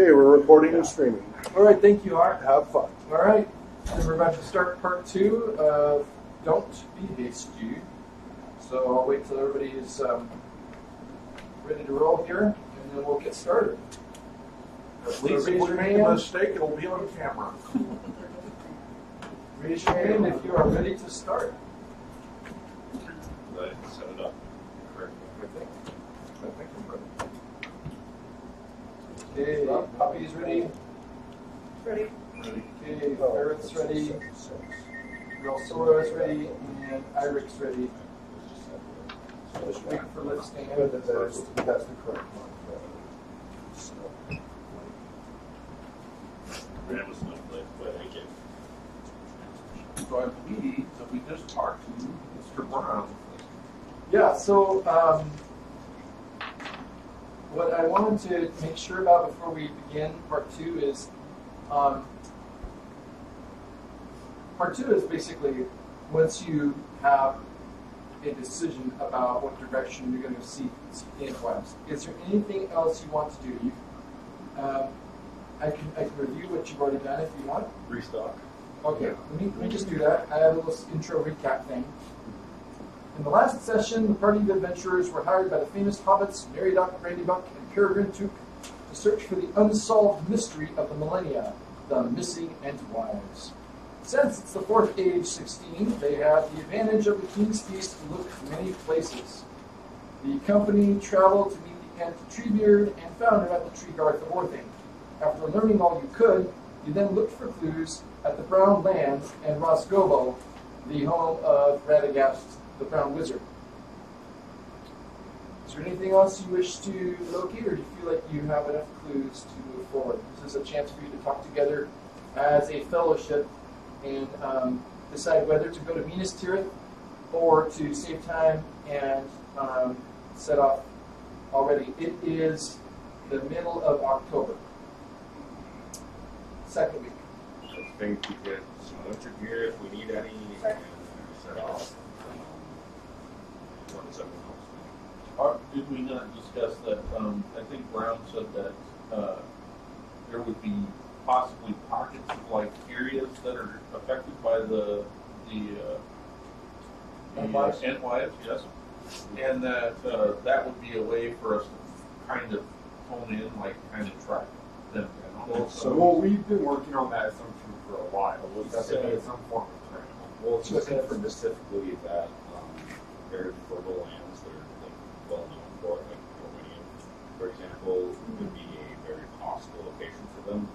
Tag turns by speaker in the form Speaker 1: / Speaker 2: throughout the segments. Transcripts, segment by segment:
Speaker 1: Okay, we're recording and streaming.
Speaker 2: All right, thank you, Art.
Speaker 1: Have fun.
Speaker 2: All right, and we're about to start part 2 of Don't Be Hasty. So I'll wait till everybody is ready to roll here, and then we'll get started.
Speaker 1: Please, if we make a mistake, it'll be on camera.
Speaker 2: Raise your hand if you are ready to start.
Speaker 3: Set it up.
Speaker 2: I think I'm ready. Okay, Poppy's ready.
Speaker 4: Ready.
Speaker 2: Okay, Ferret's ready. Relsora is ready, and Irik's ready. Just wait for Let's Stand.
Speaker 1: That's the correct one.
Speaker 3: That was not good, but I get.
Speaker 1: So I believe that we just talked to Mr. Brown.
Speaker 2: Yeah, so what I wanted to make sure about before we begin part 2 is part 2 is basically once you have a decision about what direction you're going to seek influence. Is there anything else you want to do? I can review what you've already done if you want.
Speaker 3: Restock.
Speaker 2: Okay, let me just do that. I have a little intro recap thing. In the last session, the party of adventurers were hired by the famous hobbits Mary Duck, Brandy Buck, and Peregrine Took to search for the unsolved mystery of the millennia, the missing Entwise. Since it's the 4th age, 16, they have the advantage of the King's Feast to look many places. The company traveled to meet the Ent Treebeard and found her at the Treegarth of Orthing. After learning all you could, you then looked for clues at the Brown Lands and Rosgobo, the home of Radagast, the Brown Wizard. Is there anything else you wish to locate, or do you feel like you have enough clues to move forward? This is a chance for you to talk together as a fellowship and decide whether to go to Minas Tirith or to save time and set off already. It is the middle of October. 2nd week.
Speaker 3: I think we get some winter gear if we need any, and set off. What does everyone else think?
Speaker 5: Did we not discuss that? I think Brown said that there would be possibly pockets of like areas that are affected by the Entwise, yes, and that that would be a way for us to kind of hone in, like kind of track them down.
Speaker 6: Well, we've been working on that assumption for a while. We'll definitely get some form of training.
Speaker 3: Well, it's just specifically that very fertile lands that are like, well known for it, like Romanian, for example, would be a very possible location for them.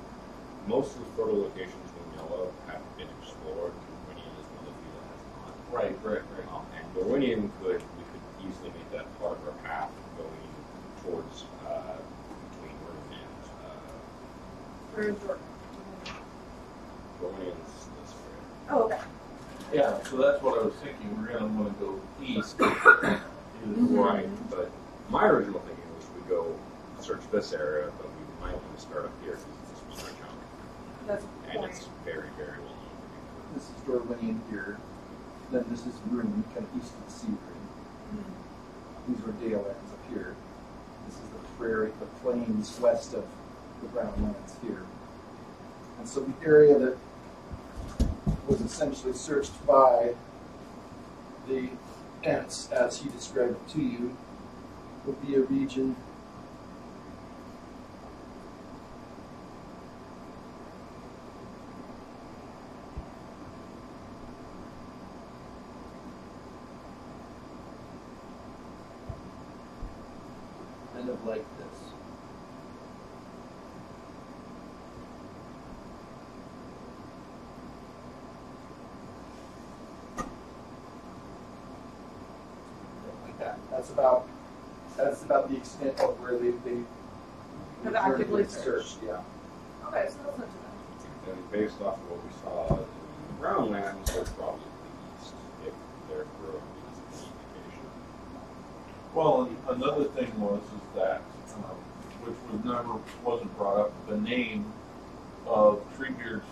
Speaker 3: Most of the fertile locations we know of have been explored. Romanian is one of the few that has not.
Speaker 5: Right.
Speaker 3: And Romanian we could easily make that part of our path going towards between Rome and Romanian's this way.
Speaker 4: Oh, okay.
Speaker 5: Yeah, so that's what I was thinking. We're going to want to go east.
Speaker 3: Right, but my original thinking was we go search this area, but we might want to start up here because it's a smaller chunk.
Speaker 4: That's
Speaker 3: And
Speaker 4: point.
Speaker 3: it's very, very well known.
Speaker 2: This is Dorwinian here. Then this is Rune, kind of east of the sea ring. These were Dale lands up here. This is the prairie, the plains west of the Brown Lands here. And so the area that was essentially searched by the Ents, as he described it to you, would be a region kind of like this. Like that. That's about the extent of where they
Speaker 4: Have actively
Speaker 2: searched. Yeah.
Speaker 4: Okay, so that's not too
Speaker 3: And based off of what we saw in the Brown Lands, they're probably east if they're growing as an indication.
Speaker 5: Well, and another thing is that, which wasn't brought up, the name of Treebeard's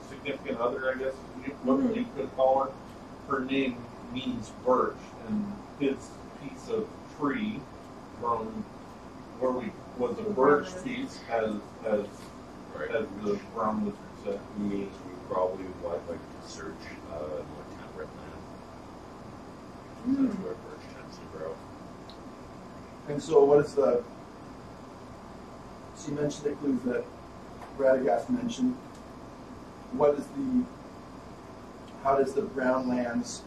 Speaker 5: significant other, I guess, what you could call her. Her name means birch, and his piece of tree from where we was a birch piece as
Speaker 3: Right.
Speaker 5: as the brown lizard said.
Speaker 3: Means we probably would like to search more temperate land. That's where birch tends to grow.
Speaker 2: And so what is the, so you mentioned the clues that Radagast mentioned. What is how does the brown lands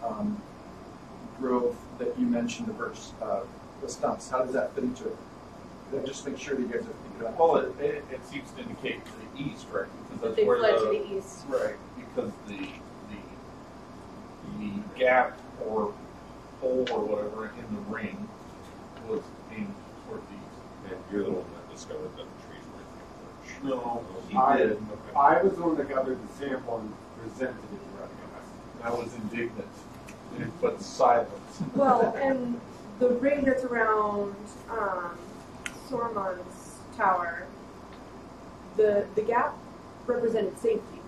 Speaker 2: growth that you mentioned, the birch, the stumps, how does that fit into it? Just make sure that you guys are thinking about.
Speaker 5: Well, it seems to indicate to the east, right? Because that's
Speaker 4: They
Speaker 5: where
Speaker 4: fled to the east.
Speaker 5: right, because the gap or hole or whatever in the ring was aimed toward the east.
Speaker 3: And you're the one that discovered that the trees weren't birch.
Speaker 5: No, he
Speaker 6: I-
Speaker 5: did.
Speaker 6: I was the one that gathered the sample and presented it to Radagast.
Speaker 5: I was indignant, but silence.
Speaker 4: Well, and the ring that's around Sormon's tower, the gap represented safety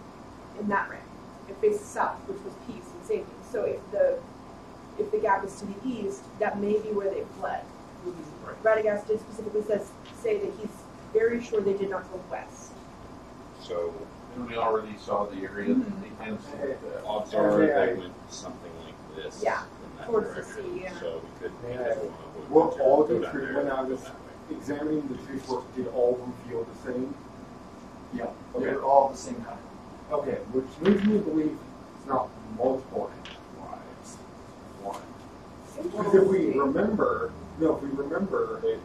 Speaker 4: in that ring. It faces south, which was peace and safety. So if the gap is to the east, that may be where they fled. Radagast did specifically say that he's very sure they did not go west.
Speaker 3: So
Speaker 5: And we already saw the area that they can see that.
Speaker 3: odds are they went something like this.
Speaker 4: Yeah,
Speaker 3: in that
Speaker 4: towards the
Speaker 3: direction.
Speaker 4: sea, yeah.
Speaker 3: So we could
Speaker 6: Yeah.
Speaker 3: if we wanna avoid
Speaker 6: Well,
Speaker 3: winter,
Speaker 6: all
Speaker 3: go
Speaker 6: the
Speaker 3: down
Speaker 6: trees,
Speaker 3: there,
Speaker 6: when I
Speaker 3: go
Speaker 6: was
Speaker 3: that way.
Speaker 6: examining the trees, did all of them feel the same?
Speaker 2: Yeah,
Speaker 6: Okay.
Speaker 2: they're all the same kind.
Speaker 6: Okay, which leads me to believe it's not multiple lives. One. Because if we remember,
Speaker 3: They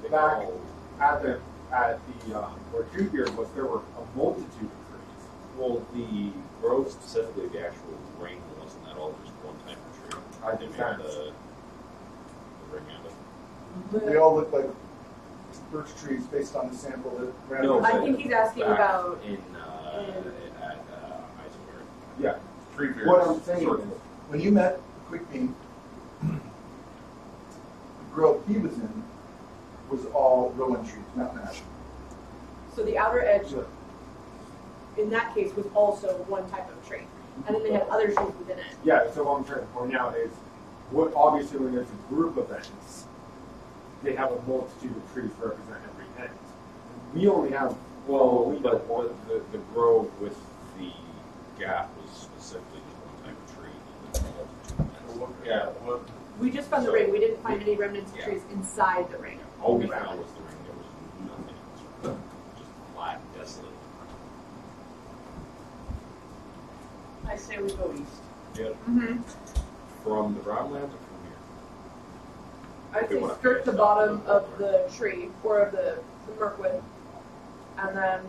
Speaker 6: back
Speaker 3: all-
Speaker 6: at the where Treebeard was, there were a multitude of trees.
Speaker 3: well, the grove specifically, the actual ring wasn't at all just one type of tree.
Speaker 6: I
Speaker 3: They
Speaker 6: think
Speaker 3: made
Speaker 6: that's-
Speaker 3: the ring out of.
Speaker 2: They all look like birch trees based on the sample that
Speaker 3: No,
Speaker 2: Radagast.
Speaker 4: I think he's asking
Speaker 3: Back
Speaker 4: about
Speaker 3: in at Eisenberg.
Speaker 6: Yeah.
Speaker 5: Tree beards,
Speaker 2: What I'm saying
Speaker 5: sort
Speaker 2: is,
Speaker 5: of.
Speaker 2: when you met Quickbeam, the grove he was in was all rowan trees, mountain ash.
Speaker 4: so the outer edge in that case was also one type of tree. And then they had other trees within it.
Speaker 6: Yeah, so what I'm trying to point out is, what obviously when there's a group of ends, they have a multitude of trees to represent every end. We only have
Speaker 3: Well,
Speaker 6: we
Speaker 3: but
Speaker 6: know one.
Speaker 3: the grove with the gap was specifically just one type of tree.
Speaker 5: Yeah, well,
Speaker 4: We just found the ring. We didn't find any remnants of
Speaker 3: Yeah.
Speaker 4: trees inside the ring.
Speaker 3: All we found was the ring. There was nothing else. Just flat, desolate.
Speaker 4: I say we go east.
Speaker 3: Yeah.
Speaker 4: Mm-hmm.
Speaker 3: From the Brownlands or from here?
Speaker 4: I'd
Speaker 3: Okay,
Speaker 4: say
Speaker 3: what-
Speaker 4: skirt the bottom of the tree or of the mirkwood, and then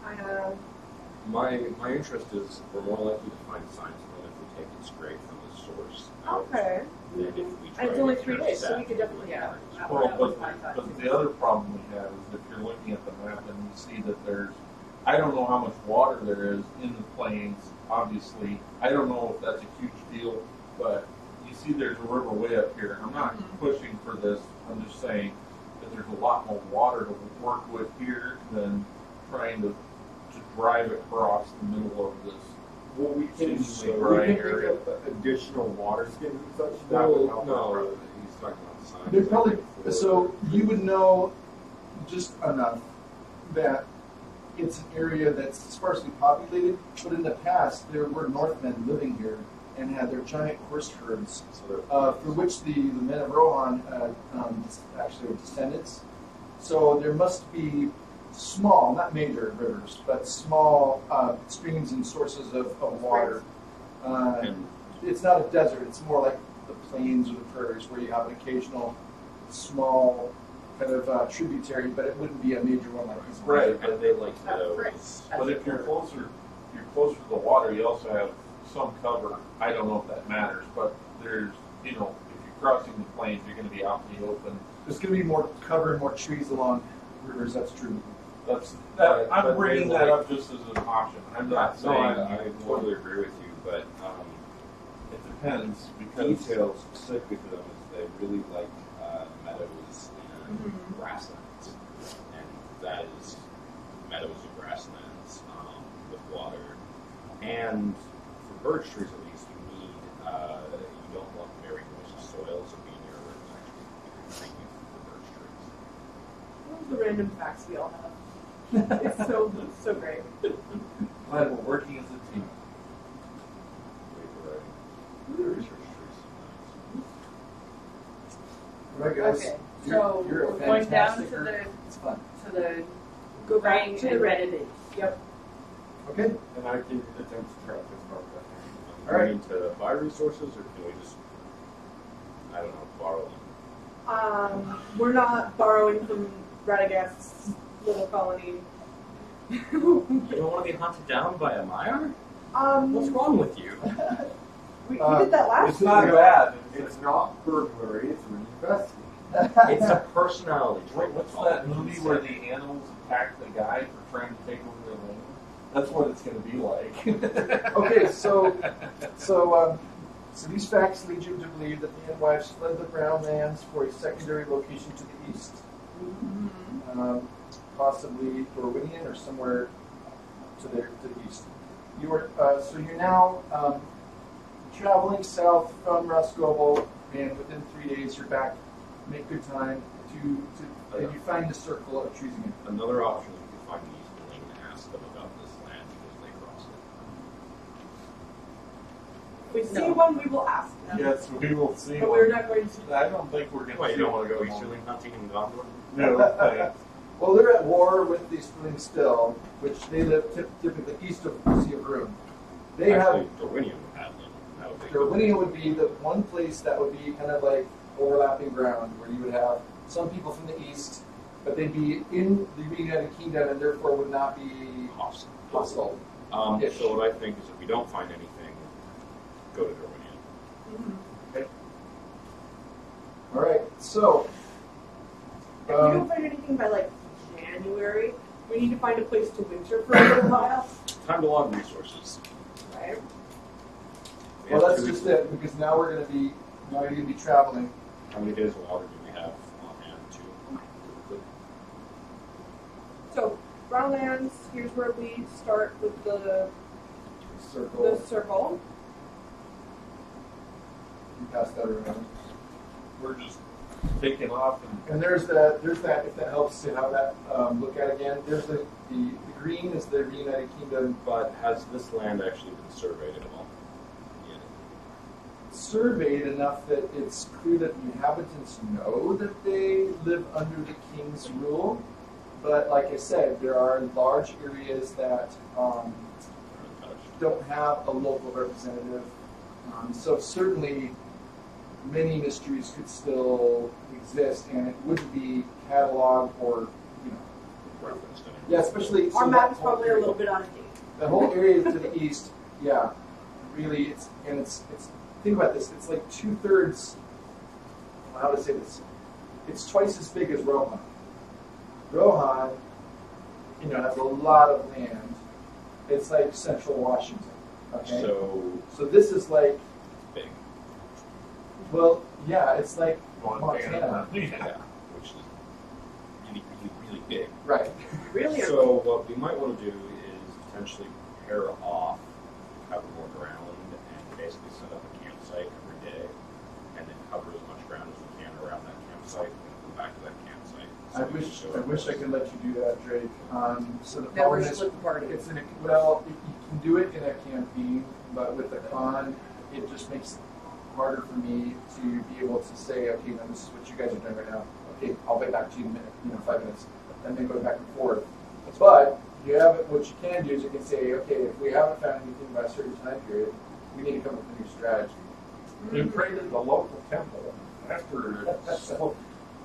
Speaker 4: kind of.
Speaker 3: My interest is we're more likely to find signs of it if we take it straight from the source. out
Speaker 4: Okay.
Speaker 3: Than if we try
Speaker 4: And it's only
Speaker 3: to
Speaker 4: 3 days, so we
Speaker 3: intercept
Speaker 4: could definitely
Speaker 3: with
Speaker 4: yeah.
Speaker 3: others.
Speaker 4: that
Speaker 5: well,
Speaker 4: one was my
Speaker 5: but
Speaker 4: thought.
Speaker 5: the other problem we have is if you're looking at the map and you see that there's, I don't know how much water there is in the plains, obviously. I don't know if that's a huge deal, but you see there's a river way up here. I'm not pushing for this, I'm just saying that there's a lot more water to work with here than trying to drive across the middle of this.
Speaker 6: Well, we can
Speaker 5: Seemingly dry
Speaker 6: make
Speaker 5: area.
Speaker 6: up additional water skins and such. That would help.
Speaker 3: No, he's talking about the signs.
Speaker 2: They're probably, so you would know just enough that it's an area that's sparsely populated, but in the past, there were Northmen living here and had their giant horse herds, for which the men of Rohan actually were descendants. So there must be small, not major rivers, but small streams and sources of water.
Speaker 3: And-
Speaker 2: It's not a desert, it's more like the plains or the prairies where you have an occasional small kind of tributary, but it wouldn't be a major one like this.
Speaker 5: Right.
Speaker 3: And they like
Speaker 4: That's
Speaker 3: those.
Speaker 5: But if you're closer to the water, you also have some cover. I don't know if that matters, but there's, if you're crossing the plains, you're going to be out in the open.
Speaker 2: There's going to be more cover and more trees along rivers, that's true.
Speaker 5: I'm bringing that up just as an option. I'm not
Speaker 3: No,
Speaker 5: saying
Speaker 3: I totally agree with you, but
Speaker 5: it depends because
Speaker 3: details specifically for them is they really like meadows and
Speaker 4: Mhm.
Speaker 3: grasslands, and that is meadows and grasslands with water. And for birch trees, at least, you don't want very moist soil, so being near a river is actually pretty tricky for birch trees.
Speaker 4: of the random facts we all have. It's so great.
Speaker 5: Glad we're working as a team.
Speaker 2: All right, guys.
Speaker 7: Okay,
Speaker 2: You're-
Speaker 7: so
Speaker 2: you're a
Speaker 7: we're going down
Speaker 2: fantastic
Speaker 7: to
Speaker 2: group. It's fun.
Speaker 7: the
Speaker 4: Go back
Speaker 7: ring
Speaker 4: to the
Speaker 7: and
Speaker 4: ring.
Speaker 7: meditate.
Speaker 4: Yep.
Speaker 2: Okay.
Speaker 6: And I can attempt to track this part of that.
Speaker 3: Do we need to buy resources, or can we just, I don't know, borrow them?
Speaker 4: We're not borrowing from Radagast's little colony.
Speaker 3: You don't want to be hunted down by a Maiar? What's wrong with you?
Speaker 4: We did that last
Speaker 5: It's
Speaker 4: week.
Speaker 5: not bad.
Speaker 6: It's not burglary, it's reinvesting.
Speaker 3: It's a personality trait.
Speaker 5: What's
Speaker 3: that's all.
Speaker 5: that movie where the animals attack the guy for trying to take over their land? That's what it's going to be like.
Speaker 2: Okay, so these facts lead you to believe that the Endwives fled the Brown Lands for a secondary location to the east, possibly Dorwinian or somewhere to the east. You are so you're now traveling south from Roscovo, and within 3 days you're back. Make good time and you find the circle of trees again.
Speaker 3: Another option is we could find the Easterling and ask them about this land because they crossed it.
Speaker 4: If we see one, we will ask them.
Speaker 5: Yes, we will see.
Speaker 4: But we're not going to.
Speaker 5: I don't think we're going to.
Speaker 3: Wait,
Speaker 5: see
Speaker 3: you don't want to
Speaker 5: one
Speaker 3: go
Speaker 5: at the
Speaker 3: Easterling hunting in Gondor?
Speaker 5: moment. No, thanks.
Speaker 2: Well, they're at war with the Easterling still, which they live typically east of the Sea of Rune. They
Speaker 3: Actually,
Speaker 2: have
Speaker 3: Dorwinian would have them. That would be
Speaker 2: Dorwinian would be the one place that would be kind of like overlapping ground where you would have some people from the east, but they'd be in the United Kingdom and therefore would not be
Speaker 3: hostile.
Speaker 2: hostile.
Speaker 3: So what I think is if we don't find anything, go to Dorwinian.
Speaker 2: Okay. All right. So.
Speaker 4: If we don't find anything by like January, we need to find a place to winter for a little while.
Speaker 3: Time to log resources.
Speaker 4: Right?
Speaker 3: We
Speaker 2: Well,
Speaker 3: have
Speaker 2: that's
Speaker 3: 2
Speaker 2: just
Speaker 3: weeks.
Speaker 2: it because now you're going to be traveling.
Speaker 3: How many days of water do we have on hand to?
Speaker 4: So, Brownlands, here's where we start with the
Speaker 2: Circle.
Speaker 4: circle.
Speaker 2: You pass that around.
Speaker 5: We're just taking off and
Speaker 2: And there's that, if that helps to have that look at again. There's the green is the United Kingdom.
Speaker 3: But has this land actually been surveyed at all? Yeah.
Speaker 2: Surveyed enough that it's clear that the inhabitants know that they live under the king's rule. But like I said, there are large areas that don't have a local representative. So certainly many mysteries could still exist, and it wouldn't be cataloged or,
Speaker 3: Referenced anyway.
Speaker 2: yeah, especially.
Speaker 4: Our
Speaker 2: so
Speaker 4: map
Speaker 2: that
Speaker 4: is
Speaker 2: whole
Speaker 4: probably a
Speaker 2: area-
Speaker 4: little bit out of date.
Speaker 2: The whole area to the east, yeah, really, it's think about this, it's like 2/3, how to say this, it's twice as big as Rohan. Rohan, has a lot of land. It's like central Washington, okay? So this is like,
Speaker 3: Big.
Speaker 2: well, yeah, it's like
Speaker 5: Montana.
Speaker 3: Yeah. Which is really, really, really big.
Speaker 2: right.
Speaker 4: Really?
Speaker 3: So what we might want to do is potentially pair off, cover more ground, and basically set up a campsite every day, and then cover as much ground as we can around that campsite, and go back to that campsite.
Speaker 2: I wish I could let you do that, Drake. So the
Speaker 7: Never
Speaker 2: problem is,
Speaker 7: split the party.
Speaker 2: it's well, you can do it in a campaign, but with the con, it just makes it harder for me to be able to say, okay, now this is what you guys are doing right now. Okay, I'll get back to you in a minute, 5 minutes, and then go back and forth. But you have it. What you can do is you can say, okay, if we haven't found anything by a certain time period, we need to come up with a new strategy.
Speaker 5: We created the local temple after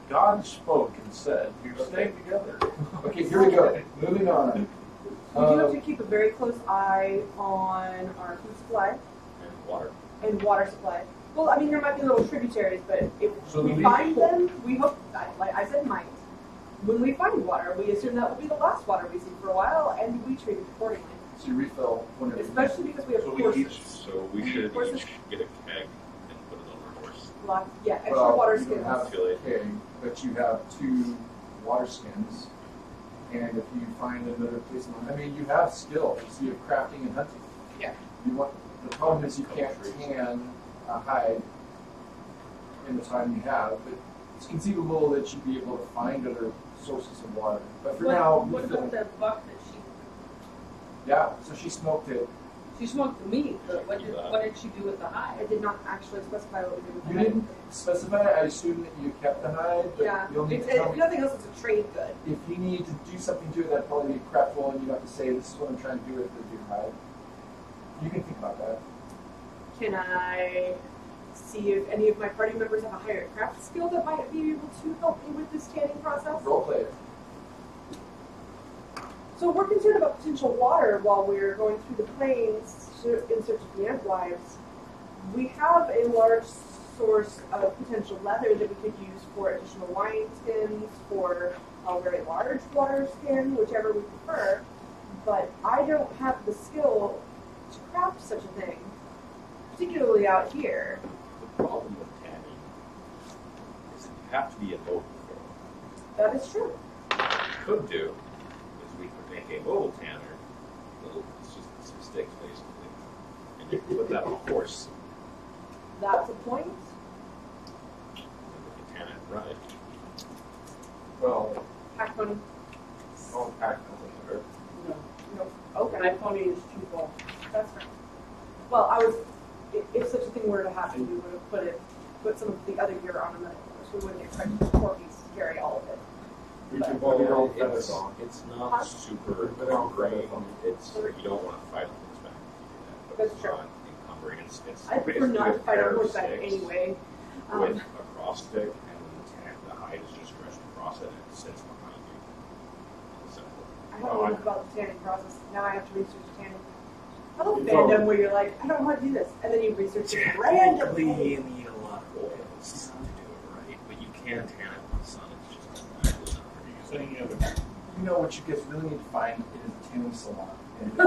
Speaker 5: God spoke and said, "You stay together."
Speaker 2: Okay, here we go. Moving on.
Speaker 4: We do have to keep a very close eye on our food supply
Speaker 3: And water.
Speaker 4: and water supply. Well, I mean, there might be little tributaries, but if
Speaker 5: So
Speaker 4: we
Speaker 5: the
Speaker 4: find
Speaker 5: people-
Speaker 4: them, we hope, like I said, might. When we find water, we assume that will be the last water we see for a while, and we treat it accordingly.
Speaker 2: So you refill whenever.
Speaker 4: Especially because we have
Speaker 5: So we
Speaker 4: horses.
Speaker 5: each-
Speaker 3: So we should
Speaker 4: Horses.
Speaker 3: each get a keg and put it on our horse.
Speaker 4: Yeah, extra
Speaker 2: Well,
Speaker 4: water
Speaker 2: you don't
Speaker 4: skins.
Speaker 2: have a keg, but you have 2 water skins. And if you find another place, you have skills. You have crafting and hunting.
Speaker 4: Yeah.
Speaker 2: The problem is you can't tan a hide in the time you have, but it's conceivable that you'd be able to find other sources of water. But for now, we
Speaker 7: What
Speaker 2: feel,
Speaker 7: about the buck that
Speaker 2: yeah. So she smoked it.
Speaker 7: she smoked the meat, but what did she do with the
Speaker 4: I
Speaker 7: hide?
Speaker 4: did not actually specify what we did with the
Speaker 2: You
Speaker 4: hide.
Speaker 2: didn't specify. I assume that you kept the hide. But
Speaker 4: Yeah.
Speaker 2: You'll need
Speaker 4: If
Speaker 2: to tell me.
Speaker 4: nothing else, it's a trade good.
Speaker 2: If you need to do something to it, that'd probably be craftful, and you have to say, "This is what I'm trying to do with the deer hide." You can think about that.
Speaker 4: Can I see if any of my party members have a higher craft skill that might be able to help me with this tanning process?
Speaker 2: Role play it.
Speaker 4: So we're concerned about potential water while we're going through the plains in search of the Antlives. We have a large source of potential leather that we could use for additional wine skins, for a very large water skin, whichever we prefer. But I don't have the skill to craft such a thing, particularly out here.
Speaker 3: The problem with tanning is that you have to be a mobile thrower.
Speaker 4: That is true.
Speaker 3: What we could do is we could make a mobile tanner. It's just some sticks, basically. And you can put that on a horse.
Speaker 4: That's a point.
Speaker 3: And we can tan it right.
Speaker 5: Well,
Speaker 4: Pack pony.
Speaker 5: I'll pack them with
Speaker 7: No,
Speaker 4: No. Okay.
Speaker 7: my pony is too full.
Speaker 4: That's right. Well, I was, if such a thing were to happen, we would have put some of the other gear on a medical horse. We wouldn't expect corgis to carry all of it.
Speaker 6: We can put your own
Speaker 3: It's,
Speaker 6: feathers on.
Speaker 3: it's not super encumbering. It's you don't want to fight on horseback. But
Speaker 4: That's
Speaker 3: it's
Speaker 4: true.
Speaker 3: not encumbering. It's
Speaker 4: I prefer
Speaker 3: basically
Speaker 4: not
Speaker 3: a
Speaker 4: to fight
Speaker 3: pair
Speaker 4: on
Speaker 3: of
Speaker 4: horseback
Speaker 3: sticks
Speaker 4: anyway.
Speaker 3: with a cross stick, and the hide is just stretched across it, and it sits behind you. So
Speaker 4: I don't know enough about the tanning process. Now I have to research tanning. I love
Speaker 6: It's
Speaker 4: fandom
Speaker 6: all-
Speaker 4: where you're like, I don't know how to do this, and then you research it
Speaker 3: technically,
Speaker 4: randomly.
Speaker 3: you need a lot of oils to do it right, but you can tan it in the sun. It's just absolutely not
Speaker 5: her.
Speaker 3: pretty.
Speaker 5: Saying you have a
Speaker 2: You know what you guys really need to find is a tanning salon. And,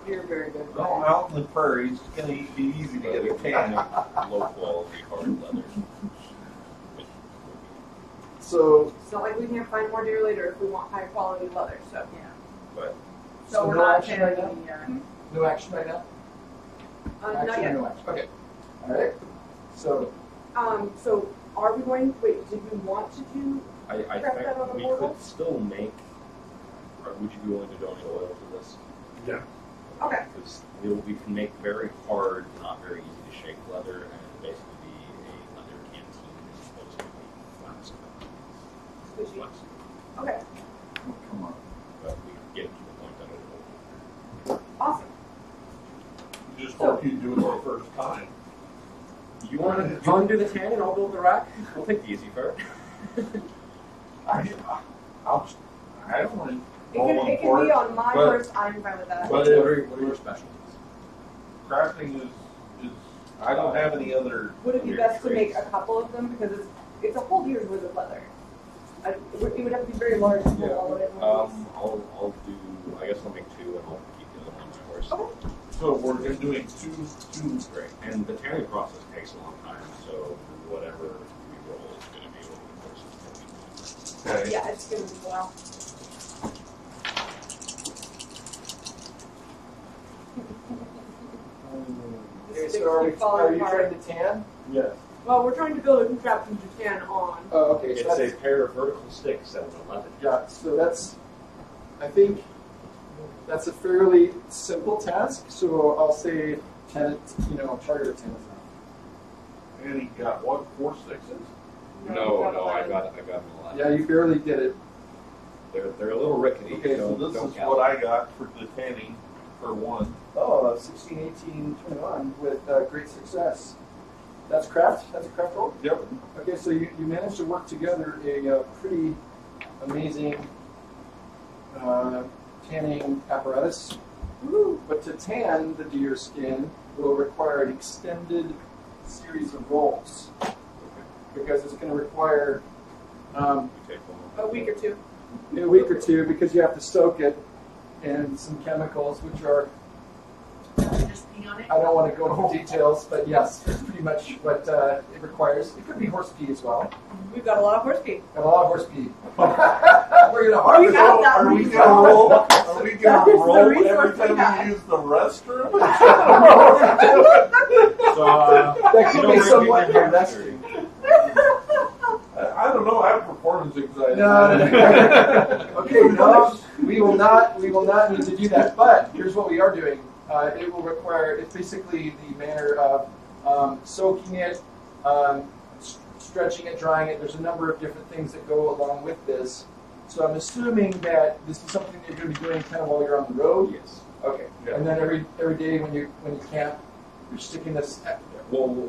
Speaker 7: You're very good.
Speaker 5: well, out in the prairies, it's gonna be easy to get a tan.
Speaker 3: Low quality hard leather.
Speaker 2: so,
Speaker 4: It's not like we can't find more deer later if we want high quality leather. So
Speaker 7: Yeah.
Speaker 3: But
Speaker 2: so
Speaker 7: we're
Speaker 2: no
Speaker 7: not
Speaker 2: action right now.
Speaker 7: tanning the
Speaker 2: No action right now.
Speaker 4: not
Speaker 2: Action or
Speaker 4: yet.
Speaker 2: no action. Okay. All right. So
Speaker 4: So are we going? Wait, did we want to do?
Speaker 3: I
Speaker 4: Craft that on
Speaker 3: think
Speaker 4: the
Speaker 3: we
Speaker 4: portal?
Speaker 3: could still make. Or would you be willing to donate oil to this?
Speaker 6: Yeah.
Speaker 4: Okay.
Speaker 3: Because we can make very hard, not very easy to shake leather, and basically be a leather canteen as opposed to a flask.
Speaker 4: Squishy.
Speaker 3: Flask.
Speaker 4: Okay.
Speaker 2: oh, come on.
Speaker 3: But we can get to the point that it will.
Speaker 4: Awesome.
Speaker 5: You just hope you do it the first time.
Speaker 3: You want to do the tan and I'll build the rack? We'll take the easy part.
Speaker 5: I don't want to
Speaker 4: It
Speaker 5: roll
Speaker 4: can
Speaker 5: on
Speaker 4: be
Speaker 5: porch,
Speaker 4: on my
Speaker 5: but
Speaker 4: horse. I'm fine with that.
Speaker 5: But
Speaker 3: What are your specialties?
Speaker 5: crafting is I don't have any other.
Speaker 4: Would it be
Speaker 3: Weird
Speaker 4: best to make
Speaker 3: traits.
Speaker 4: a couple of them because it's a whole year's worth of leather? It would have to be very large. To
Speaker 2: Yeah.
Speaker 4: pull all of it at once.
Speaker 3: I'll do. I guess I'll make 2 and I'll keep the other one on my horse.
Speaker 4: Okay.
Speaker 5: So we're doing two.
Speaker 3: Great. And the tanning process takes a long time, so whatever we roll is going to be over the course of 10 weeks.
Speaker 5: Okay.
Speaker 4: Yeah, it's gonna be a while.
Speaker 2: Okay,
Speaker 4: Sticks
Speaker 2: so are
Speaker 4: keep falling
Speaker 2: you
Speaker 4: apart.
Speaker 2: trying to tan?
Speaker 6: Yes.
Speaker 4: Well, we're trying to build a contraption to tan on.
Speaker 2: Oh, okay. So
Speaker 3: It's
Speaker 2: that's,
Speaker 3: a pair of vertical sticks at 11.
Speaker 2: yeah. So that's. I think that's a fairly simple task. So I'll say tan. Charter tan.
Speaker 5: And he got what? 4 sixes?
Speaker 3: No,
Speaker 4: not
Speaker 3: I
Speaker 4: 11.
Speaker 3: got them 11.
Speaker 2: Yeah, you barely did it.
Speaker 3: They're a little rickety.
Speaker 5: Okay, so
Speaker 3: don't,
Speaker 5: this
Speaker 3: don't
Speaker 5: is
Speaker 3: count.
Speaker 5: what I got for the tanning for 1.
Speaker 2: Oh, 16, 18, 21 with great success. That's craft? That's a craft roll?
Speaker 5: Yep.
Speaker 2: Okay, so you managed to work together a pretty amazing tanning apparatus.
Speaker 4: Woo.
Speaker 2: But to tan the deer skin will require an extended series of rolls because it's going to require
Speaker 3: You take one.
Speaker 4: A week or two.
Speaker 2: a week or two because you have to soak it in some chemicals which are,
Speaker 7: Just pee on it.
Speaker 2: I don't want to go into details, but yes, that's pretty much what it requires. It could be horse pee as well.
Speaker 4: We've got a lot of horse pee.
Speaker 2: And a lot of horse pee. We're going to harvest
Speaker 4: have that
Speaker 5: Are we
Speaker 4: resource.
Speaker 5: gonna roll? Are we
Speaker 4: That
Speaker 5: gonna
Speaker 4: is the
Speaker 5: roll
Speaker 4: resource
Speaker 5: every
Speaker 4: we
Speaker 5: time
Speaker 4: have.
Speaker 5: we use the restroom?
Speaker 3: So,
Speaker 2: That
Speaker 3: you
Speaker 2: could
Speaker 3: don't
Speaker 2: be somewhat
Speaker 3: recommend
Speaker 2: investing.
Speaker 3: dirty.
Speaker 5: I don't know. I have performance anxiety.
Speaker 2: No. Okay, no, we will not need to do that. But here's what we are doing. It will require. It's basically the manner of soaking it, stretching it, drying it. There's a number of different things that go along with this. So I'm assuming that this is something you're going to be doing kind of while you're on the road.
Speaker 3: Yes.
Speaker 2: Okay.
Speaker 5: Yeah.
Speaker 2: And then every day when you camp, you're sticking this.
Speaker 3: Well,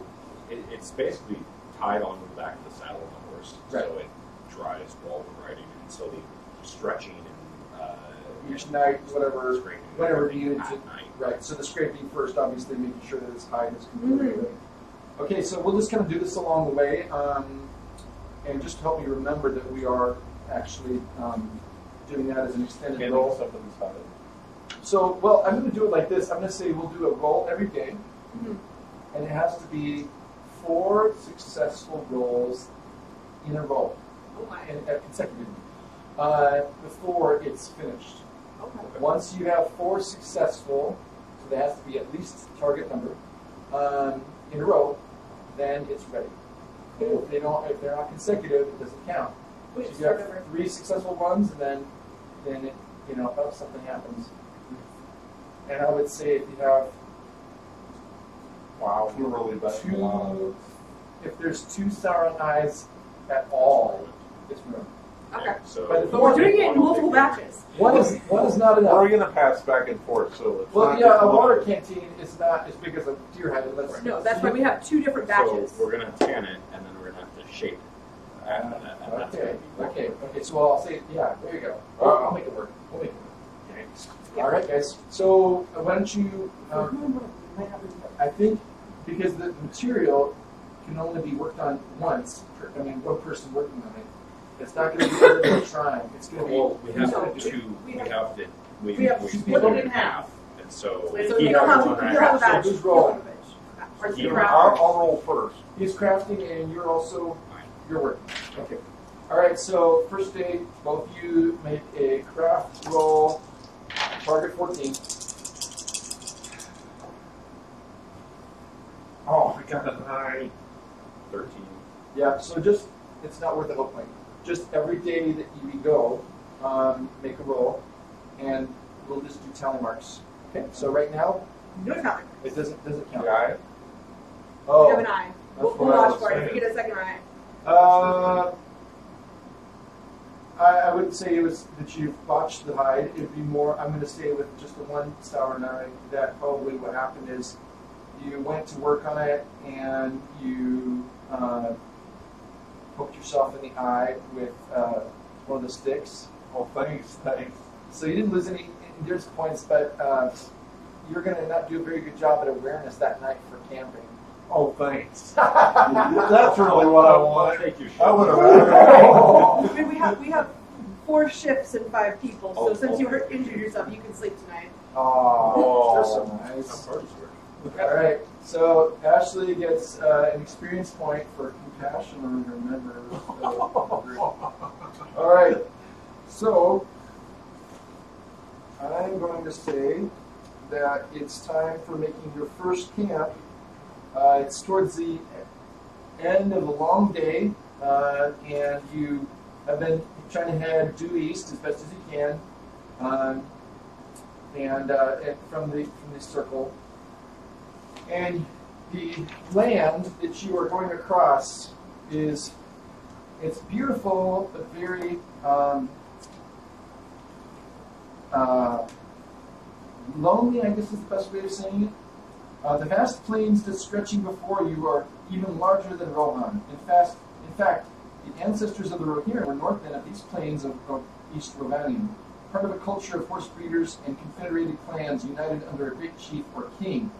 Speaker 3: it's basically tied onto the back of the saddle of the horse,
Speaker 2: Right.
Speaker 3: so it dries while we're riding, and so the stretching and
Speaker 2: Each night, whatever,
Speaker 3: scraping
Speaker 2: whatever
Speaker 3: everything
Speaker 2: needed
Speaker 3: at
Speaker 2: to.
Speaker 3: night.
Speaker 2: Right. So the scraping first, obviously, making sure that its hide is completely ready. Okay, so we'll just kind of do this along the way, and just to help me remember that we are actually doing that as an extended
Speaker 5: Can't
Speaker 2: roll.
Speaker 5: make something solid.
Speaker 2: So, well, I'm going to do it like this. I'm going to say we'll do a roll every day,
Speaker 4: Mhm.
Speaker 2: and it has to be 4 successful rolls in a row,
Speaker 4: Oh my.
Speaker 2: and consecutively, before it's finished.
Speaker 4: Okay.
Speaker 2: Once you have 4 successful, so there has to be at least a target number in a row, then it's ready. And if they're not consecutive, it doesn't count.
Speaker 4: Wait,
Speaker 2: So you
Speaker 4: start
Speaker 2: have
Speaker 4: over.
Speaker 2: 3 successful ones, and then it, something happens. And I would say if you have
Speaker 5: Wow, we're really bad.
Speaker 2: two, if there's 2 Sauron eyes at all, it's ruined.
Speaker 4: Okay.
Speaker 3: So,
Speaker 2: But
Speaker 4: But we're doing it in multiple batches.
Speaker 2: One is not
Speaker 5: Or
Speaker 2: enough.
Speaker 5: are we gonna pass back and forth? So it's
Speaker 2: Well,
Speaker 5: not
Speaker 2: yeah,
Speaker 5: just
Speaker 2: a
Speaker 5: one.
Speaker 2: water canteen is not as big as a deer head. Unless
Speaker 4: No, that's why we have 2 different batches.
Speaker 3: So we're gonna tan it, and then we're gonna have to shape it. And that's
Speaker 2: Okay,
Speaker 3: gonna be
Speaker 2: okay. So I'll say, yeah, there you go. I'll make it work. We'll make it work.
Speaker 4: Yeah.
Speaker 2: All right, guys. So why don't you? I think because the material can only be worked on once. One person working on it. It's not going to be everyone trying. It's going to be.
Speaker 3: Well, we have
Speaker 4: No,
Speaker 3: to
Speaker 4: we
Speaker 3: we
Speaker 4: have-
Speaker 3: have to
Speaker 4: we have to
Speaker 3: split
Speaker 4: split
Speaker 3: it in half, and so
Speaker 4: So
Speaker 3: he
Speaker 4: you'll
Speaker 3: has
Speaker 4: have
Speaker 3: one, I
Speaker 4: you'll have a
Speaker 3: have
Speaker 4: batch.
Speaker 2: Who's rolling?
Speaker 4: Or
Speaker 3: You
Speaker 4: you
Speaker 3: know,
Speaker 4: craft.
Speaker 5: I'll roll first.
Speaker 2: He's crafting, and you're also you're working. Okay. All right. So first day, both of you make a craft roll. Target 14.
Speaker 5: Oh, I got an eye.
Speaker 3: 13.
Speaker 2: Yeah. So it's not worth the whole point. Just every day that you go, make a roll, and we'll just do tally marks. Okay. So right now,
Speaker 4: No time.
Speaker 2: it doesn't count.
Speaker 5: The eye.
Speaker 4: You have
Speaker 2: Oh.
Speaker 4: an eye.
Speaker 2: That's
Speaker 4: We'll
Speaker 5: what I
Speaker 4: watch
Speaker 5: was
Speaker 4: for it. If
Speaker 5: saying.
Speaker 4: you get a second eye.
Speaker 2: I wouldn't say it was that you've botched the hide. It'd be more, I'm going to say with just the one Sauron eye, that probably what happened is you went to work on it and you poked yourself in the eye with one of the sticks.
Speaker 5: Oh, thanks.
Speaker 2: So you didn't lose any endurance points, but you're going to not do a very good job at awareness that night for camping.
Speaker 5: Oh, thanks. That's really what I
Speaker 3: I'll
Speaker 5: want.
Speaker 3: take your
Speaker 5: I would
Speaker 2: Oh.
Speaker 5: have.
Speaker 4: I mean, we have 4 shifts and 5 people. So
Speaker 3: Oh,
Speaker 4: since you
Speaker 3: okay.
Speaker 4: injured yourself, you can sleep tonight.
Speaker 2: Oh, they're so
Speaker 3: How
Speaker 2: nice.
Speaker 3: parties work.
Speaker 2: All right, so Ashley gets an experience point for compassion on her members. All right, so I'm going to say that it's time for making your first camp. It's towards the end of a long day, and you have been trying to head due east as best as you can, and from the circle. And the land that you are going across it's beautiful, but very lonely, I guess is the best way of saying it. The vast plains that stretching before you are even larger than Rohan. In fact, the ancestors of the Rohirrim were northmen of these plains of East Rovanium, part of a culture of horse breeders and confederated clans united under a great chief or king,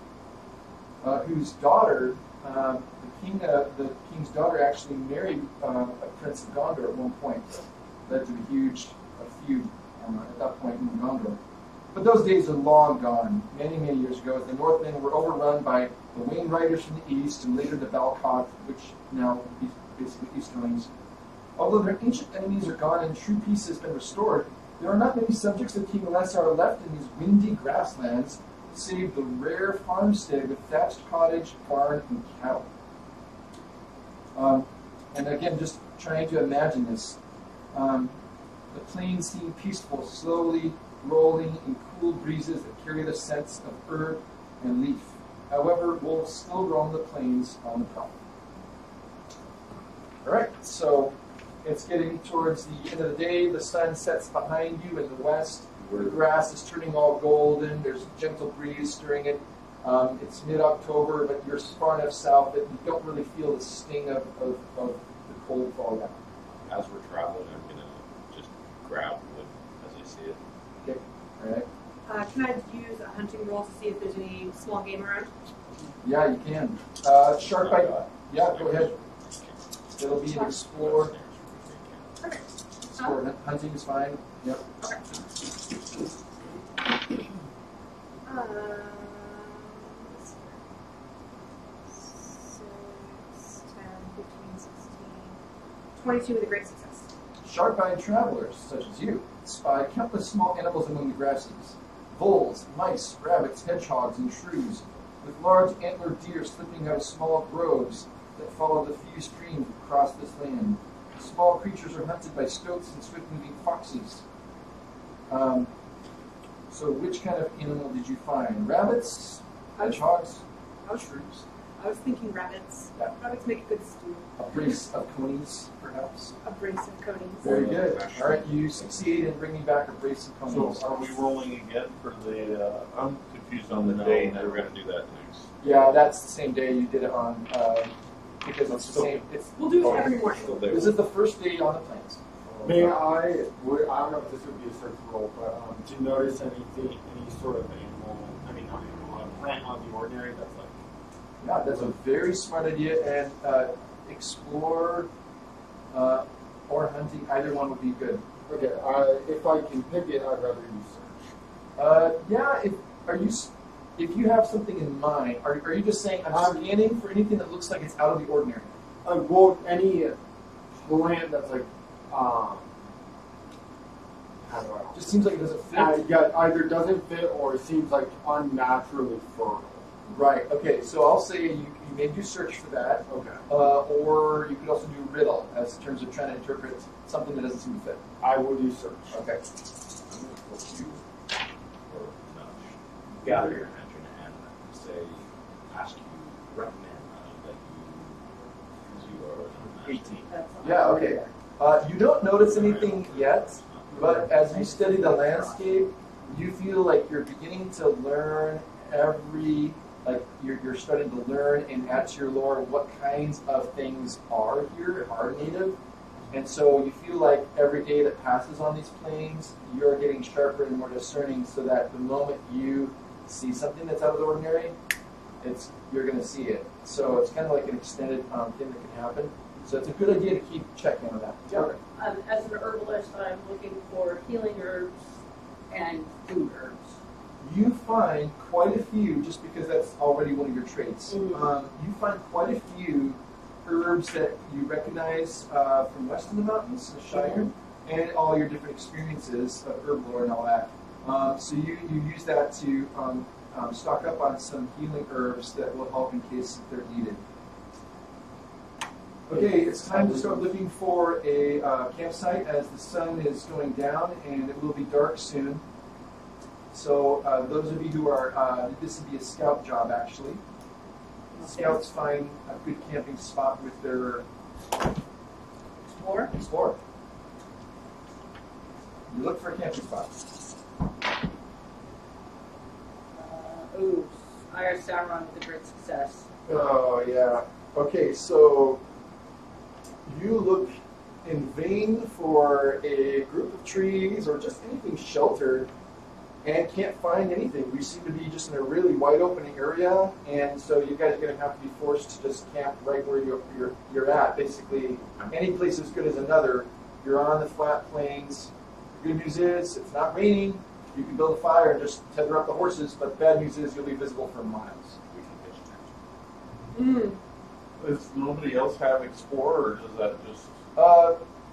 Speaker 2: whose daughter, the king's daughter, actually married a prince of Gondor at one point. Led to a huge feud at that point in Gondor. But those days are long gone, many, many years ago, as the Northmen were overrun by the Wain Riders from the east and later the Balcott, which now is basically Easterlings. Although their ancient enemies are gone and true peace has been restored, there are not many subjects of King Alessar left in these windy grasslands, save the rare farmstead with thatched cottage, barn, and cattle. And again, just trying to imagine this. The plains seem peaceful, slowly rolling in cool breezes that carry the scents of herb and leaf. However, wolves still roam the plains on the prowl. All right, so it's getting towards the end of the day. The sun sets behind you in the west. The grass is turning all golden. There's a gentle breeze stirring it. It's mid-October, but you're far enough south that you don't really feel the sting of the cold fall down.
Speaker 3: As we're traveling, I'm gonna just grab wood as I see it.
Speaker 2: Okay, all right.
Speaker 4: Can I use a hunting roll to see if there's any small game around?
Speaker 2: Yeah, you can. Shark bite. Yeah, go ahead. It'll be an explore.
Speaker 4: Okay.
Speaker 2: Explore. Hunting is fine. Yep.
Speaker 4: Okay. 22 with a great success.
Speaker 2: Sharp-eyed travelers, such as you, spy countless small animals among the grasses. Voles, mice, rabbits, hedgehogs, and shrews, with large antlered deer slipping out of small groves that follow the few streams across this land. Small creatures are hunted by stoats and swift-moving foxes. So which kind of animal did you find? Rabbits? Hedgehogs? Shrews?
Speaker 4: I was thinking rabbits.
Speaker 2: Yeah.
Speaker 4: Rabbits make a good stew.
Speaker 2: A brace of conies, perhaps?
Speaker 4: A brace of conies.
Speaker 2: Very good. All right, you succeed in bringing back a brace of conies.
Speaker 5: So are we rolling again for the, I'm confused on the
Speaker 3: No,
Speaker 5: day now.
Speaker 3: we're gonna do that next.
Speaker 2: Yeah, that's the same day you did it on, because it's the same.
Speaker 4: We'll do it every morning.
Speaker 3: Still there.
Speaker 2: This is the first day on the plains.
Speaker 6: May I don't know if this would be a search roll, but do you notice any sort of animal, not animal, plant out of the ordinary that's like,
Speaker 2: Yeah, that's a very smart idea, and explore or hunting, either one would be good.
Speaker 6: okay, if I can pick it, I'd rather you search.
Speaker 2: Yeah, if you have something in mind, are you just saying I'm scanning for anything that looks like it's out of the ordinary?
Speaker 6: Well, any plant that's like, how do I?
Speaker 2: Just seems like it doesn't fit.
Speaker 6: Yeah, either doesn't fit or seems like unnaturally fertile.
Speaker 2: Right. Okay. So I'll say you may do search for that,
Speaker 6: Okay.
Speaker 2: or you could also do riddle as in terms of trying to interpret something that doesn't seem to fit.
Speaker 6: I will do search.
Speaker 2: Okay.
Speaker 3: I'm gonna help you, or nudge, gather your attention and say, ask you, recommend that you, because you are 18.
Speaker 2: Yeah. Okay. You don't notice anything yet, but as you study the landscape, you feel like you're beginning to learn you're starting to learn and add to your lore what kinds of things are here, are native. And so you feel like every day that passes on these plains, you're getting sharper and more discerning so that the moment you see something that's out of the ordinary, you're going to see it. So it's kind of like an extended thing that can happen. So it's a good idea to keep checking on that. Yeah.
Speaker 7: As an herbalist, I'm looking for healing herbs and food herbs.
Speaker 2: You find quite a few, just because that's already one of your traits.
Speaker 7: Mhm.
Speaker 2: You find quite a few herbs that you recognize from west of the mountains, the Shire, and all your different experiences of herb lore and all that. So you use that to stock up on some healing herbs that will help in case they're needed. Okay, it's time to start looking for a campsite as the sun is going down and it will be dark soon. So those of you who are, this would be a scout job actually. Scouts find a good camping spot with their explorer. You look for a camping spot.
Speaker 7: Ooh, I got Sauron with a great success.
Speaker 2: Oh yeah. Okay, so you look in vain for a group of trees or just anything sheltered and can't find anything. We seem to be just in a really wide open area, and so you guys are going to have to be forced to just camp right where you're at. Basically, any place as good as another. You're on the flat plains. The good news is it's not raining. You can build a fire and just tether up the horses, but the bad news is you'll be visible for miles.
Speaker 3: We can pitch tent.
Speaker 5: Does nobody else have Explorer, or does that just,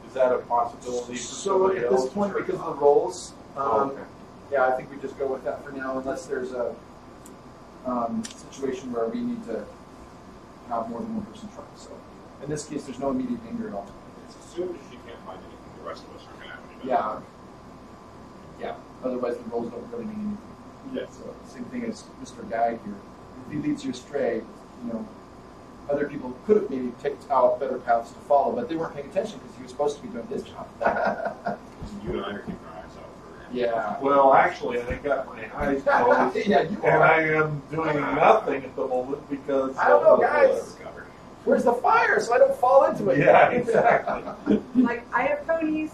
Speaker 5: is that a possibility for
Speaker 2: So
Speaker 5: somebody
Speaker 2: at
Speaker 5: else?
Speaker 2: this point, because of the rolls,
Speaker 5: Okay.
Speaker 2: yeah, I think we just go with that for now, unless there's a situation where we need to have more than one person try. So in this case, there's no immediate danger at all.
Speaker 3: It's assumed if she can't find anything, the rest of us are gonna have any.
Speaker 2: Yeah. Yeah. Otherwise, the rolls don't really mean anything.
Speaker 6: Yes.
Speaker 2: So same thing as Mr. Guide here. If he leads you astray, other people could have maybe picked out better paths to follow, but they weren't paying attention because he was supposed to be doing his job.
Speaker 3: You and I are keeping our eyes out for him.
Speaker 2: Yeah.
Speaker 5: Well, actually, I got my eyes closed,
Speaker 2: Yeah, you
Speaker 5: and
Speaker 2: are.
Speaker 5: I am doing nothing at the moment because
Speaker 2: I don't know,
Speaker 5: of the
Speaker 2: guys.
Speaker 3: Recovered.
Speaker 2: Where's the fire so I don't fall into it?
Speaker 5: Yeah, exactly.
Speaker 4: Like, I have conies.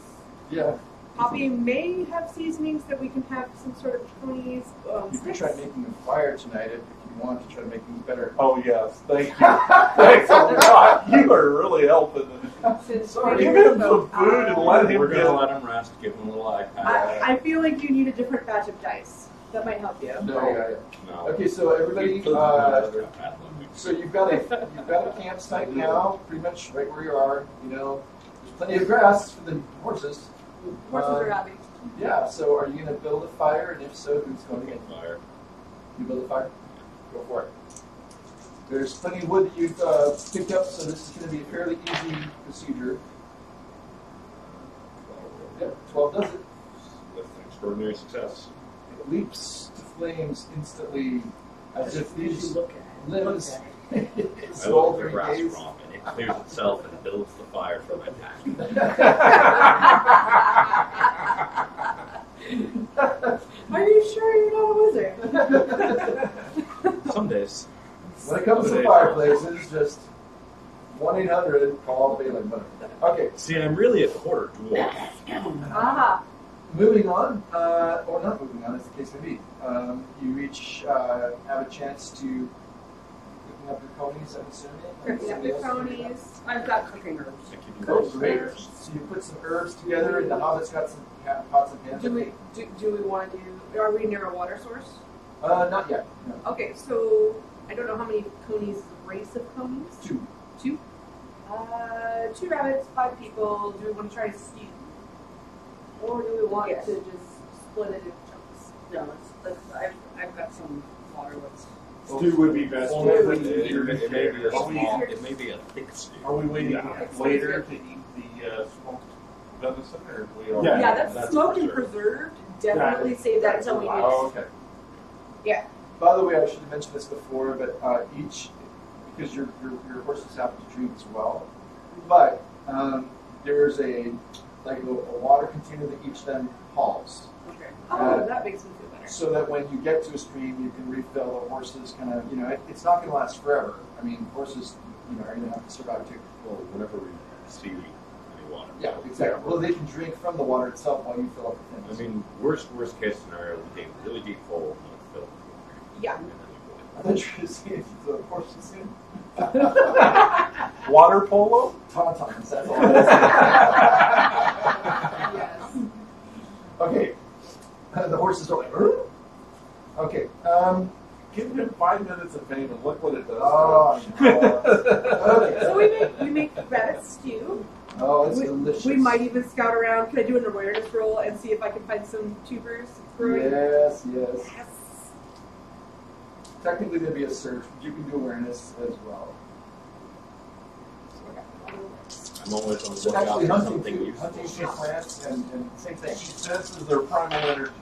Speaker 2: Yeah.
Speaker 4: Poppy may have seasonings that we can have some sort of conies.
Speaker 2: You could
Speaker 4: Sticks.
Speaker 2: try making a fire tonight if you want to try to make things better.
Speaker 5: Oh yes, thank you. Thanks a lot. You are really helping.
Speaker 4: Since
Speaker 2: Sorry.
Speaker 5: Give him some food and let him
Speaker 3: We're
Speaker 5: get.
Speaker 3: gonna let him rest, give him a little iPad.
Speaker 4: I feel like you need a different batch of dice. That might help you.
Speaker 2: No, yeah.
Speaker 3: No.
Speaker 2: Okay, so everybody, so you've got a campsite now, pretty much right where you are. There's plenty of grass for the horses.
Speaker 4: Horses are happy.
Speaker 2: Yeah. So are you going to build a fire, and if so, who's going to get
Speaker 3: Fire.
Speaker 2: You build a fire? Go for it. There's plenty of wood that you've picked up, so this is going to be a fairly easy procedure. Yep, 12 does it.
Speaker 3: With extraordinary success.
Speaker 2: It leaps to flames instantly, as if
Speaker 7: You
Speaker 2: these
Speaker 7: look at it.
Speaker 2: limbs
Speaker 3: I look at the
Speaker 2: smoldering
Speaker 3: grass
Speaker 2: days.
Speaker 3: romp and it clears itself and builds the fire for my pack.
Speaker 4: Are you sure you're not a wizard?
Speaker 3: Some days.
Speaker 2: When it comes to fireplaces, just 1-800 call Balin. Okay,
Speaker 3: See, I'm really a quarter dwarf.
Speaker 4: Aha.
Speaker 2: moving on, or not moving on, as the case may be. You each have a chance to cooking up your conies, I'm assuming.
Speaker 4: Cooking up your
Speaker 2: Somebody else?
Speaker 4: conies.
Speaker 7: I've got cooking herbs.
Speaker 3: I keep you
Speaker 2: Oh,
Speaker 3: guys
Speaker 2: great.
Speaker 3: first.
Speaker 2: So you put some herbs together, and the hobbit's got some pots and pans.
Speaker 4: Do we want to do? Are we near a water source?
Speaker 2: Not yet. No.
Speaker 4: Okay, so I don't know how many conies. Race of conies.
Speaker 2: 2.
Speaker 4: 2. 2 rabbits, 5 people. Do we want to try to stew, or do we want
Speaker 7: Yes.
Speaker 4: to just split it in chunks?
Speaker 7: No, I've got some water. Let's.
Speaker 6: Stew would be best.
Speaker 5: Well,
Speaker 6: Yeah.
Speaker 3: It may be a
Speaker 5: Are we-
Speaker 3: small, it may be a thick stew.
Speaker 5: Are we waiting
Speaker 6: Yeah.
Speaker 5: later to eat the smoked venison, or are we?
Speaker 6: Yeah.
Speaker 4: Yeah, that's,
Speaker 3: that's
Speaker 4: smoked and
Speaker 3: preserved.
Speaker 4: preserved. Definitely save that until we
Speaker 5: Oh,
Speaker 4: use.
Speaker 5: okay.
Speaker 2: By the way, I should have mentioned this before, but each, because your horses have to drink as well, but there's a water container that each of them hauls,
Speaker 7: Okay.
Speaker 4: Oh, that makes me feel better.
Speaker 2: so that when you get to a stream, you can refill the horses. Kind of, it's not going to last forever. I mean, horses, are going to have to survive too.
Speaker 3: Well, whenever we see any water.
Speaker 2: Yeah, exactly. Well, they can drink from the water itself while you fill up the
Speaker 3: I
Speaker 2: things.
Speaker 3: mean, worst case scenario, we take a really deep hole and let it fill.
Speaker 4: Yeah.
Speaker 3: And then we boil
Speaker 2: I thought you were going to say the horses in
Speaker 5: Water polo?
Speaker 2: tauntauns. That's all.
Speaker 4: Yes.
Speaker 2: Okay. The horses are like, "Ur?" Okay.
Speaker 5: Give him 5 minutes of fame and look what it does.
Speaker 2: Oh, no. Okay.
Speaker 4: So we make rabbit stew.
Speaker 2: Oh, it's
Speaker 4: we,
Speaker 2: delicious.
Speaker 4: we might even scout around. Can I do an awareness roll and see if I can find some tubers growing?
Speaker 2: Yes.
Speaker 4: Yes.
Speaker 2: Technically, there'd be a search, but you can do awareness as well.
Speaker 3: I'm always on the
Speaker 2: It's
Speaker 3: lookout
Speaker 2: actually
Speaker 3: for
Speaker 2: hunting
Speaker 3: something
Speaker 2: too.
Speaker 3: useful.
Speaker 2: Hunting for plants and same thing.
Speaker 5: He senses their primal energy.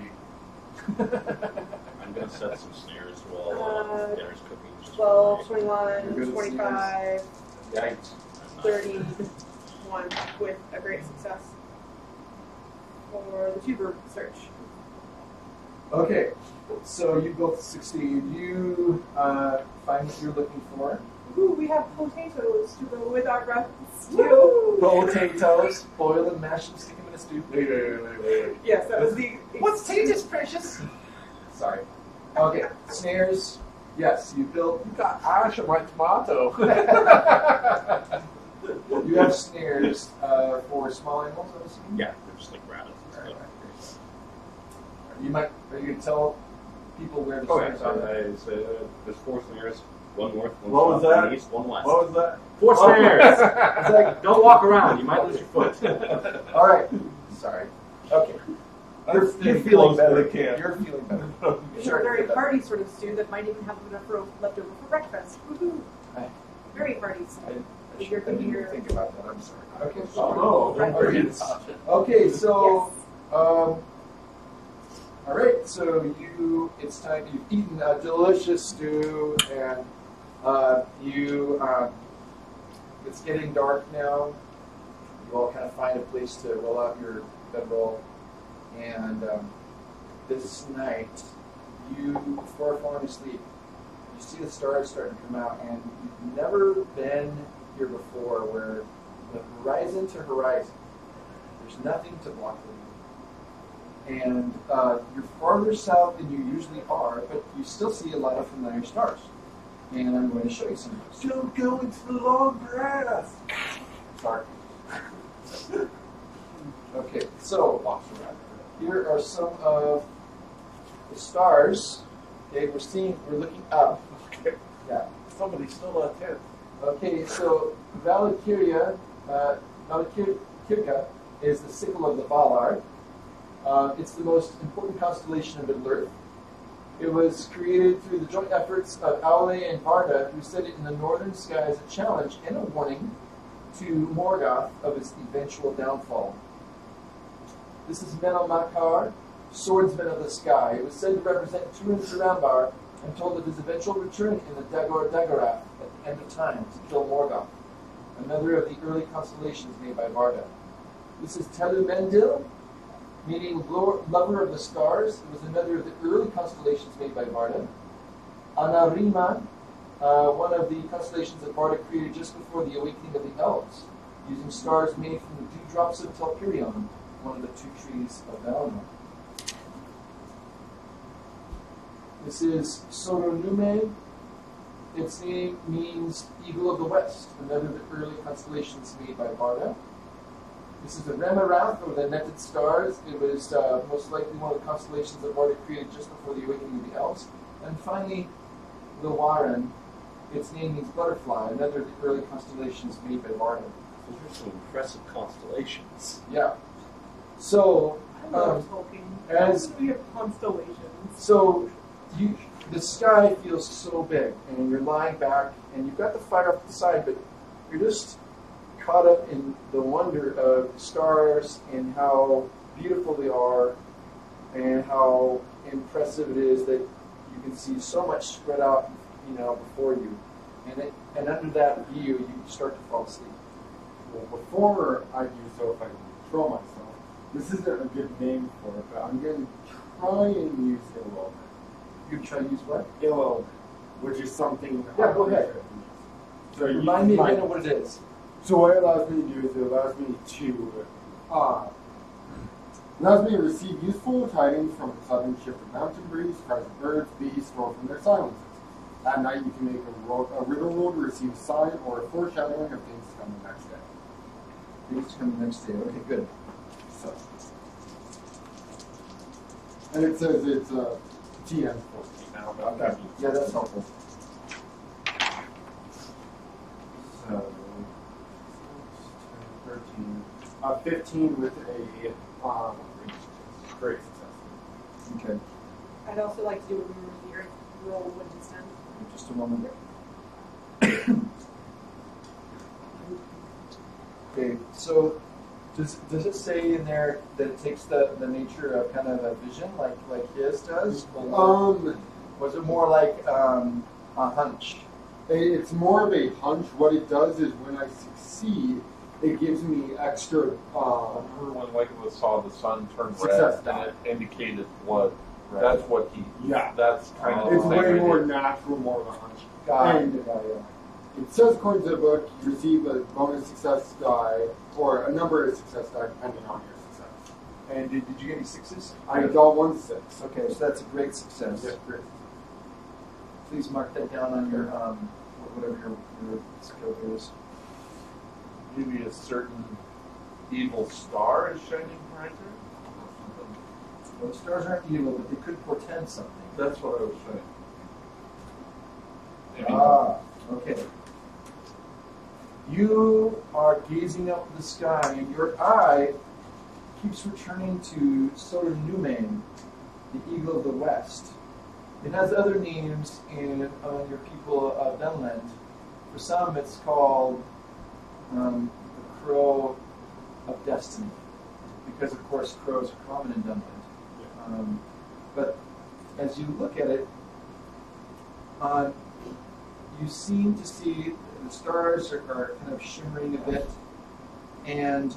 Speaker 3: I'm going to set some snares while dinner's cooking. Just
Speaker 4: 12,
Speaker 3: for the night.
Speaker 4: 21, 25,
Speaker 5: Yikes.
Speaker 4: 31 with a great success for the tuber search.
Speaker 2: Okay, so you both succeed. You find what you're looking for.
Speaker 4: Ooh, we have potatoes to go with our rabbit stew.
Speaker 2: Potatoes, boil and mash them, stick them in a stew.
Speaker 5: Wait.
Speaker 4: Yes, that was the.
Speaker 2: What's potatoes, precious? Sorry. Okay, snares. Yes, you built.
Speaker 5: You got ash on my tomato.
Speaker 2: You have snares for small animals, I'm assuming?
Speaker 3: Yeah, they're just like rabbits and
Speaker 2: Alright,
Speaker 3: stuff.
Speaker 2: Are you going to tell people where the
Speaker 3: Oh, yeah.
Speaker 2: snares
Speaker 3: So
Speaker 2: are?
Speaker 3: there's 4 snares. One north, one
Speaker 5: What was
Speaker 3: south,
Speaker 5: that?
Speaker 3: one east, one west.
Speaker 5: What was that?
Speaker 3: 4 snares!
Speaker 2: It's like,
Speaker 3: Don't walk around. You might lose your foot.
Speaker 2: all right. Sorry. Okay. You're
Speaker 5: staying
Speaker 2: feeling
Speaker 5: close to
Speaker 2: better.
Speaker 5: the camp.
Speaker 2: You're feeling better.
Speaker 4: It's a very hearty sort of stew that might even have enough rope left over for breakfast. Woohoo!
Speaker 2: Right.
Speaker 4: Very hearty stew.
Speaker 2: I
Speaker 4: Your
Speaker 2: didn't even
Speaker 4: computer.
Speaker 2: think about that. I'm sorry. Okay.
Speaker 5: Oh, no, don't worry.
Speaker 2: Okay, so
Speaker 4: Yes.
Speaker 2: all right. So it's time. You've eaten a delicious stew, and it's getting dark now. You all kind of find a place to roll out your bedroll, and this night, before falling asleep, you see the stars starting to come out, and you've never been here before, where the horizon to horizon, there's nothing to block the view. And you're farther south than you usually are, but you still see a lot of familiar stars. And I'm going to show you some of those.
Speaker 5: Don't go into the long grass.
Speaker 2: Sorry. Okay, so here are some of the stars. Okay, we're looking up.
Speaker 5: Okay.
Speaker 2: Yeah.
Speaker 5: Somebody's still on 10.
Speaker 2: Okay, so Valkyria is the sickle of the Ballard. It's the most important constellation of Middle Earth. It was created through the joint efforts of Aule and Varda, who set it in the northern sky as a challenge and a warning to Morgoth of its eventual downfall. This is Menelmakar, swordsman of the sky. It was said to represent Turin Sarambar and told of his eventual return in the Dagor Dagorath at the end of time to kill Morgoth, another of the early constellations made by Varda. This is Telumendil, meaning lover of the stars. It was another of the early constellations made by Varda. Anarima, one of the constellations that Varda created just before the awakening of the elves, using stars made from the dewdrops of Telperion, one of the two trees of Valinor. This is Soronume. Its name means Eagle of the West, another of the early constellations made by Varda. This is the Remarath, or the Netted Stars. It was most likely one of the constellations that Varda created just before the awakening of the elves. And finally, the Warren. Its name means butterfly, another of the early constellations made by Varda.
Speaker 3: Those are some impressive constellations.
Speaker 2: Yeah. So,
Speaker 4: I love Tolkien.
Speaker 2: as-
Speaker 4: We have constellations.
Speaker 2: so the sky feels so big, and you're lying back, and you've got the fire up the side, but you're just caught up in the wonder of stars and how beautiful they are, and how impressive it is that you can see so much spread out, before you, and under that view, you start to fall asleep.
Speaker 6: Well, before I do so, if I can control myself, this isn't a good name for it, but I'm going to try and use Illum.
Speaker 2: You can try to use what?
Speaker 6: Illum, which is something.
Speaker 2: Yeah, go ahead.
Speaker 6: So you
Speaker 2: Remind me
Speaker 6: might-
Speaker 2: again of what it is.
Speaker 6: So what it allows me to do is it allows me to receive useful tidings from a sudden shift of mountain breeze, cries of birds, beasts, or from their silences. At night, you can make a riddle roll to receive a sign or a foreshadowing of things to come the next day.
Speaker 2: Things to come the next day. Okay, good.
Speaker 6: So, and it says it's TN 14 now, but
Speaker 2: Okay. Yeah, that's helpful.
Speaker 6: So, 13, 15 with a great success.
Speaker 2: Okay.
Speaker 4: I'd also like to do a rumor of the earth roll would descend.
Speaker 2: Just a moment. Okay, so does it say in there that it takes the nature of kind of a vision like his does? Or was it more like a hunch?
Speaker 6: It's more of a hunch. What it does is when I succeed, it gives me extra.
Speaker 5: Remember when Wicked saw the sun turn
Speaker 6: Success
Speaker 5: red
Speaker 6: die.
Speaker 5: and it indicated blood?
Speaker 2: Right.
Speaker 5: That's what he.
Speaker 6: Yeah.
Speaker 5: That's kind of.
Speaker 6: It's
Speaker 5: the same
Speaker 6: way more
Speaker 5: idea.
Speaker 6: natural, more of a hunch.
Speaker 2: Got
Speaker 6: And
Speaker 2: it.
Speaker 6: it says, according to the book, you receive a bonus success die or a number of success die depending on your success.
Speaker 2: And did you get any sixes?
Speaker 6: I got 1 6.
Speaker 2: Okay, so that's a great success.
Speaker 6: Yeah, great.
Speaker 2: Please mark that down on your whatever your skill is.
Speaker 5: Maybe a certain evil star is shining brighter.
Speaker 2: Well, the stars aren't evil, but they could portend something.
Speaker 5: That's what I was saying. Maybe.
Speaker 2: Okay. You are gazing up at the sky, and your eye keeps returning to Soronume, the Eagle of the West. It has other names on your people of Dunland. For some, it's called the crow of destiny, because of course crows are common in Dunland. But as you look at it, you seem to see the stars are kind of shimmering a bit, and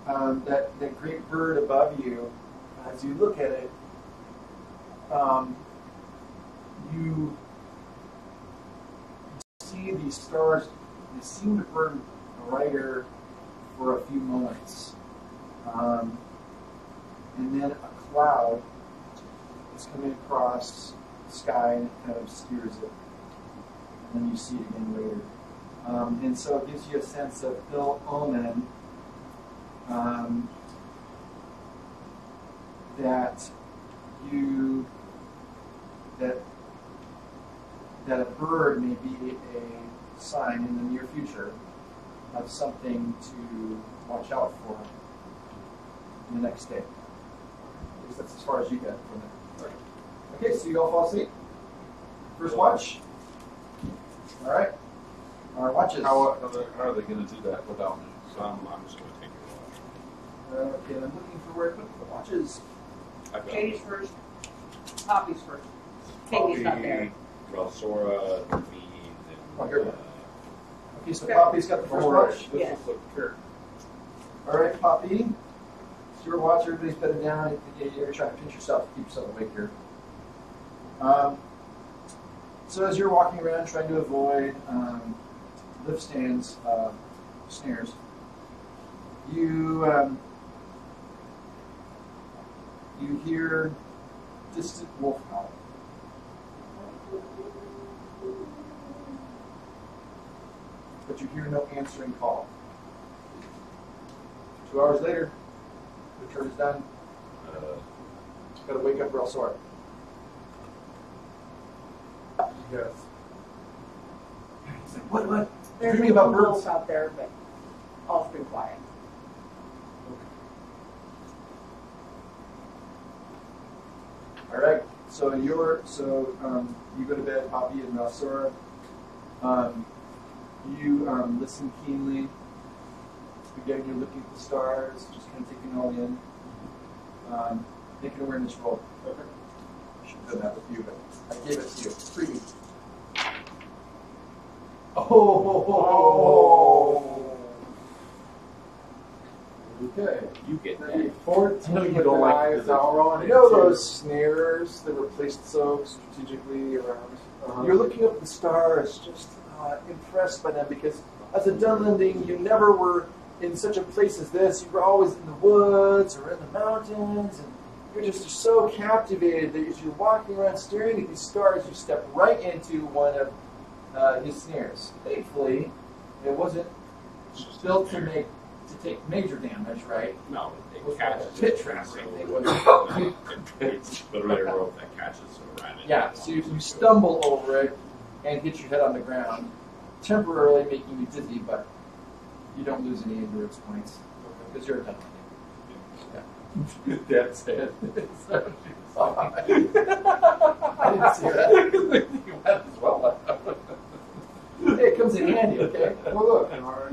Speaker 2: that great bird above you, as you look at it, you see these stars, they seem to burn brighter for a few moments. And then a cloud is coming across the sky and it kind of obscures it. And then you see it again later. And so it gives you a sense of ill omen, that a bird may be a sign in the near future of something to watch out for in the next day. At least that's as far as you get from it. Okay, so you all fall asleep. First watch. All right. Our watches.
Speaker 5: How are they going to do that without me?
Speaker 3: So I'm just going to take your watch.
Speaker 2: Okay, I'm looking for where to put the watches.
Speaker 3: I've got
Speaker 7: Katie's first. Poppy's first. Katie's not there.
Speaker 3: Relsora, me,
Speaker 2: Oh, here we
Speaker 3: and
Speaker 2: go. Okay, so Poppy's got the first watch.
Speaker 7: Yeah.
Speaker 5: This is like here.
Speaker 2: All right, Poppy. It's your watch. Everybody's bedded down. You're trying to pinch yourself to keep yourself awake here. So as you're walking around trying to avoid lift stands, snares, you hear distant wolf howl. But you hear no answering call. 2 hours later, the tour is done. Got to wake up Relsora.
Speaker 6: Yes.
Speaker 2: He's like, what?
Speaker 7: There's
Speaker 2: Dreaming about birds.
Speaker 7: wolves out there, but all's been quiet.
Speaker 2: All right. So you go to bed, Poppy and Relsora. You listen keenly. Again, you're looking at the stars, just kind of taking it all in. Make an awareness roll.
Speaker 6: Okay.
Speaker 2: I should have done that with you, but I gave it to you. Freebie. Oh.
Speaker 6: Okay.
Speaker 3: you get
Speaker 6: Maybe
Speaker 3: that.
Speaker 6: 14
Speaker 5: No, you
Speaker 6: with
Speaker 5: don't
Speaker 6: an
Speaker 5: like
Speaker 6: eye
Speaker 5: this.
Speaker 6: of Sauron.
Speaker 2: You know those snares that were placed so strategically around?
Speaker 6: Uh-huh.
Speaker 2: You're looking up at the stars, just impressed by them, because as a Dunlanding, you never were in such a place as this. You were always in the woods or in the mountains, and you're just so captivated that as you're walking around staring at these stars, you step right into one of his snares. Thankfully, it wasn't built to take major damage, right?
Speaker 3: No,
Speaker 2: It was
Speaker 3: it catches
Speaker 2: like a pit
Speaker 3: it,
Speaker 2: trap,
Speaker 3: so
Speaker 2: right?
Speaker 3: it's literally a rope that catches it around it.
Speaker 2: Yeah, so you stumble over it and hit your head on the ground, temporarily making you dizzy, but you don't lose any endurance points because you're a Dunlanding.
Speaker 5: That's it.
Speaker 2: I didn't see that.
Speaker 5: You might as well.
Speaker 2: Hey, it comes in handy, okay?
Speaker 6: Well, look,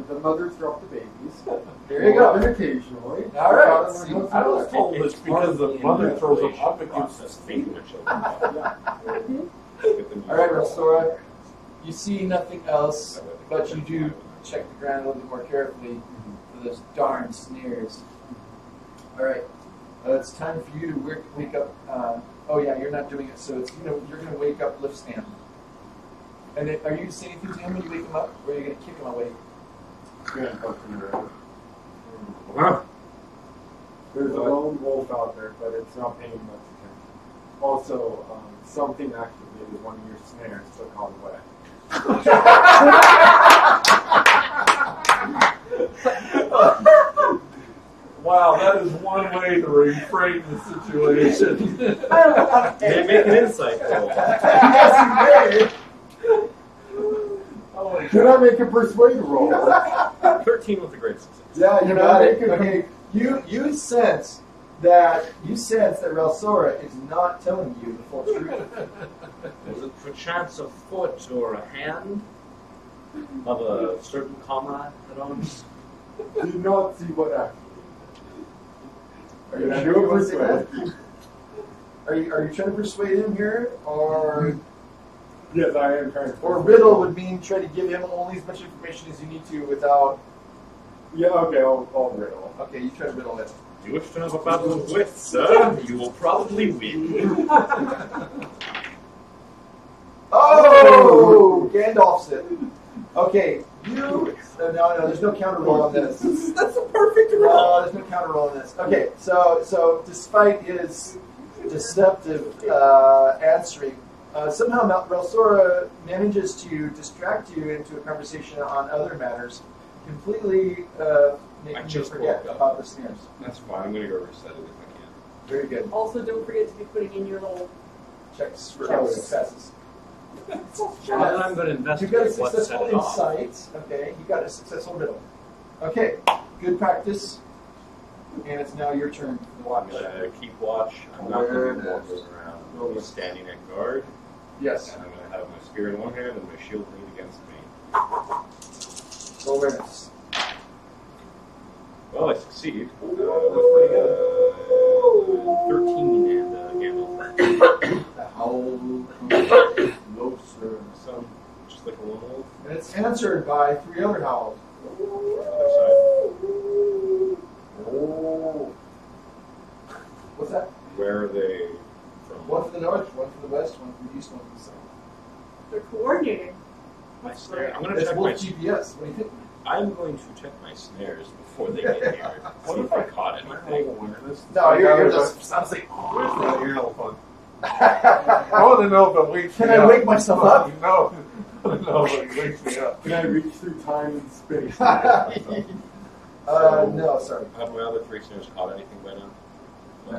Speaker 6: the mothers drop the babies.
Speaker 2: There you go.
Speaker 6: And occasionally.
Speaker 2: All right.
Speaker 6: See,
Speaker 5: I was told this because the mother throws them up against the
Speaker 3: process feeding the children.
Speaker 2: All right, Relsora, you see nothing else, but you do check the ground a little bit more carefully for those darn snares. All right, it's time for you to wake up. Oh yeah, you're not doing it, so it's you're going to wake up Lift Stand. And then, are you saying anything to him when you wake him up, or are you going to kick him awake?
Speaker 6: Yeah, fucking around.
Speaker 3: Huh?
Speaker 6: There's a lone wolf out there, but it's not paying much attention. Also, something activated one of your snares, so call it away.
Speaker 5: Wow, that is one way to reframe the situation.
Speaker 3: They make an insight roll.
Speaker 2: Yes, you
Speaker 5: Oh my
Speaker 6: Can I make a persuade roll?
Speaker 3: 13 with a great success.
Speaker 6: Yeah,
Speaker 2: You
Speaker 6: you
Speaker 2: got
Speaker 6: gotta
Speaker 2: it.
Speaker 6: make
Speaker 2: Okay, you sense that Relsora is not telling you the full truth.
Speaker 3: Was it perchance a foot or a hand? of a certain comrade at arms.
Speaker 6: Do not see what actually.
Speaker 2: Are you
Speaker 6: Yeah,
Speaker 2: sure
Speaker 6: do
Speaker 2: you
Speaker 6: it
Speaker 2: want to say
Speaker 6: persuade.
Speaker 2: that? Are you trying to persuade him here, or
Speaker 6: Yes, I am trying to.
Speaker 2: or riddle would mean try to give him only as much information as you need to without?
Speaker 6: Yeah, okay, I'll riddle.
Speaker 2: Okay, you try to riddle it.
Speaker 3: You wish to have a battle of wits, sir? You will probably win.
Speaker 2: Oh, Gandalf's it. Okay, you. No, there's no counter roll on this.
Speaker 3: That's a perfect
Speaker 2: No,
Speaker 3: roll.
Speaker 2: there's no counter roll on this. Okay, so despite his deceptive answering, somehow Relsora manages to distract you into a conversation on other matters, completely making you
Speaker 3: just
Speaker 2: forget
Speaker 3: woke up.
Speaker 2: about the snares.
Speaker 3: That's fine. I'm gonna go reset it if I can.
Speaker 2: Very good.
Speaker 4: Also, don't forget to be putting in your little.
Speaker 2: Checks for
Speaker 6: Checks.
Speaker 2: successes.
Speaker 8: Well, I'm going to
Speaker 2: You got a
Speaker 8: investigate what set
Speaker 2: successful
Speaker 8: it off.
Speaker 2: insight. Okay, you got a successful riddle. Okay, good practice. And it's now your turn to
Speaker 3: I'm
Speaker 2: watch.
Speaker 3: gonna keep watch. I'm not gonna be walking around. I'm gonna be standing at guard,
Speaker 2: Yes.
Speaker 3: and I'm gonna have my spear in one hand and my shield leaned against me.
Speaker 2: Roll awareness.
Speaker 3: Well, I succeed. With
Speaker 2: pretty good.
Speaker 3: 13 and Gandalf.
Speaker 2: Howl closer.
Speaker 3: So, just like a lone wolf.
Speaker 2: And it's answered by three other howls.
Speaker 3: Other side.
Speaker 2: Oh. What's that?
Speaker 3: Where are they from?
Speaker 2: One from the north, one from the west, one from the east, one from the south.
Speaker 4: They're coordinating.
Speaker 3: My snare. I'm gonna
Speaker 2: It's
Speaker 3: check
Speaker 2: both
Speaker 3: my.
Speaker 2: GPS. What do you think?
Speaker 3: I'm going to check my snares before they get here. See if I caught anything.
Speaker 2: No, you're just honestly.
Speaker 5: Where's that earl fun? I want to know if it wakes
Speaker 2: Can
Speaker 5: me
Speaker 2: I
Speaker 5: up.
Speaker 2: wake myself up?
Speaker 5: No. No, but it wakes me up.
Speaker 6: Can I reach through time and space?
Speaker 2: No, sorry.
Speaker 3: Have my other three snares caught anything by now?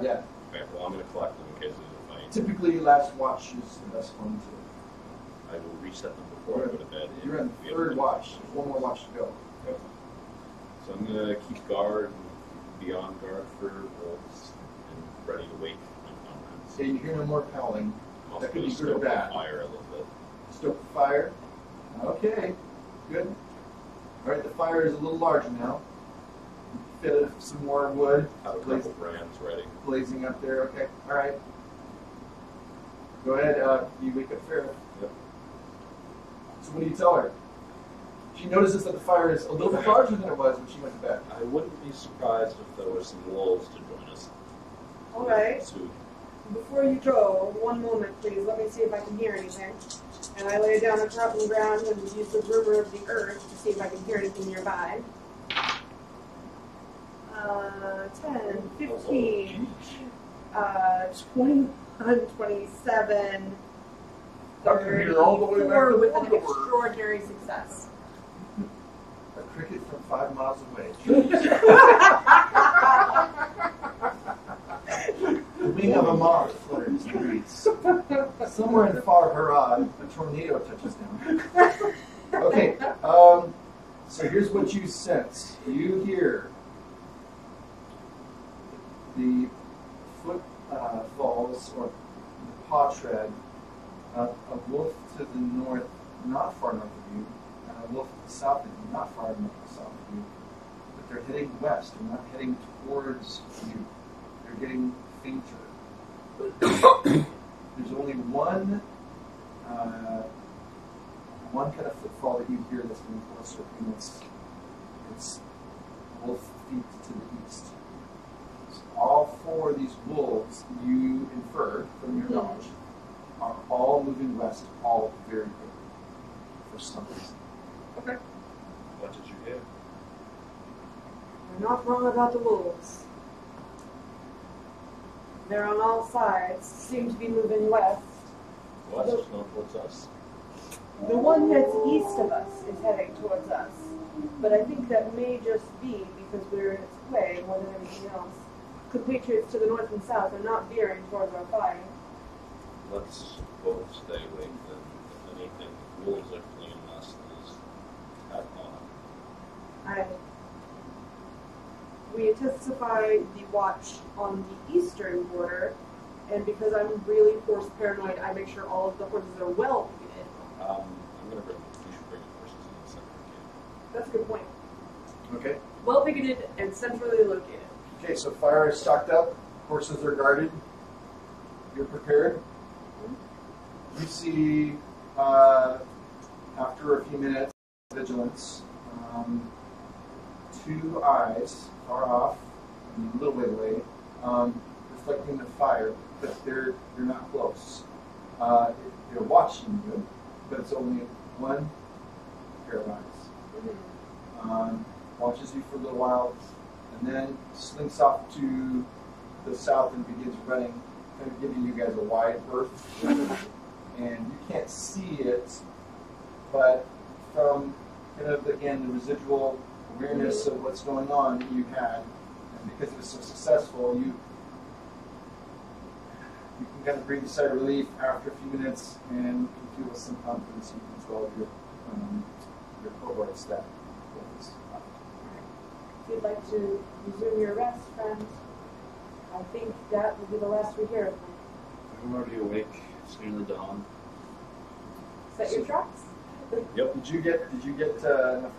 Speaker 2: Yeah.
Speaker 3: Okay, well, I'm going to collect them in case there's a fight.
Speaker 2: Typically, last watch is the best one to.
Speaker 3: I will reset them before I go to bed.
Speaker 2: You're on
Speaker 3: If
Speaker 2: the third
Speaker 3: we-
Speaker 2: watch. There's one more watch to go.
Speaker 3: So I'm going to keep guard and be on guard for wolves and ready to wake my comrades.
Speaker 2: So you hear no more howling.
Speaker 3: I'm also
Speaker 2: That could
Speaker 3: going
Speaker 2: be
Speaker 3: to
Speaker 2: good or
Speaker 3: stoke the
Speaker 2: bad.
Speaker 3: fire a little bit.
Speaker 2: Stoke the fire. Okay, good. All right, the fire is a little larger now. Fit some more wood.
Speaker 3: Have a couple brands ready.
Speaker 2: Blazing up there. Okay, all right. Go ahead. You wake up Farrah.
Speaker 3: Yep.
Speaker 2: So what do you tell her? She notices that the fire is a little bit larger than it was when she went to bed.
Speaker 3: I wouldn't be surprised if there were some wolves to join us
Speaker 4: All right.
Speaker 3: soon.
Speaker 4: Before you go, one moment, please. Let me see if I can hear anything. And I lay down a drop on the ground and use the rumor of the earth to see if I can hear anything nearby. 10, 15, 21, 27,
Speaker 5: I can hear all the way back
Speaker 4: 34
Speaker 5: to
Speaker 4: with an
Speaker 5: Mordor.
Speaker 4: extraordinary success.
Speaker 2: A cricket from 5 miles away. The wing of a moth flutters and breathes. Somewhere in far Harad, a tornado touches down. Okay, so here's what you sense. You hear the foot falls or the paw tread of a wolf to the north, not far north of you, and a wolf to the south of you, not far south of you. But they're heading west. They're not heading towards you. They're getting fainter. There's only one kind of footfall that you hear that's getting closer, and it's wolf feet to the east. So all four of these wolves, you infer from your knowledge, are all moving west, all very quickly for some reason.
Speaker 3: Okay. What did you hear?
Speaker 4: You're not wrong about the wolves. They're on all sides, seem to be moving west.
Speaker 3: West is going towards us.
Speaker 4: The one that's east of us is heading towards us. But I think that may just be because we're in its way more than anything else. Compatriots to the north and south are not veering towards our fire.
Speaker 3: Let's both stay awake then. If anything, wolves are fleeing us is at on.
Speaker 4: We intensify the watch on the eastern border, and because I'm really horse paranoid, I make sure all of the horses are well fitted.
Speaker 3: I'm gonna bring. You should bring the horses
Speaker 4: That's a good point.
Speaker 2: Okay.
Speaker 4: Well picketed and centrally located.
Speaker 2: Okay, so fire is stocked up, horses are guarded, you're prepared. You see, after a few minutes of vigilance, two eyes far off, a little way away, reflecting the fire, but they're not close. They're watching you, but it's only one pair of eyes. Watches you for a little while, and then slinks off to the south and begins running, kind of giving you guys a wide berth. And you can't see it, but from kind of, again, the residual awareness of what's going on that you had, and because it was so successful, you can kind of breathe a sigh of relief after a few minutes, and you can feel with some confidence you can control your cohort stat.
Speaker 4: If you'd like to resume your rest, friend, I think that will be the last we hear of them.
Speaker 3: I'm already awake. It's nearly dawn.
Speaker 4: Set your traps.
Speaker 3: Yep.
Speaker 2: Did you get enough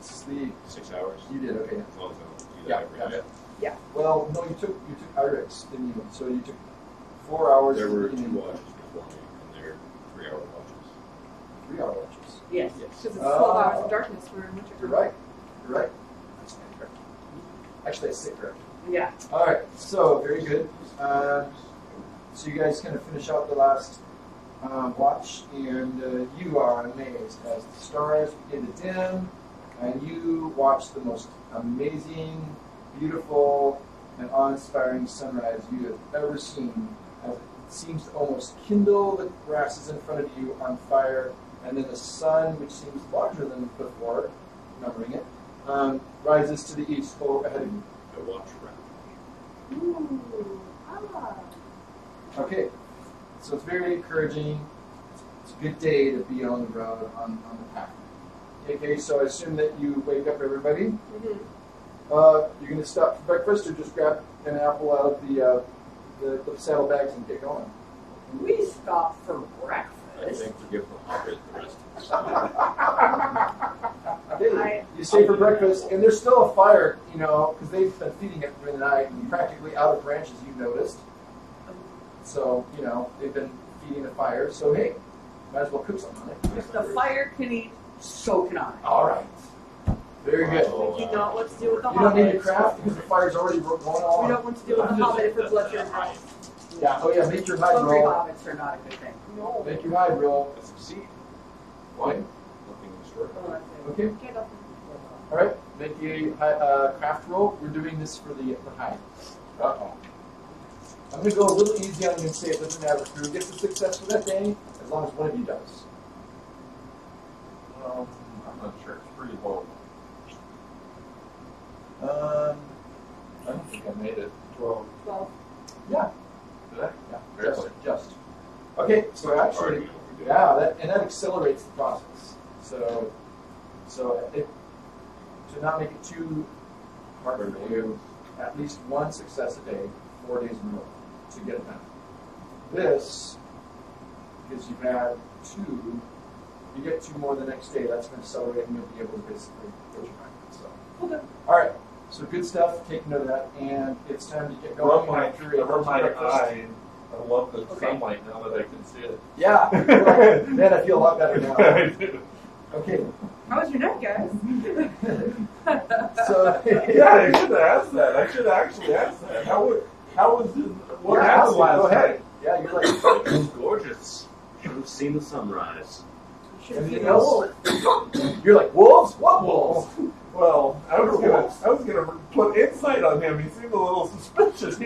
Speaker 2: sleep?
Speaker 3: 6 hours.
Speaker 2: You did, okay.
Speaker 3: As long as I don't do
Speaker 2: Yeah,
Speaker 3: that every night.
Speaker 4: Yeah.
Speaker 2: Well, no, you took IRIX, didn't you? So you took 4 hours.
Speaker 3: There were
Speaker 2: in the
Speaker 3: 2
Speaker 2: beginning.
Speaker 3: watches before me, and they're 3-hour watches.
Speaker 2: 3 hour watches.
Speaker 7: Yes.
Speaker 4: Because it's 12 hours of darkness. We're in winter.
Speaker 2: You're right. You're right. That's not correct. Actually, I say correct.
Speaker 7: Yeah.
Speaker 2: All right. So very good. So you guys kind of finish out the last watch, and you are amazed as the stars begin to dim, and you watch the most amazing, beautiful, and awe-inspiring sunrise you have ever seen. As it seems to almost kindle the grasses in front of you on fire, and then the sun, which seems larger than before, numbering it, rises to the east ahead of you.
Speaker 3: I watch around.
Speaker 4: Ooh. Ah.
Speaker 2: Okay, so it's very encouraging. It's a good day to be on the road, on the path. Okay, so I assume that you wake up everybody.
Speaker 4: Mm-hmm.
Speaker 2: You're going to stop for breakfast or just grab an apple out of the saddlebags and get going?
Speaker 7: We stopped for
Speaker 3: I
Speaker 7: breakfast.
Speaker 3: think forgive the hunger the rest of the
Speaker 2: Okay, you stay for breakfast, and there's still a fire, because they've been feeding it during the night and practically out of branches, you've noticed. So, they've been feeding the fire, so hey, might as well cook something on it.
Speaker 7: If the fire can eat, so can I.
Speaker 2: All right. Very good.
Speaker 4: We do not want to deal with the
Speaker 2: You don't need
Speaker 4: hobbit.
Speaker 2: to craft because the fire's already going on.
Speaker 4: We don't want to deal with the hobbit if we're bloodshot girls.
Speaker 2: Yeah, oh yeah, make your hide
Speaker 7: Hungry
Speaker 2: roll.
Speaker 7: hobbits are not a good thing.
Speaker 4: No.
Speaker 2: Make your hide roll.
Speaker 3: I succeed.
Speaker 2: What?
Speaker 3: Nothing destroyed.
Speaker 2: Okay.
Speaker 4: Can't open.
Speaker 2: All right. Make a craft roll. We're doing this for the hide. Uh-oh. I'm going to go a little easy on you and say it doesn't matter who gets the success for that day, as long as one of you does.
Speaker 5: I'm not sure. It's pretty low.
Speaker 2: I don't think I made it.
Speaker 5: 12.
Speaker 4: 12.
Speaker 2: Yeah.
Speaker 5: Did I?
Speaker 2: Yeah.
Speaker 5: Very
Speaker 2: Just. Okay. So actually, that accelerates the process. So to not make it too hard for you, at least one success a day, 4 days in a row, to get it done. This, because you've had 2, you get 2 more the next day. That's going to accelerate, and you'll be able to basically get your time. So,
Speaker 4: Okay.
Speaker 2: all right. So good stuff. Take note of that, and it's time to get going.
Speaker 5: I rub my
Speaker 2: breakfast.
Speaker 5: eye. I love the
Speaker 7: Okay.
Speaker 5: sunlight now that I can see it.
Speaker 2: Yeah. Man, I feel a lot better now.
Speaker 5: I do.
Speaker 2: Okay.
Speaker 4: How was your night, guys?
Speaker 2: So
Speaker 5: Yeah, I should have asked that. I should have actually asked that. How was it? What
Speaker 2: Yeah,
Speaker 5: happened
Speaker 2: go
Speaker 5: last
Speaker 2: ahead.
Speaker 5: night?
Speaker 2: Yeah, you're like.
Speaker 3: It was gorgeous. Should have seen the sunrise.
Speaker 2: Anything else? You're like wolves? What wolves?
Speaker 5: Well, I was gonna put insight on him. He seemed a little suspicious.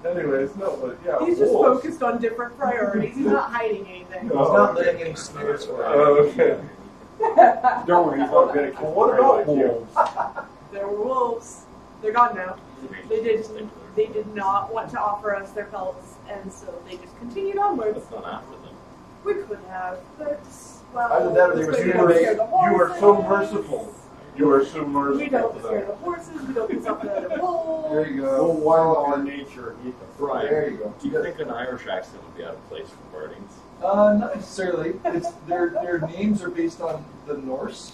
Speaker 5: Anyways, no, but yeah.
Speaker 4: He's just
Speaker 5: wolves.
Speaker 4: focused on different priorities. He's not hiding anything.
Speaker 2: He's not laying any snares for
Speaker 5: Oh,
Speaker 2: you.
Speaker 5: okay.
Speaker 6: Don't worry, he's not good at
Speaker 5: Well, what about
Speaker 6: wolves?
Speaker 5: wolves?
Speaker 4: There were wolves. They're gone now. They did not want to offer us their pelts, and so they just continued onwards.
Speaker 3: Let's not after them.
Speaker 4: We could have, but well,
Speaker 2: Either that or they were
Speaker 4: it's
Speaker 2: super
Speaker 4: gonna
Speaker 2: big.
Speaker 4: scare the
Speaker 5: You are so
Speaker 4: horses.
Speaker 5: merciful. You are so merciful.
Speaker 4: We don't
Speaker 5: to
Speaker 4: scare
Speaker 5: them.
Speaker 4: the horses. We don't piss off the other wolves.
Speaker 2: There you
Speaker 6: Go
Speaker 2: go.
Speaker 6: wild on nature, eat the
Speaker 3: Brian,
Speaker 2: There you go.
Speaker 3: do you think an Irish accent would be out of place for Bardings?
Speaker 2: Not necessarily. It's their names are based on the Norse,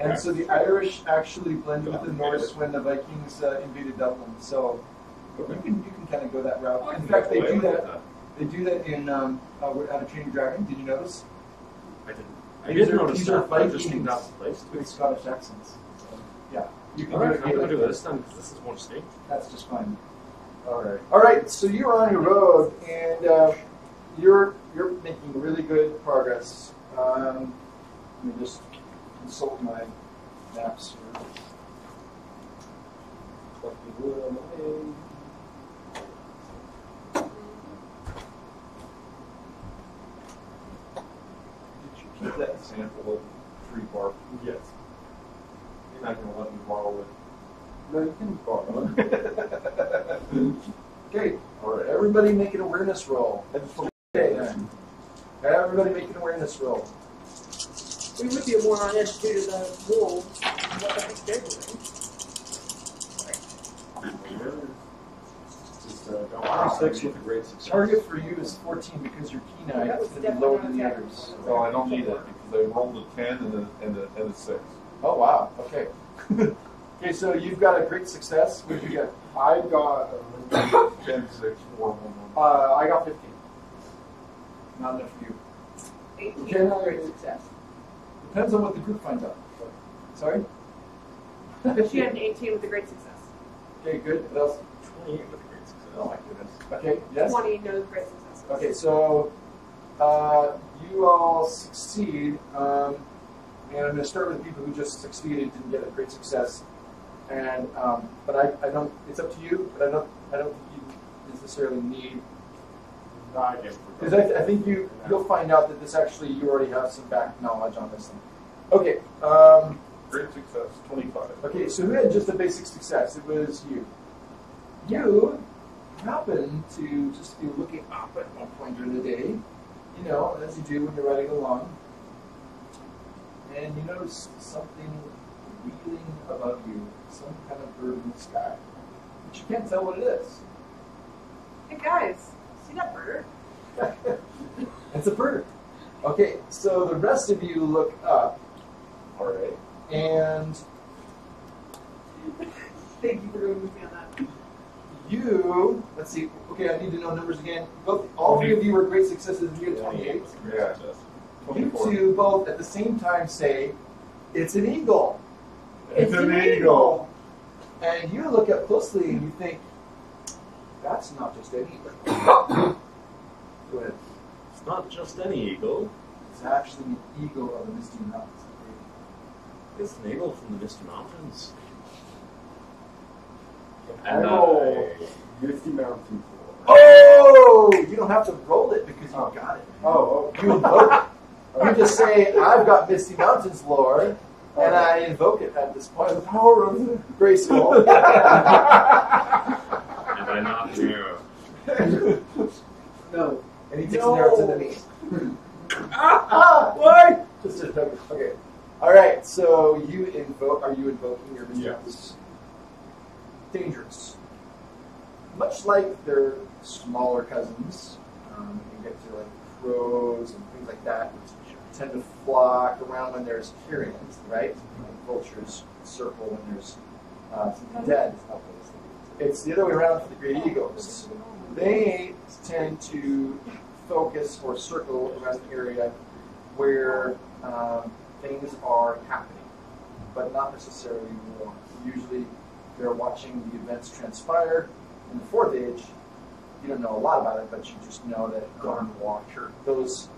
Speaker 2: and so the Irish actually blended with the Norse when the Vikings invaded Dublin. So you can kind of go that route. In fact, they do that. They do that in How to Train Your Dragon. Did you notice?
Speaker 8: I didn't. I didn't notice
Speaker 2: these
Speaker 8: that.
Speaker 2: are
Speaker 8: I just think
Speaker 2: Vikings
Speaker 8: that's the place.
Speaker 2: with Scottish accents. So, yeah, you can
Speaker 8: All right,
Speaker 2: do
Speaker 8: I'm
Speaker 2: it
Speaker 8: gonna do
Speaker 2: like
Speaker 8: this then because this is more distinct.
Speaker 2: That's just fine.
Speaker 5: All right.
Speaker 2: All right, so you're on your road, and you're making really good progress. Let me just consult my maps here. Collecting wood on the way.
Speaker 5: Did you keep that sample of tree bark?
Speaker 3: Yes.
Speaker 5: You're not going to let me borrow it.
Speaker 6: No, you can borrow it.
Speaker 2: Okay,
Speaker 5: All right.
Speaker 2: everybody make an awareness roll.
Speaker 5: I just want
Speaker 2: Okay, then. Everybody make an awareness roll.
Speaker 4: We would be more on edge due to the wolves. What the heck they're doing.
Speaker 3: Just don't
Speaker 5: 6
Speaker 3: with a great success.
Speaker 2: Target for you is 14 because you're keen-eyed.
Speaker 4: That
Speaker 2: It's
Speaker 4: was
Speaker 2: going to be lower than the
Speaker 4: definitely
Speaker 2: others.
Speaker 5: No, I don't need it because I rolled a 10 and a 6.
Speaker 2: Oh, wow. Okay. Okay, so you've got a great success. What did you get?
Speaker 6: I got
Speaker 5: 10, 6, 4, 1, 1.
Speaker 6: I got 15.
Speaker 2: Not enough for you.
Speaker 4: 18
Speaker 6: Can I-
Speaker 4: great success.
Speaker 2: Depends on what the group finds out. Sorry?
Speaker 4: But she had an 18 with a great success.
Speaker 2: Okay, good. What else?
Speaker 3: 28 with a great success.
Speaker 2: Oh, my goodness. Okay, yes?
Speaker 4: 20 knows great success.
Speaker 2: Okay, so you all succeed, and I'm going to start with the people who just succeeded, didn't get a great success, and but I don't. It's up to you, but I don't think you necessarily need,
Speaker 3: I guess
Speaker 2: because I think you'll find out that this actually you already have some back knowledge on this thing. Okay,
Speaker 5: Great success, 25.
Speaker 2: okay. So who had just a basic success? It was you. You happen to just be looking up at one point during the day, you know, as you do when you're riding along, and you notice something wheeling above you, some kind of bird in the sky, but you can't tell what it is.
Speaker 4: Hey guys, see that bird?
Speaker 2: It's a bird. Okay, so the rest of you look up,
Speaker 5: All right.
Speaker 2: and
Speaker 4: Thank you for going with me on that.
Speaker 2: you, let's see, okay, I need to know numbers again. All three of you were great successes, and you had 28.
Speaker 3: with a great
Speaker 5: Yeah.
Speaker 3: success.
Speaker 2: You
Speaker 5: 24.
Speaker 2: two both at the same time say, it's an eagle.
Speaker 5: It's an eagle.
Speaker 2: And you look up closely and you think, that's not just any eagle. Go ahead.
Speaker 8: It's not just any eagle.
Speaker 2: It's actually an eagle of the Misty Mountains.
Speaker 8: It's an eagle from the Misty Mountains.
Speaker 6: I
Speaker 8: And
Speaker 6: roll Misty Mountain.
Speaker 2: Oh! You don't have to roll it because you got it.
Speaker 6: Oh,
Speaker 2: You invoke it. You just say, I've got Misty Mountains lore, and I invoke it at this point. The power of Grayskull.
Speaker 8: and I knocked you.
Speaker 6: no.
Speaker 2: And he takes an arrow to the knee. Why? Just a joke. Okay. All right. So you invoke. Are you invoking your missions? Dangerous. Much like their smaller cousins, you get to like crows and things like that, which tend to flock around when there's carrions, right? Like vultures circle when there's something dead. It's the other way around for the great eagles. They tend to focus or circle around the area where things are happening, but not necessarily war. Usually they're watching the events transpire. In the Fourth Age, you don't know a lot about it, but you just know that those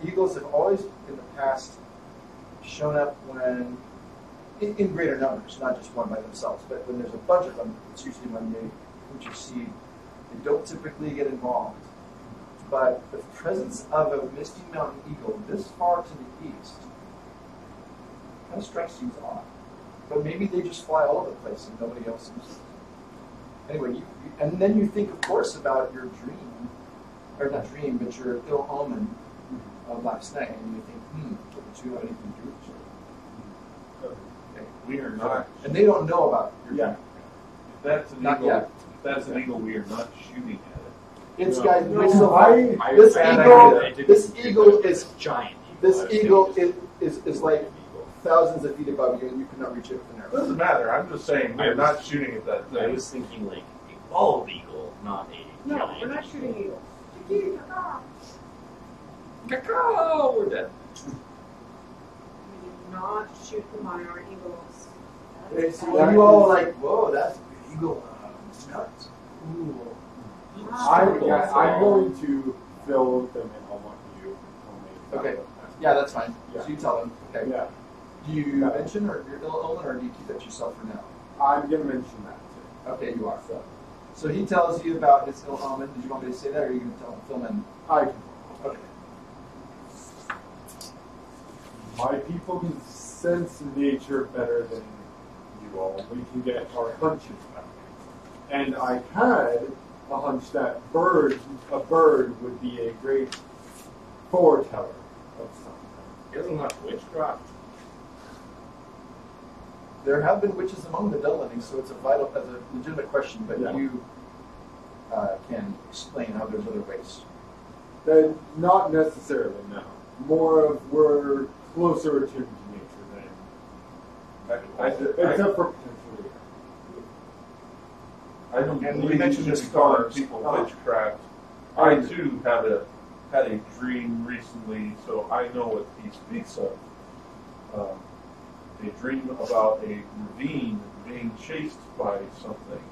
Speaker 2: eagles have always in the past shown up when in greater numbers, not just one by themselves, but when there's a bunch of them, it's usually when they intercede. They don't typically get involved. But the presence of a Misty Mountain eagle this far to the east kind of strikes you as odd. But maybe they just fly all over the place and nobody else sees. Anyway, and then you think, of course, about your dream, or not dream, but your ill omen of last night, and you think, the two have anything to do with each other. Okay.
Speaker 5: We are not.
Speaker 2: And they don't know about your
Speaker 6: Yeah.
Speaker 2: dream.
Speaker 5: If that's an
Speaker 2: Not
Speaker 5: eagle,
Speaker 2: yet.
Speaker 5: if that's an eagle, we are not shooting at it.
Speaker 2: It's
Speaker 3: No.
Speaker 2: guys.
Speaker 7: No,
Speaker 2: wait, so
Speaker 3: I-
Speaker 2: this
Speaker 3: I-
Speaker 2: eagle-
Speaker 3: I didn't
Speaker 2: this
Speaker 3: think
Speaker 2: eagle
Speaker 3: that it was
Speaker 2: is-
Speaker 3: a giant eagle.
Speaker 2: This
Speaker 3: I was thinking
Speaker 2: eagle
Speaker 3: just
Speaker 2: is like
Speaker 3: eagle.
Speaker 2: thousands of feet above you, and you could not reach it with an arrow.
Speaker 5: Doesn't matter. I'm just saying we're not shooting at that
Speaker 8: I
Speaker 5: thing.
Speaker 8: was thinking like a bald eagle, not a
Speaker 4: No,
Speaker 8: giant
Speaker 4: we're not shooting
Speaker 8: eagle.
Speaker 4: eagles.
Speaker 8: Cacao! We're dead.
Speaker 4: We do not shoot the monarch eagles.
Speaker 2: Okay, so you all are like, whoa, that's a big eagle. Nuts. Ooh.
Speaker 6: I'm going to fill them in. I want you.
Speaker 2: Okay. Yeah, that's fine.
Speaker 6: Yeah.
Speaker 2: So you tell them. Okay.
Speaker 6: Yeah.
Speaker 2: Do you mention or you're ill omen, or do you keep that to yourself for now?
Speaker 6: I'm gonna mention that too.
Speaker 2: Okay, you are. So he tells you about his ill omen. Did you want me to say that, or are you going to tell him? Fill him in.
Speaker 6: I can.
Speaker 2: Okay.
Speaker 6: My people can sense nature better than you all. We can get our hunches back. And I had a hunch that a bird would be a great foreteller of something.
Speaker 8: Isn't that witchcraft?
Speaker 2: There have been witches among the Dublinies, so it's a legitimate question, but
Speaker 6: Yeah.
Speaker 2: you can explain how there's other ways.
Speaker 6: Then not necessarily, no. More of we're closer attuned to nature than except for potentially.
Speaker 5: I don't
Speaker 2: And you
Speaker 5: believe
Speaker 2: mentioned
Speaker 5: you
Speaker 2: this
Speaker 5: should be calling
Speaker 2: cards.
Speaker 5: people witchcraft. I too had a dream recently, so I know what he speaks of. A dream about a ravine being chased by something.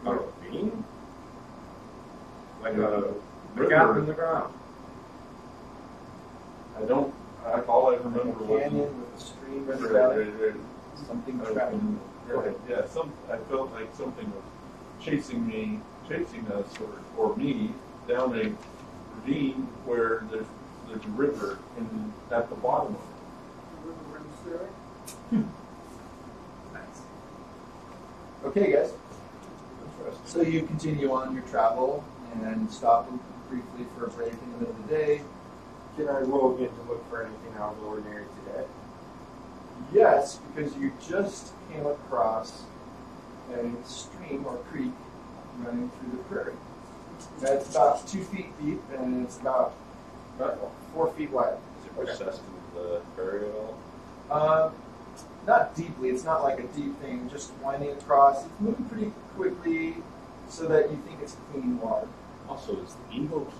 Speaker 3: A ravine? Like
Speaker 5: A
Speaker 3: a gap in the ground.
Speaker 5: I don't. All I
Speaker 2: Like
Speaker 5: remember
Speaker 2: a
Speaker 5: was
Speaker 2: canyon with a stream running
Speaker 5: Right,
Speaker 2: down it,
Speaker 5: right, right.
Speaker 2: something trapping. Go ahead.
Speaker 5: Yeah, I felt like something was chasing us, or me down a ravine where there's a river at the bottom of it.
Speaker 2: Okay, guys. So you continue on your travel and stop briefly for a break in the middle of the day.
Speaker 6: Can I roll again to look for anything out of the ordinary today?
Speaker 2: Yes, because you just came across a stream or creek running through the prairie. That's about 2 feet deep and it's about 4 feet wide.
Speaker 3: Is it recessed into the prairie at all?
Speaker 2: Not deeply. It's not like a deep thing, just winding across. It's moving pretty quickly so that you think it's clean water.
Speaker 3: Also, is the eagle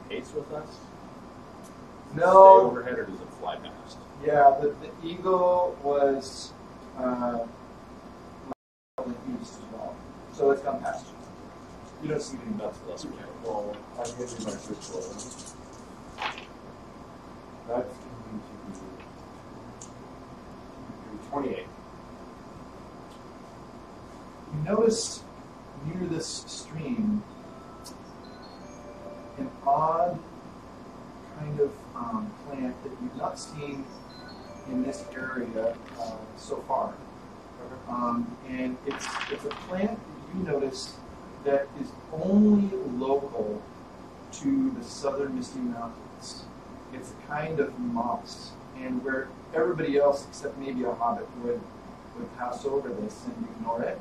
Speaker 3: keeping pace with us? Does it
Speaker 2: No.
Speaker 3: stay overhead or does it fly past?
Speaker 2: Yeah, the eagle was probably east as well. So it's gone past you. You don't see anything.
Speaker 3: That's less weird.
Speaker 6: Well, I'm going to do my first roll. That's going to be 28.
Speaker 2: You notice near this stream an odd kind of plant that you've not seen in this area so far. And it's a plant that you notice that is only local to the southern Misty Mountains. It's a kind of moss, and where everybody else, except maybe a hobbit, would pass over this and ignore it.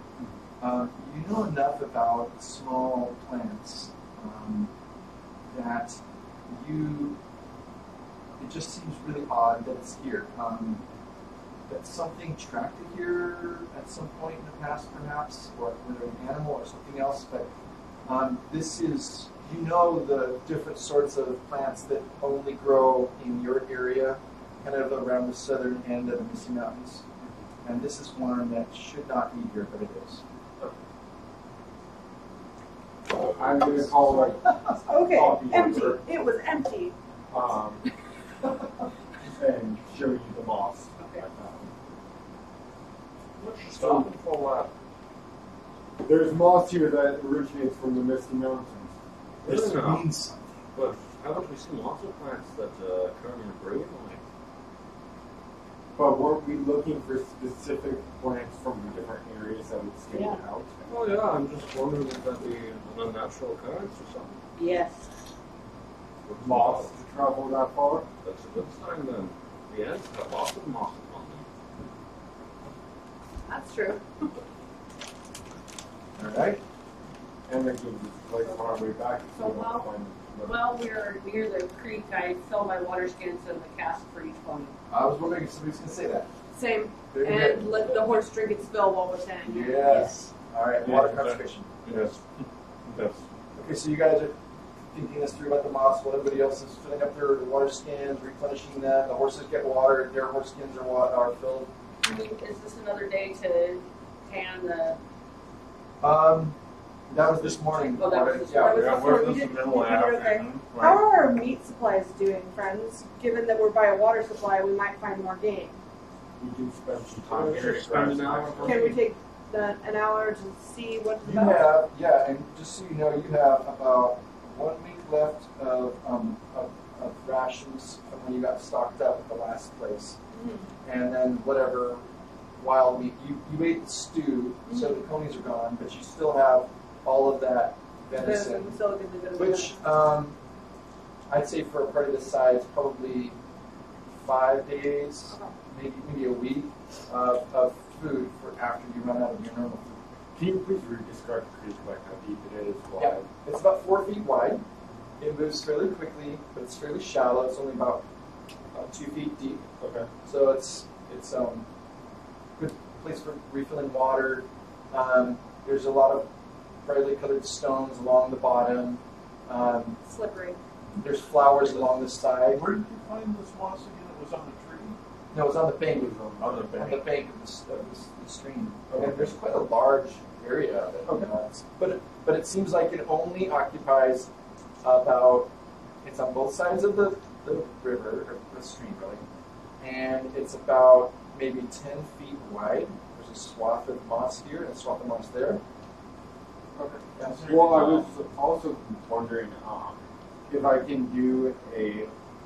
Speaker 2: You know enough about small plants that it just seems really odd that it's here. That something tracked it here at some point in the past, perhaps, or whether an animal or something else. But this is, the different sorts of plants that only grow in your area, kind of around the southern end of the Misty Mountains. And this is one that should not be here, but it is.
Speaker 6: I'm going to call it
Speaker 4: Okay,
Speaker 6: Coffee
Speaker 4: empty.
Speaker 6: order.
Speaker 4: It was empty.
Speaker 6: and show you the moss.
Speaker 4: Okay.
Speaker 5: Stop and fall out.
Speaker 6: There's moss here that originates from the Misty Mountains.
Speaker 8: This
Speaker 3: No.
Speaker 8: means something. But haven't we seen lots of plants that currently are growing? Like,
Speaker 6: But weren't we looking for specific plants from the different areas that would stand
Speaker 7: Yeah.
Speaker 6: out?
Speaker 8: oh yeah, I'm just wondering if that be an unnatural occurrence or something.
Speaker 7: Yes.
Speaker 6: Moss to travel that far?
Speaker 8: That's a good sign then. The ants have lots of moss on them.
Speaker 4: That's true.
Speaker 2: All right.
Speaker 6: And then like on our way back.
Speaker 7: So while we're near the creek, I fill my water skins in the cask for each one.
Speaker 2: I was wondering if somebody's going to say that.
Speaker 4: Same.
Speaker 2: Very
Speaker 4: And
Speaker 2: good.
Speaker 4: let the horse drink its fill while we're standing here.
Speaker 2: Yes. All right,
Speaker 5: Yeah,
Speaker 2: water
Speaker 5: exactly.
Speaker 2: conservation.
Speaker 5: Yes. Yes.
Speaker 2: Okay, so you guys are thinking this through about the moss while everybody else is filling up their water skins, replenishing them. The horses get water, their horse skins are filled.
Speaker 7: I mean, is this another day to tan the?
Speaker 2: That was this morning.
Speaker 7: Oh, that was this
Speaker 2: Yeah.
Speaker 7: morning.
Speaker 5: Yeah,
Speaker 4: before
Speaker 5: we're
Speaker 4: we
Speaker 5: this
Speaker 4: did-
Speaker 5: middle
Speaker 4: we did okay.
Speaker 5: afternoon.
Speaker 4: How are our meat supplies doing, friends? Given that we're by a water supply, we might find more game.
Speaker 6: We can spend some
Speaker 8: So
Speaker 6: time
Speaker 8: we
Speaker 6: here.
Speaker 8: should spend an hour.
Speaker 4: Can we take an hour to see what's
Speaker 2: You
Speaker 4: about?
Speaker 2: have, yeah, and just so you know, you have about 1 week left of rations from when you got stocked up at the last place.
Speaker 4: Mhm.
Speaker 2: And then whatever wild meat. You ate the stew, so the conies are gone, but you still have all of that venison.
Speaker 4: The silicon is gonna be
Speaker 2: Which I'd say for a party this size, probably 5 days, maybe a week of food for after you run out of your normal food.
Speaker 6: Can you please re-describe the creek, like how deep it is, wide?
Speaker 2: Yeah, it's about 4 feet wide. It moves fairly quickly, but it's fairly shallow. It's only about 2 feet deep.
Speaker 6: Okay.
Speaker 2: So it's good place for refilling water. There's a lot of brightly colored stones along the bottom.
Speaker 4: slippery.
Speaker 2: There's flowers along the side.
Speaker 5: Where did you find this moss again? It was on the tree?
Speaker 2: No, it's on the bank.
Speaker 5: On the
Speaker 2: On
Speaker 5: bank.
Speaker 2: the bank of the stream. And there's quite a large area of it.
Speaker 6: Okay.
Speaker 2: But it seems like it only occupies about, it's on both sides of the river, or the stream really, and it's about maybe 10 feet wide. There's a swath of moss here and a swath of moss there.
Speaker 6: Okay.
Speaker 2: Yeah.
Speaker 6: Well, I was also wondering if I can do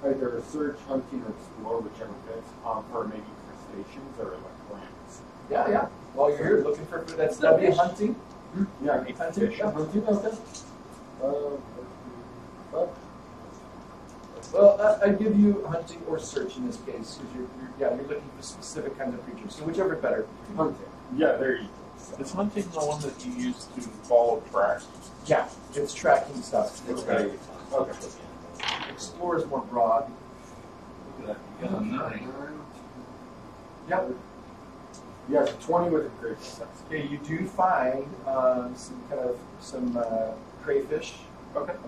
Speaker 6: either a search, hunting, or explore, whichever fits, for maybe crustaceans or like clams.
Speaker 2: Yeah. While you're here looking for food, that'd be hunting.
Speaker 6: Yeah,
Speaker 2: Hunting, yeah.
Speaker 6: hunting, okay.
Speaker 2: Well, I'd give you hunting or search in this case, because you're looking for specific kinds of creatures. So whichever better.
Speaker 6: Hunting. Yeah, there you go.
Speaker 5: Is hunting the one that you use to follow tracks?
Speaker 2: Yeah, it's tracking stuff.
Speaker 5: Okay.
Speaker 6: Okay.
Speaker 2: Explore is more broad.
Speaker 5: Look at that. You got a 9.
Speaker 2: Yep.
Speaker 6: Yeah, it's 20 with a great success.
Speaker 2: Okay, you do find some crayfish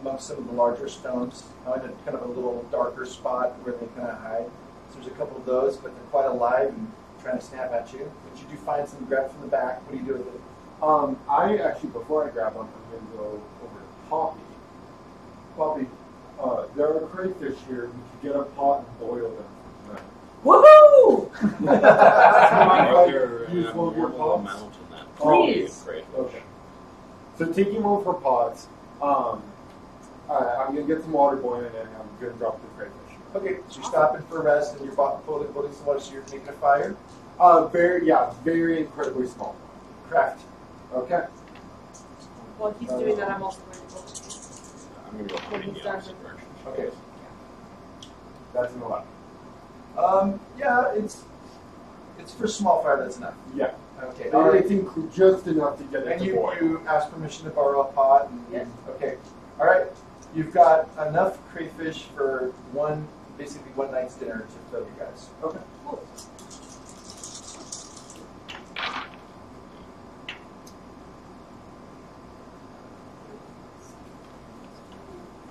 Speaker 2: amongst some of the larger stones in a kind of a little darker spot where they kind of hide. So there's a couple of those, but they're quite alive and trying to snap at you. But you do find some grabbed from the back. What do you do with it?
Speaker 6: I actually, before I grab one, I'm going to go over to Poppy. Poppy, there are crayfish here. We could get a pot and boil them for tonight.
Speaker 4: Woohoo!
Speaker 8: Are there an
Speaker 6: Use one of your
Speaker 8: abnormal
Speaker 6: pots?
Speaker 8: amount in that?
Speaker 7: Please.
Speaker 8: Great.
Speaker 6: Okay. So taking one for pots, I'm going to get some water boiling and I'm going to drop the crayfish.
Speaker 2: Okay, so you're stopping for rest and you're putting some water, so you're making a fire.
Speaker 6: Very incredibly small.
Speaker 2: Craft.
Speaker 6: Okay.
Speaker 4: While he's doing that, I'm also going to go.
Speaker 8: I'm going to go hunting the opposite direction.
Speaker 2: Okay.
Speaker 6: That's an 11.
Speaker 2: Yeah, it's for small fire. That's enough.
Speaker 6: Yeah.
Speaker 2: Okay.
Speaker 6: It's include just enough to get it
Speaker 2: And
Speaker 6: to
Speaker 2: you
Speaker 6: boil.
Speaker 2: ask permission to borrow a pot. And,
Speaker 7: Yes.
Speaker 2: Okay. All right. You've got enough crayfish for basically one night's dinner to fill you guys.
Speaker 6: Okay.
Speaker 2: Cool.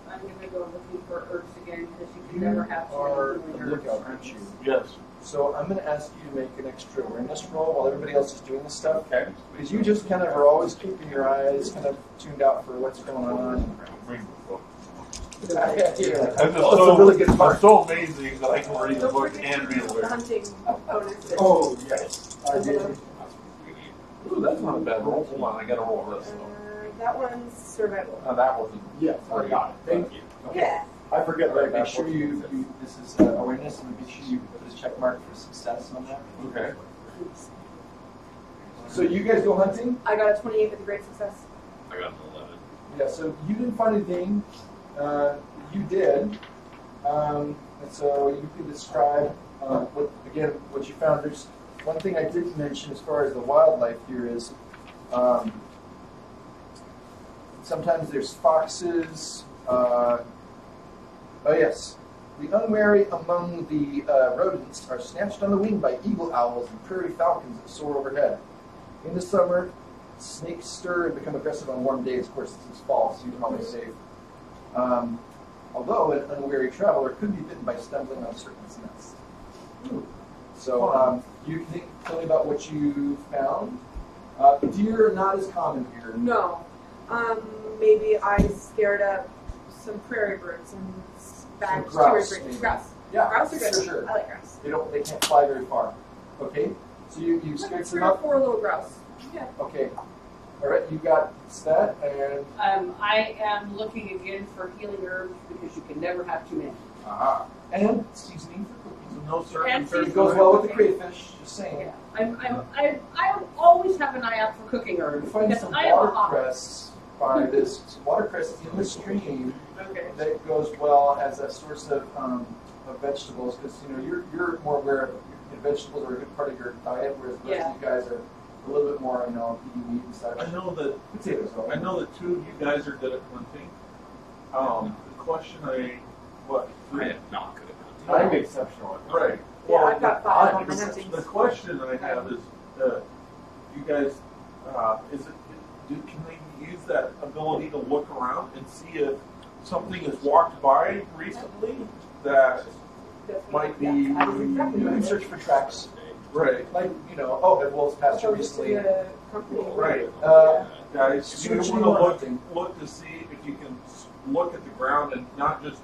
Speaker 7: I'm gonna go looking for herbs again because you can never have too
Speaker 2: Are
Speaker 7: many
Speaker 2: the
Speaker 7: healing herbs.
Speaker 2: lookout, aren't you?
Speaker 5: Yes.
Speaker 2: So I'm going to ask you to make an extra awareness roll while everybody else is doing this stuff.
Speaker 5: Okay.
Speaker 2: Because you just kind of are always keeping your eyes kind of tuned out for what's going on.
Speaker 5: Bring the book.
Speaker 2: Yeah,
Speaker 5: I'm just
Speaker 2: it's a really good
Speaker 5: I'm
Speaker 2: part.
Speaker 5: so amazing that I can read the
Speaker 4: Don't
Speaker 5: book
Speaker 4: forget
Speaker 5: and
Speaker 4: to
Speaker 5: read
Speaker 4: use the
Speaker 5: it.
Speaker 4: hunting bonus.
Speaker 6: Oh, yes. I did.
Speaker 5: Ooh, that's not a bad roll. Hold on, I gotta roll this.
Speaker 4: That one's survival.
Speaker 5: Now that wasn't.
Speaker 6: Yes, I got it. Thank you.
Speaker 4: Yeah.
Speaker 6: I forget
Speaker 2: All right,
Speaker 6: that.
Speaker 2: make sure this is awareness, and make sure you put a check mark for success on that.
Speaker 5: Okay.
Speaker 2: So you guys go hunting?
Speaker 4: I got a 28 with a great success.
Speaker 8: I got an 11.
Speaker 2: Yeah, so you didn't find anything. You did. And so you can describe what you found. There's one thing I didn't mention as far as the wildlife here is Sometimes there's foxes. Oh yes. The unwary among the rodents are snatched on the wing by eagle owls and prairie falcons that soar overhead. In the summer, snakes stir and become aggressive on warm days. Of course, this is fall, so you're probably safe. Although an unwary traveler could be bitten by stumbling on serpent's nests. So you can tell me about what you found. Deer are not as common here.
Speaker 4: No. Maybe I scared up some prairie birds and bagged two or
Speaker 2: grouse,
Speaker 4: three.
Speaker 2: maybe.
Speaker 4: Grouse.
Speaker 2: Yeah,
Speaker 4: Grouse are good.
Speaker 2: for sure.
Speaker 4: I like grouse.
Speaker 2: They can't fly very far. Okay, so you scared some
Speaker 4: Three or
Speaker 2: up.
Speaker 4: four little grouse. Yeah.
Speaker 2: Okay, all right, you got that, and
Speaker 7: I am looking again for healing herbs because you can never have too many.
Speaker 2: and seasoning for cookies.
Speaker 5: So no certain
Speaker 7: And
Speaker 2: It goes well with the crayfish. Just saying.
Speaker 7: Yeah. I always have an eye out for cooking
Speaker 2: You
Speaker 7: herbs
Speaker 2: find
Speaker 7: because
Speaker 2: some
Speaker 7: I am a hobby.
Speaker 2: watercress by this watercress in the stream
Speaker 7: Okay.
Speaker 2: that goes well as a source of vegetables, because you're more aware of vegetables are a good part of your diet, whereas the rest of you guys are a little bit more eating meat and such.
Speaker 5: I know that
Speaker 2: Potatoes.
Speaker 5: I know that two of you guys are good at hunting. The question
Speaker 3: I am not good at hunting.
Speaker 6: I'm exceptional at that.
Speaker 5: right.
Speaker 4: Yeah,
Speaker 5: Well,
Speaker 4: I've got 5 on my hunting.
Speaker 5: the question I have is, you guys, can they use that ability to look around and see if something has walked by recently that might be
Speaker 2: You can search for tracks,
Speaker 5: right?
Speaker 2: like have wolves passed you recently?
Speaker 5: Right. Guys, you
Speaker 2: Searching
Speaker 5: want
Speaker 2: or
Speaker 5: to
Speaker 2: hunting?
Speaker 5: look to see if you can look at the ground and not just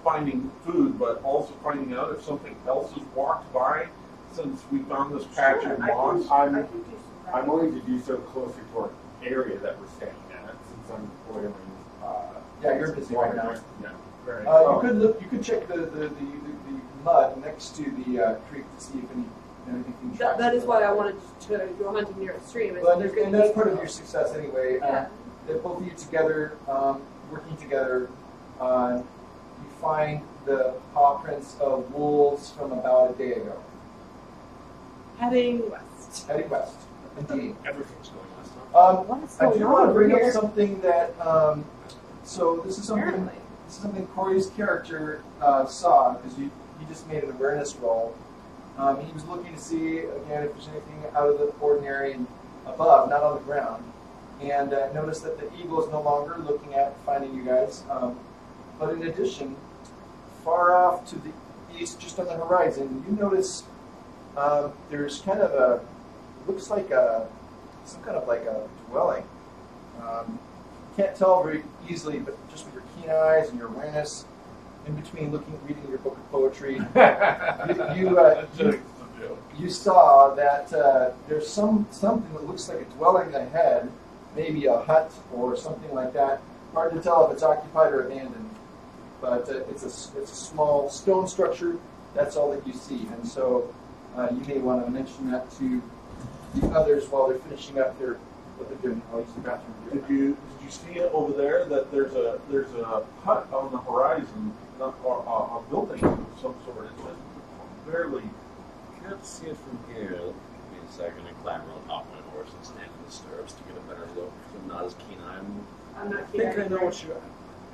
Speaker 5: finding food, but also finding out if something else has walked by since we found this patch of moss.
Speaker 6: I'm willing to do so closer to our area that we're staying at, since I'm boiling.
Speaker 2: Yeah, you're busy right now.
Speaker 6: Yeah. Right.
Speaker 2: You could look. You could check the mud next to the creek to see if anything tracks.
Speaker 4: That is why I wanted to go hunting near a stream.
Speaker 2: Well, and that's part of your success anyway.
Speaker 4: Yeah.
Speaker 2: That both of you together, working together, you find the paw prints of wolves from about a day ago.
Speaker 4: Heading west.
Speaker 2: Heading west, indeed.
Speaker 3: Everything's going west.
Speaker 4: What is
Speaker 2: I
Speaker 4: going
Speaker 2: do
Speaker 4: on
Speaker 2: want to
Speaker 4: over
Speaker 2: bring up
Speaker 4: here?
Speaker 2: something that. So this is something.
Speaker 4: Apparently.
Speaker 2: This is something Corey's character saw because he just made an awareness roll. He was looking to see again if there's anything out of the ordinary and above, not on the ground, and noticed that the eagle is no longer looking at finding you guys. But in addition, far off to the east, just on the horizon, you notice there's kind of a looks like some kind of like a dwelling. Can't tell very easily, but just with your keen eyes and your awareness, in between reading your book of poetry, you saw that there's something that looks like a dwelling ahead, maybe a hut or something like that. Hard to tell if it's occupied or abandoned, but it's a small stone structure. That's all that you see, and so you may want to mention that to the others while they're finishing up what they're doing. I'll use the bathroom.
Speaker 5: Did you see it over there? That there's a hut on the horizon, not a building of some sort. It's just barely.
Speaker 3: Can't see it from here. Give me a second. I climb on top of my horse and stand in the stirrups to get a better look. I'm not as keen.
Speaker 4: I'm not
Speaker 3: I think I know what you.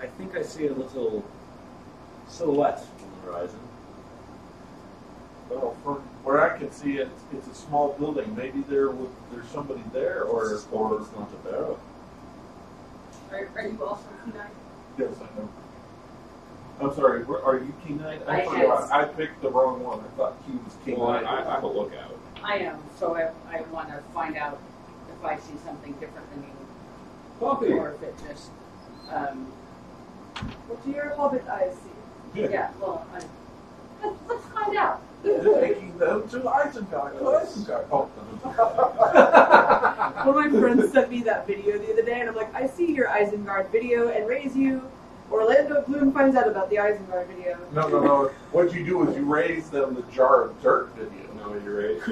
Speaker 3: I think I see a little silhouette on the horizon.
Speaker 5: Well, from where I can see it, it's a small building. Maybe there's somebody there, or
Speaker 3: It's not a barrel.
Speaker 7: Are you also keen-eyed?
Speaker 5: yes, I know. I'm sorry. Are you keen-eyed?
Speaker 7: I am.
Speaker 5: forgot. I picked the wrong one. I thought he was
Speaker 3: Well,
Speaker 5: keen-eyed.
Speaker 3: I'm a lookout.
Speaker 7: I am, so I want to find out if I see something different than you,
Speaker 5: Coffee.
Speaker 7: or if it just,
Speaker 4: What do your hobbit eyes see?
Speaker 7: yeah. Well, let's find out.
Speaker 5: You're taking them to Isengard. Oh,
Speaker 4: One of my friends sent me that video the other day, and I'm like, I see your Isengard video and raise you. Orlando Bloom finds out about the Isengard video.
Speaker 5: no. What you do is you raise them the jar of dirt video.
Speaker 3: No, you're right.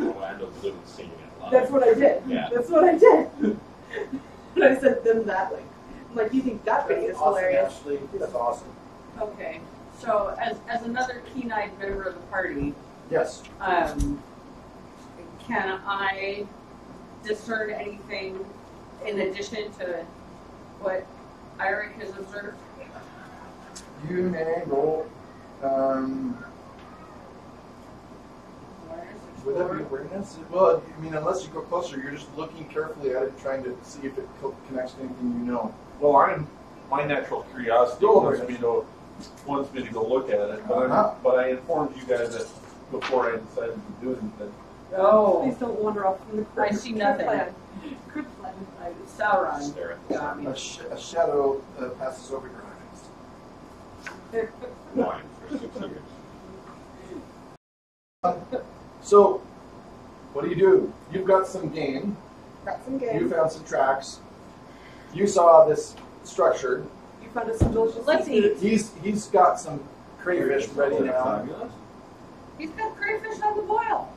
Speaker 3: Orlando Bloom singing it live.
Speaker 4: That's what I did.
Speaker 3: Yeah.
Speaker 4: That's what I did. And I sent them that link. I'm like, you think that video is hilarious?
Speaker 2: Ashley. That's awesome.
Speaker 7: Okay. So as another keen-eyed member of the party,
Speaker 2: Yes.
Speaker 7: can I discern anything in addition to what Eric has observed?
Speaker 2: You may roll. Would that be awareness? Well, I mean, unless you go closer, you're just looking carefully at it, trying to see if it connects to anything you know.
Speaker 5: Well, my natural curiosity
Speaker 2: Roll
Speaker 5: wants me to go look at it, but I informed you guys that before I decided to do anything.
Speaker 7: Oh,
Speaker 4: Please don't wander off from the
Speaker 7: I see nothing.
Speaker 4: plan.
Speaker 7: Crypt plan. Sauron.
Speaker 3: Stare at the
Speaker 7: Got me.
Speaker 2: A shadow passes over your eyes.
Speaker 3: wine for 6 years.
Speaker 2: So, what do? You've got some game.
Speaker 4: Got some
Speaker 2: You
Speaker 4: game.
Speaker 2: found some tracks. You saw this structure.
Speaker 4: You found us some delicious
Speaker 7: Let's
Speaker 4: food.
Speaker 2: He's got some crayfish ready now.
Speaker 8: Fabulous.
Speaker 7: He's got crayfish on the boil.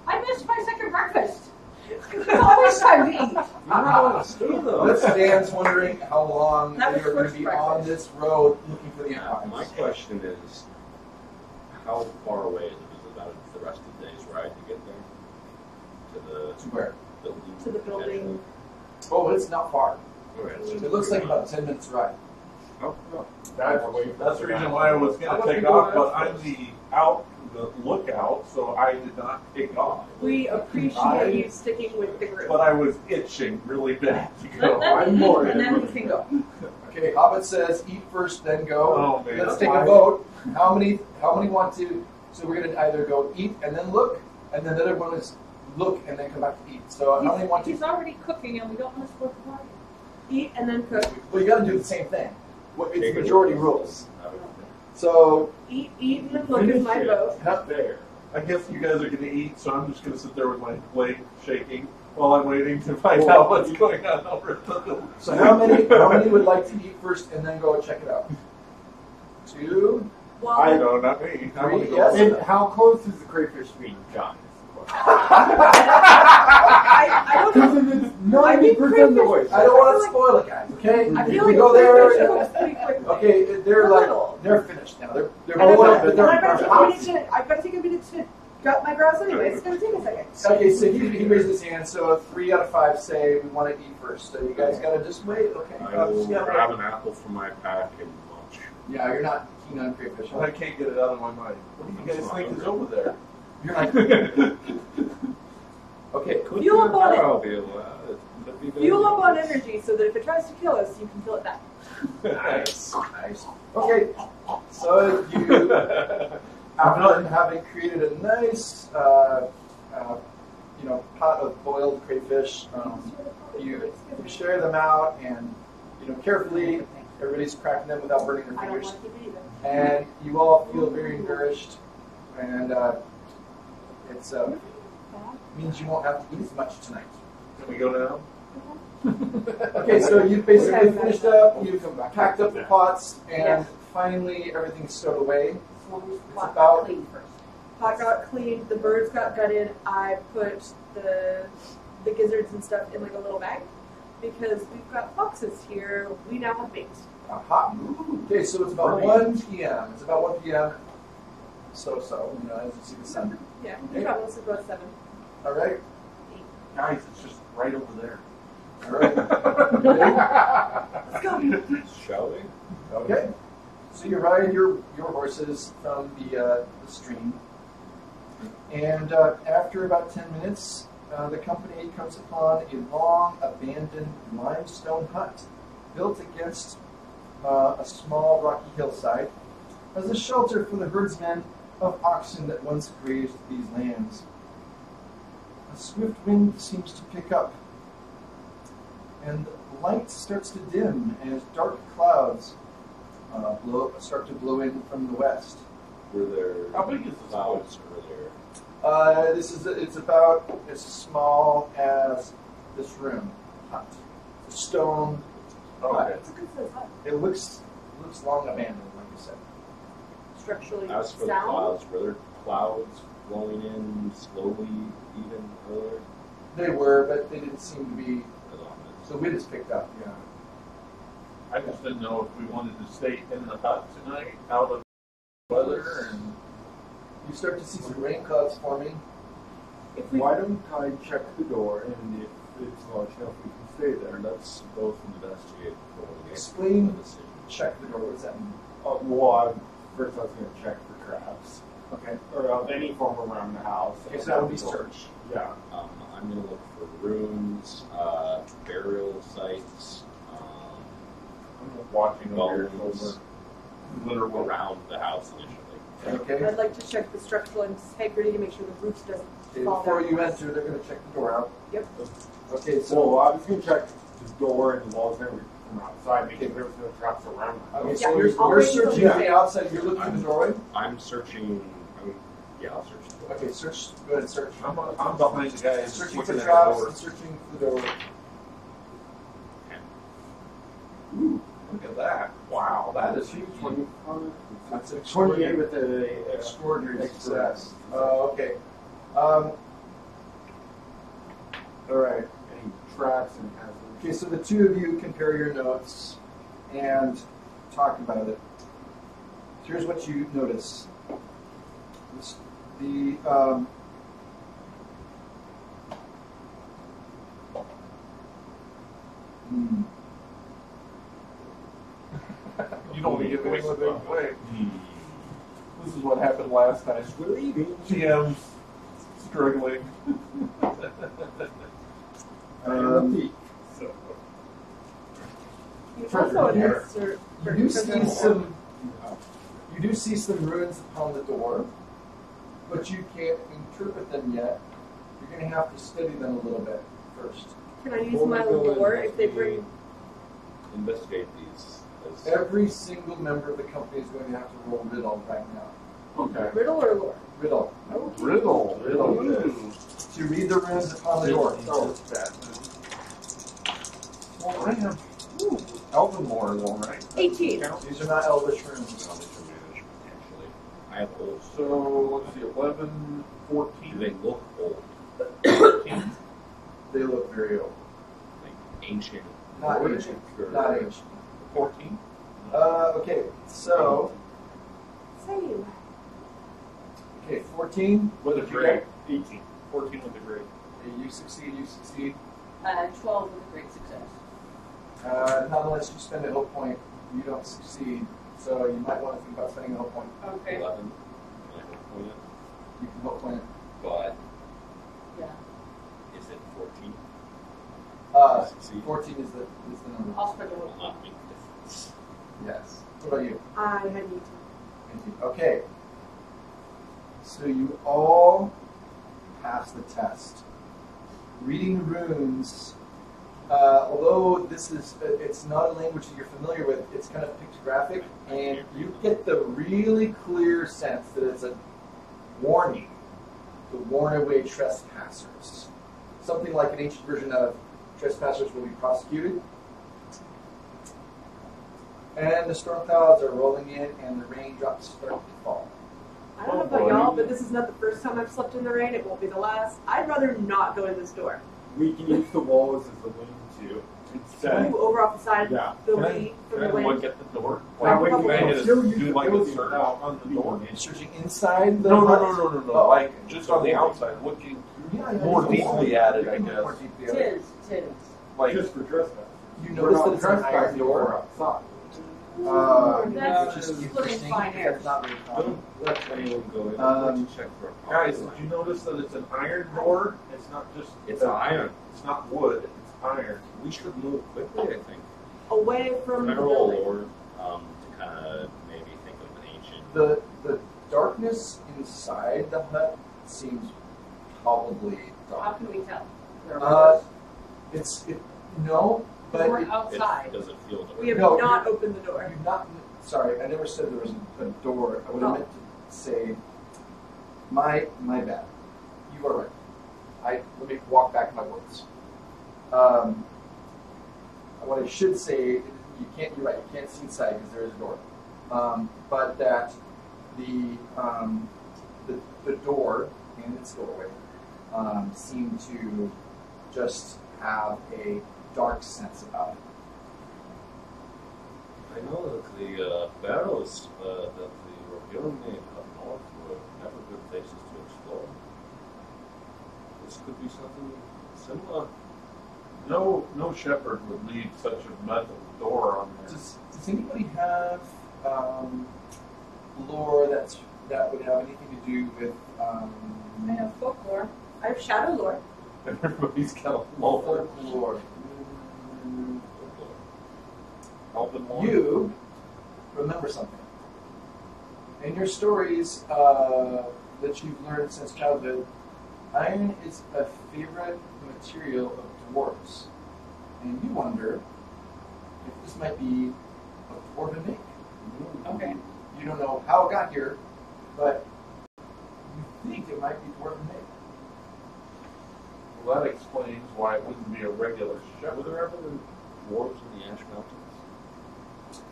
Speaker 7: I missed my second breakfast. It's always time to eat.
Speaker 8: You want to stay though.
Speaker 2: But Stan's wondering how long
Speaker 7: That was
Speaker 2: you're going to
Speaker 7: first
Speaker 2: be
Speaker 7: breakfast.
Speaker 2: on this road looking for the
Speaker 3: Now,
Speaker 2: empire.
Speaker 3: my question is, how far away is it? Is it about the rest of the day's ride to get there? To the
Speaker 2: To where?
Speaker 3: building?
Speaker 4: To the building.
Speaker 2: Oh, it's not far.
Speaker 3: Okay.
Speaker 2: It looks like about 10 minutes ride.
Speaker 3: Oh,
Speaker 5: That's the reason why I was going to take off, but I'm the lookout, so I did not take off.
Speaker 4: We appreciate you sticking with the group.
Speaker 5: But I was itching really bad to
Speaker 7: Let
Speaker 5: go.
Speaker 7: me
Speaker 5: I'm
Speaker 7: eat,
Speaker 5: more
Speaker 7: and then we can go.
Speaker 2: Okay, Hobbit says eat first, then go.
Speaker 5: Oh, man.
Speaker 2: Let's take a vote. How many want to? So we're going to either go eat and then look, and then the other one is look and then come back to eat. So how many want to?
Speaker 7: He's already cooking, and we don't want to split the party.
Speaker 4: Eat and then cook.
Speaker 2: Well, you got to do the same thing. It's majority rules.
Speaker 3: I don't know.
Speaker 2: So
Speaker 4: Eat and then look is my vote.
Speaker 5: Not there. I guess you guys are going to eat, so I'm just going to sit there with my plate shaking while I'm waiting to find out what's going on over at the building.
Speaker 2: So how many would like to eat first and then go check it out? 2.
Speaker 4: Well,
Speaker 5: I know, not me. I want to go.
Speaker 2: Yes.
Speaker 6: And how close is the crayfish meat, John?
Speaker 4: I don't know.
Speaker 6: Because if it's 90% the way.
Speaker 2: I don't want to spoil it, guys. Okay,
Speaker 4: I
Speaker 2: If
Speaker 4: feel
Speaker 2: we
Speaker 4: like
Speaker 2: go
Speaker 4: crayfish
Speaker 2: there.
Speaker 4: cooks pretty quickly.
Speaker 2: Okay, they're
Speaker 4: A
Speaker 2: like
Speaker 4: little.
Speaker 2: they're finished now. They're
Speaker 4: And I've
Speaker 2: boiled,
Speaker 4: got,
Speaker 2: but
Speaker 4: and
Speaker 2: they're
Speaker 4: I've got to
Speaker 2: hot.
Speaker 4: take a minute I've got to take a minute to gut my grouse anyway. It's going to take a second.
Speaker 2: Okay, so he raised his hand. So 3 out of 5 say we want to eat first. So you guys gotta just wait. Okay.
Speaker 3: I will
Speaker 2: Just gotta
Speaker 3: grab
Speaker 2: wait.
Speaker 3: an apple from my pack and munch.
Speaker 2: Yeah, you're not keen on crayfish.
Speaker 5: I can't get it out of my mind. What do you guys think is over there?
Speaker 2: You're not. Okay.
Speaker 4: Fuel up on it.
Speaker 3: I'll be able to. Could be
Speaker 4: Fuel
Speaker 3: very
Speaker 4: up on
Speaker 3: nice.
Speaker 4: energy so that if it tries to kill us, you can kill it back.
Speaker 2: Nice. Okay. So you, after having created a nice, pot of boiled crayfish, you share them out and, carefully. Everybody's cracking them without burning their
Speaker 4: I don't
Speaker 2: fingers,
Speaker 4: want to either.
Speaker 2: and you all feel very nourished, and it's means you won't have to eat as much tonight.
Speaker 5: Can we go now?
Speaker 2: Okay, so you've basically finished up, you've packed up the pots, and finally everything's stowed away.
Speaker 7: As long as the
Speaker 2: It's
Speaker 7: pot
Speaker 2: about-
Speaker 7: got clean first.
Speaker 4: Pot got cleaned, the birds got gutted. I put the gizzards and stuff in like a little bag because we've got foxes here. We now have bait.
Speaker 2: Aha. Okay, so it's about 1 p.m. It's about 1 p.m. So, as you see the sun.
Speaker 4: Yeah, we got most of about 7.
Speaker 2: All right.
Speaker 5: Guys, it's just right over there.
Speaker 2: All right.
Speaker 4: Let's go.
Speaker 3: Shall we?
Speaker 2: Okay. So you ride your horses from the stream, and after about 10 minutes, the company comes upon a long abandoned limestone hut built against a small rocky hillside as a shelter for the herdsmen of oxen that once grazed these lands. A swift wind seems to pick up, and light starts to dim as dark clouds start to blow in from the west.
Speaker 3: Were there
Speaker 5: How big is this
Speaker 3: clouds? Were there?
Speaker 2: It's about as small as this room. Hut. Stone.
Speaker 5: Okay.
Speaker 4: It's a good size hut.
Speaker 2: It looks long abandoned, like you said.
Speaker 4: Structurally
Speaker 3: As for the
Speaker 4: sound.
Speaker 3: clouds, were there clouds blowing in slowly even earlier?
Speaker 2: They were, but they didn't seem to be.
Speaker 3: As often as-
Speaker 2: The wind has picked up. Yeah.
Speaker 5: I just didn't know if we wanted to stay in the hut tonight, out of the weather, and
Speaker 2: You start to see some rain clouds forming.
Speaker 4: If we
Speaker 6: Why don't I check the door, and if it's large enough we can stay there.
Speaker 3: Let's both investigate before we make
Speaker 2: Explain.
Speaker 3: a decision.
Speaker 2: Check the door. What does that mean?
Speaker 6: First I was going to check for traps.
Speaker 2: Okay.
Speaker 6: Or of any form around the house.
Speaker 2: Okay, so that would be search.
Speaker 6: Yeah.
Speaker 3: I'm going to look for runes, burial sites,
Speaker 5: I'm watching over your
Speaker 3: bones
Speaker 5: shoulder. Literally.
Speaker 3: around the house initially.
Speaker 2: Okay.
Speaker 4: I'd like to check the structural integrity to make sure the roof doesn't
Speaker 2: Okay,
Speaker 4: fall
Speaker 2: before
Speaker 4: down.
Speaker 2: you enter, they're going to check the door out.
Speaker 4: Yep.
Speaker 2: Okay,
Speaker 6: So
Speaker 2: so
Speaker 6: I was going to check the door and the walls and everything from outside, making sure there was no traps around the house.
Speaker 2: okay,
Speaker 4: Yeah,
Speaker 2: so you're
Speaker 4: I'll bring
Speaker 2: searching
Speaker 4: the-
Speaker 2: on the outside. You're looking at the doorway.
Speaker 3: I'm searching. Yeah, I'll search the door.
Speaker 2: Okay, search. Go ahead, search.
Speaker 5: I'm behind the guy who's
Speaker 2: Searching
Speaker 5: looking
Speaker 2: for
Speaker 5: at the
Speaker 2: traps
Speaker 5: door.
Speaker 2: and searching for the doorway.
Speaker 5: Ooh, look at that. Wow, that is huge.
Speaker 6: 20,
Speaker 2: That's an
Speaker 6: 28
Speaker 2: extraordinary,
Speaker 6: with a
Speaker 2: extraordinary
Speaker 6: express.
Speaker 2: success. Oh, okay. All right.
Speaker 6: Any traps and hazards.
Speaker 2: Okay, so the two of you compare your notes and talk about it. Here's what you notice. The
Speaker 5: You don't want to give anything away.
Speaker 3: Hmm.
Speaker 5: This is what happened last time.
Speaker 3: We're leaving.
Speaker 5: TM's struggling.
Speaker 6: So,
Speaker 4: You
Speaker 2: Treasure
Speaker 4: also
Speaker 2: here.
Speaker 4: insert.
Speaker 2: you do see some. You do see some runes upon the door, but you can't interpret them yet. You're going to have to study them a little bit first.
Speaker 4: Can I use
Speaker 3: Before
Speaker 4: my
Speaker 3: we go in,
Speaker 4: lore if they bring?
Speaker 3: Investigate these. As
Speaker 2: Every single member of the company is going to have to roll riddle right now.
Speaker 5: Okay.
Speaker 4: Riddle or lore?
Speaker 2: Riddle.
Speaker 5: Riddle.
Speaker 2: Riddle. To read the runes upon the door.
Speaker 5: Oh, it's bad. Well, I have Elven lore though, right?
Speaker 4: 18.
Speaker 2: These are not elvish runes.
Speaker 3: potentially. I have old.
Speaker 5: So, let's see, 11,
Speaker 3: Do
Speaker 5: 14.
Speaker 3: they look old?
Speaker 5: 14.
Speaker 2: They look very old.
Speaker 3: Like ancient?
Speaker 2: Not
Speaker 3: Nordic
Speaker 2: ancient.
Speaker 3: or-
Speaker 2: Not ancient.
Speaker 5: 14?
Speaker 2: Okay, so,
Speaker 4: Same.
Speaker 2: okay, 14.
Speaker 5: With a
Speaker 2: Did you
Speaker 5: grade.
Speaker 2: get?
Speaker 5: 18. 14 with a grade.
Speaker 2: Okay, you succeed.
Speaker 7: 12 with a great success.
Speaker 2: Not unless you spend a hope point, you don't succeed. So you might want to think about spending a hope point.
Speaker 7: Okay.
Speaker 3: 11. Can I look for it?
Speaker 2: You can hope point.
Speaker 3: But
Speaker 7: Yeah.
Speaker 3: is it 14? Succeed?
Speaker 2: 14 is the number.
Speaker 7: I'll spread the
Speaker 3: Will
Speaker 7: hope.
Speaker 3: not make a difference.
Speaker 2: Yes. What about you?
Speaker 4: I had 18.
Speaker 2: Okay. So you all pass the test. Reading the runes, although this is, it's not a language that you're familiar with, it's kind of pictographic, and you get the really clear sense that it's a warning to warn away trespassers. Something like an ancient version of trespassers will be prosecuted. And the storm clouds are rolling in, and the raindrops start to fall.
Speaker 4: I don't know about y'all, but this is not the first time I've slept in the rain. It won't be the last. I'd rather not go in this door.
Speaker 6: we can use the walls as a lean-to instead.
Speaker 4: Move over off the side,
Speaker 6: Yeah.
Speaker 4: the
Speaker 5: Can I,
Speaker 4: wind,
Speaker 5: can
Speaker 4: from
Speaker 5: I
Speaker 4: the
Speaker 5: look
Speaker 4: wind.
Speaker 5: at the door?
Speaker 6: That way
Speaker 5: Can
Speaker 6: we
Speaker 5: I
Speaker 6: can
Speaker 5: just
Speaker 6: still use
Speaker 5: do
Speaker 6: the
Speaker 5: like a
Speaker 6: building
Speaker 5: search
Speaker 6: without
Speaker 5: on the door?
Speaker 2: Searching inside the
Speaker 5: No,
Speaker 2: hut? Oh.
Speaker 5: like just on the outside, looking
Speaker 2: Yeah,
Speaker 5: more
Speaker 2: you can
Speaker 5: deeply
Speaker 2: look
Speaker 5: at it,
Speaker 2: you
Speaker 5: I
Speaker 2: can look more
Speaker 5: guess.
Speaker 2: deeply at it.
Speaker 7: Tis.
Speaker 5: Like,
Speaker 6: just for trespass.
Speaker 2: You
Speaker 6: We're
Speaker 2: notice
Speaker 6: not
Speaker 2: that it's an iron
Speaker 6: trespassing, we're
Speaker 2: door.
Speaker 6: outside.
Speaker 7: That's
Speaker 2: Which is
Speaker 7: splitting
Speaker 2: interesting because
Speaker 7: finance.
Speaker 2: it's not very common.
Speaker 3: Don't let anyone go in.
Speaker 2: Um,
Speaker 3: I'd like to check for a
Speaker 5: guys,
Speaker 3: power
Speaker 5: did you
Speaker 3: line.
Speaker 5: notice that it's an iron door? It's not just.
Speaker 3: It's iron.
Speaker 5: It's not wood. It's iron.
Speaker 3: We should move quickly, I think.
Speaker 4: Away from the
Speaker 3: Mineral
Speaker 4: building.
Speaker 3: lore, to kind of maybe think of an ancient.
Speaker 2: The darkness inside the hut seems probably
Speaker 7: How
Speaker 2: dark.
Speaker 7: can we tell?
Speaker 2: No, but
Speaker 7: We're
Speaker 2: it,
Speaker 7: outside.
Speaker 3: Does it feel dark?
Speaker 4: We have
Speaker 2: No,
Speaker 4: not opened the door.
Speaker 2: you've not. Sorry, I never said there was a door. I would have meant to say, my bad. You are right. Let me walk back my words. What I should say, you can't. You're right. You can't see inside because there is a door. But that the door and its doorway seem to just have a dark sense about it.
Speaker 3: I know that the barrows that the Rohirrim made up north were never good places to explore. This could be something similar.
Speaker 5: No shepherd would leave such a metal door on there.
Speaker 2: Does anybody have lore that would have anything to do with
Speaker 7: I have folklore.
Speaker 4: I have shadow lore.
Speaker 5: Everybody's got a lore.
Speaker 2: folklore?
Speaker 5: Elven lore.
Speaker 2: You remember something. In your stories that you've learned since childhood, iron is a favorite material of dwarves. And you wonder if this might be a dwarven make.
Speaker 7: Okay.
Speaker 2: You don't know how it got here, but you think it might be dwarven make.
Speaker 5: Well, that explains why it wouldn't be a regular
Speaker 8: Were
Speaker 5: shepherd.
Speaker 8: there ever dwarves in the Ash Mountains?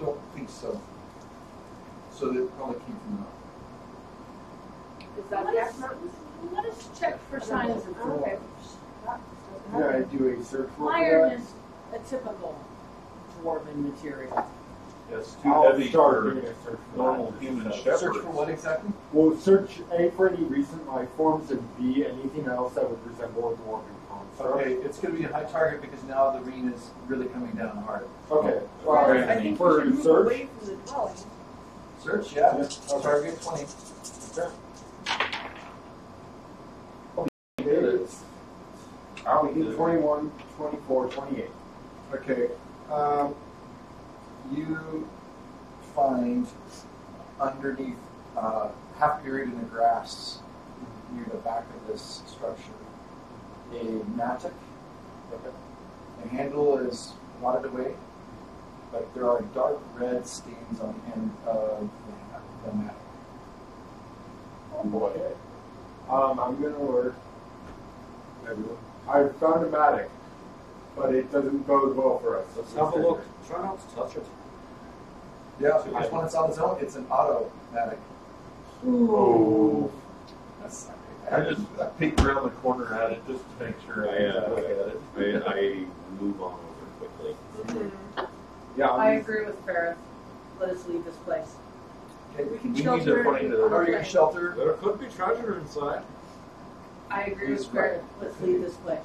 Speaker 2: Don't think so. So that probably came from
Speaker 4: Is that the Ash Mountains?
Speaker 7: Let us check for signs of
Speaker 4: Okay.
Speaker 7: dwarves.
Speaker 6: Yeah, I do a search for
Speaker 7: Iron
Speaker 6: that.
Speaker 7: is a typical dwarven material.
Speaker 5: It's too
Speaker 6: I'll
Speaker 5: heavy
Speaker 6: start
Speaker 5: for
Speaker 6: doing a search for
Speaker 5: normal
Speaker 6: that.
Speaker 5: human
Speaker 2: the
Speaker 5: shepherds.
Speaker 2: search for what exactly?
Speaker 6: Well, search A for any recent life forms and B anything else that would resemble a dwarven construct.
Speaker 2: Okay, it's going to be a high target because now the rain is really coming down hard.
Speaker 6: Okay.
Speaker 5: Okay.
Speaker 4: I think we
Speaker 6: For
Speaker 4: should move
Speaker 6: search.
Speaker 4: away from the dwelling.
Speaker 2: Search, yeah.
Speaker 6: Yeah.
Speaker 2: Target 20.
Speaker 5: How
Speaker 6: We need 21, 24, 28.
Speaker 2: Okay. You find underneath, half buried in the grass near the back of this structure, a mattock. The handle is rotted away, but there are dark red stains on the end of the mattock.
Speaker 5: Oh boy.
Speaker 6: I'm gonna order everyone. I found a mattock, but it doesn't bode well for us.
Speaker 8: Let's have a look. Try not to touch it.
Speaker 2: Yeah, because when it's on its own, it's an automatic.
Speaker 5: Oh.
Speaker 2: That's not
Speaker 5: I
Speaker 2: very
Speaker 5: just peeked around the corner at it just to make sure I look at it.
Speaker 8: I move on over quickly.
Speaker 6: Yeah,
Speaker 7: I agree with Ferris. Let us leave this place.
Speaker 2: Okay,
Speaker 4: We can
Speaker 5: We need
Speaker 4: shelter
Speaker 5: to find
Speaker 4: it.
Speaker 5: a-
Speaker 2: How are you going to shelter?
Speaker 8: There could be treasure inside.
Speaker 7: I agree with
Speaker 2: He's
Speaker 7: Ferris. Let's leave this place.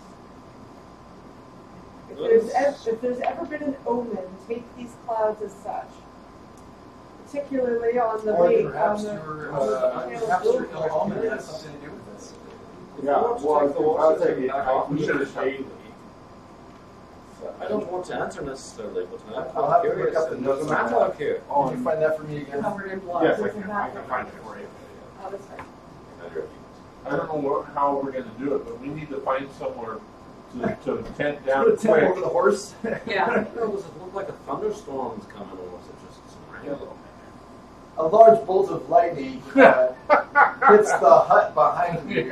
Speaker 4: If there's ever been an omen, take these clouds as such. Particularly on the
Speaker 2: Or
Speaker 4: wake,
Speaker 2: perhaps
Speaker 4: on the
Speaker 2: your ill omen has something to do with this.
Speaker 6: Yeah, well,
Speaker 8: Take the watches and back off.
Speaker 5: We should have
Speaker 6: daily.
Speaker 8: I don't want to answer necessarily, but
Speaker 2: I'll have to look up the notes
Speaker 8: There's a
Speaker 2: on that.
Speaker 8: matlock here.
Speaker 2: Can you find that for me again?
Speaker 7: Covered in blood.
Speaker 6: Yes, I
Speaker 4: There's a
Speaker 6: can.
Speaker 4: map.
Speaker 6: I can find it for you.
Speaker 4: Oh, that's fine.
Speaker 5: I don't know how we're going to do it, but we need to find somewhere to tent down
Speaker 2: Put a tent over
Speaker 5: quick.
Speaker 2: the horse.
Speaker 7: Yeah.
Speaker 8: Does it look like a thunderstorm's coming, or was it just some rain?
Speaker 2: A large bolt of lightning hits the hut behind you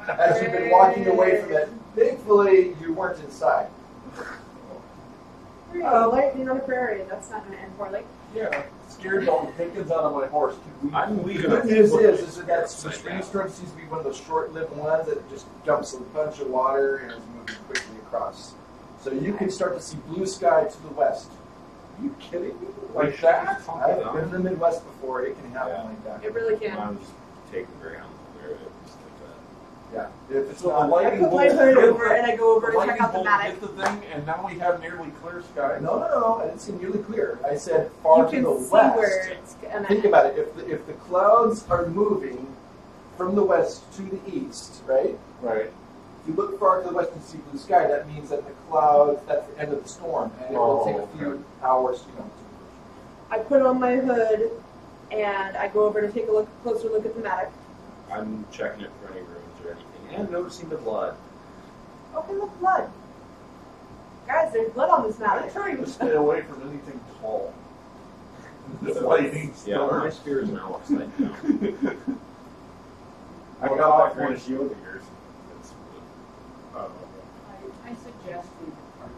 Speaker 2: as you've been walking away from it. Thankfully, you weren't inside.
Speaker 4: Lightning on a prairie. That's not going to end poorly.
Speaker 5: Yeah, scared all the pickings out of my horse.
Speaker 8: I'm
Speaker 2: The
Speaker 8: leaving.
Speaker 2: good news is that the rainstorm seems to be one of those short-lived ones that just dumps a bunch of water and is moving quickly across. So you can start to see blue sky to the west.
Speaker 5: Are you kidding me? Like that?
Speaker 2: I've been in the Midwest before. It can happen like that.
Speaker 4: It really can.
Speaker 8: I'm just taking Greyhound there. Just like that.
Speaker 2: Yeah. If it's
Speaker 5: So the
Speaker 2: not,
Speaker 4: I
Speaker 5: lightning
Speaker 4: put my
Speaker 5: bolt
Speaker 4: hood
Speaker 5: hit
Speaker 4: over and I go over
Speaker 5: the
Speaker 4: to check
Speaker 5: lightning
Speaker 4: out the
Speaker 5: bolt
Speaker 4: mattock.
Speaker 5: hit the thing, and now we have nearly clear skies.
Speaker 2: no. I didn't say nearly clear. I said far
Speaker 4: You
Speaker 2: to
Speaker 4: can
Speaker 2: the
Speaker 4: see
Speaker 2: west.
Speaker 4: where it's gonna
Speaker 2: Think about it. If the clouds are moving from the west to the east, right?
Speaker 5: Right.
Speaker 2: If you look far to the west and see blue sky, that means that the clouds, that's the end of the storm, and it will take a few hours to come to.
Speaker 4: I put on my hood and I go over to take a closer look at the mattock.
Speaker 8: I'm checking it for any ruins or anything, and noticing the blood.
Speaker 4: Okay, look, blood. Guys, there's blood on this
Speaker 5: I'm
Speaker 4: mattock.
Speaker 5: trying to stay away from anything tall. The lightning
Speaker 8: Yeah, my
Speaker 5: storm.
Speaker 8: spear is now upside down.
Speaker 5: I
Speaker 6: What
Speaker 5: got
Speaker 6: about
Speaker 5: that
Speaker 6: that
Speaker 5: one.
Speaker 6: great shield of yours?
Speaker 8: It's
Speaker 7: I suggest we depart.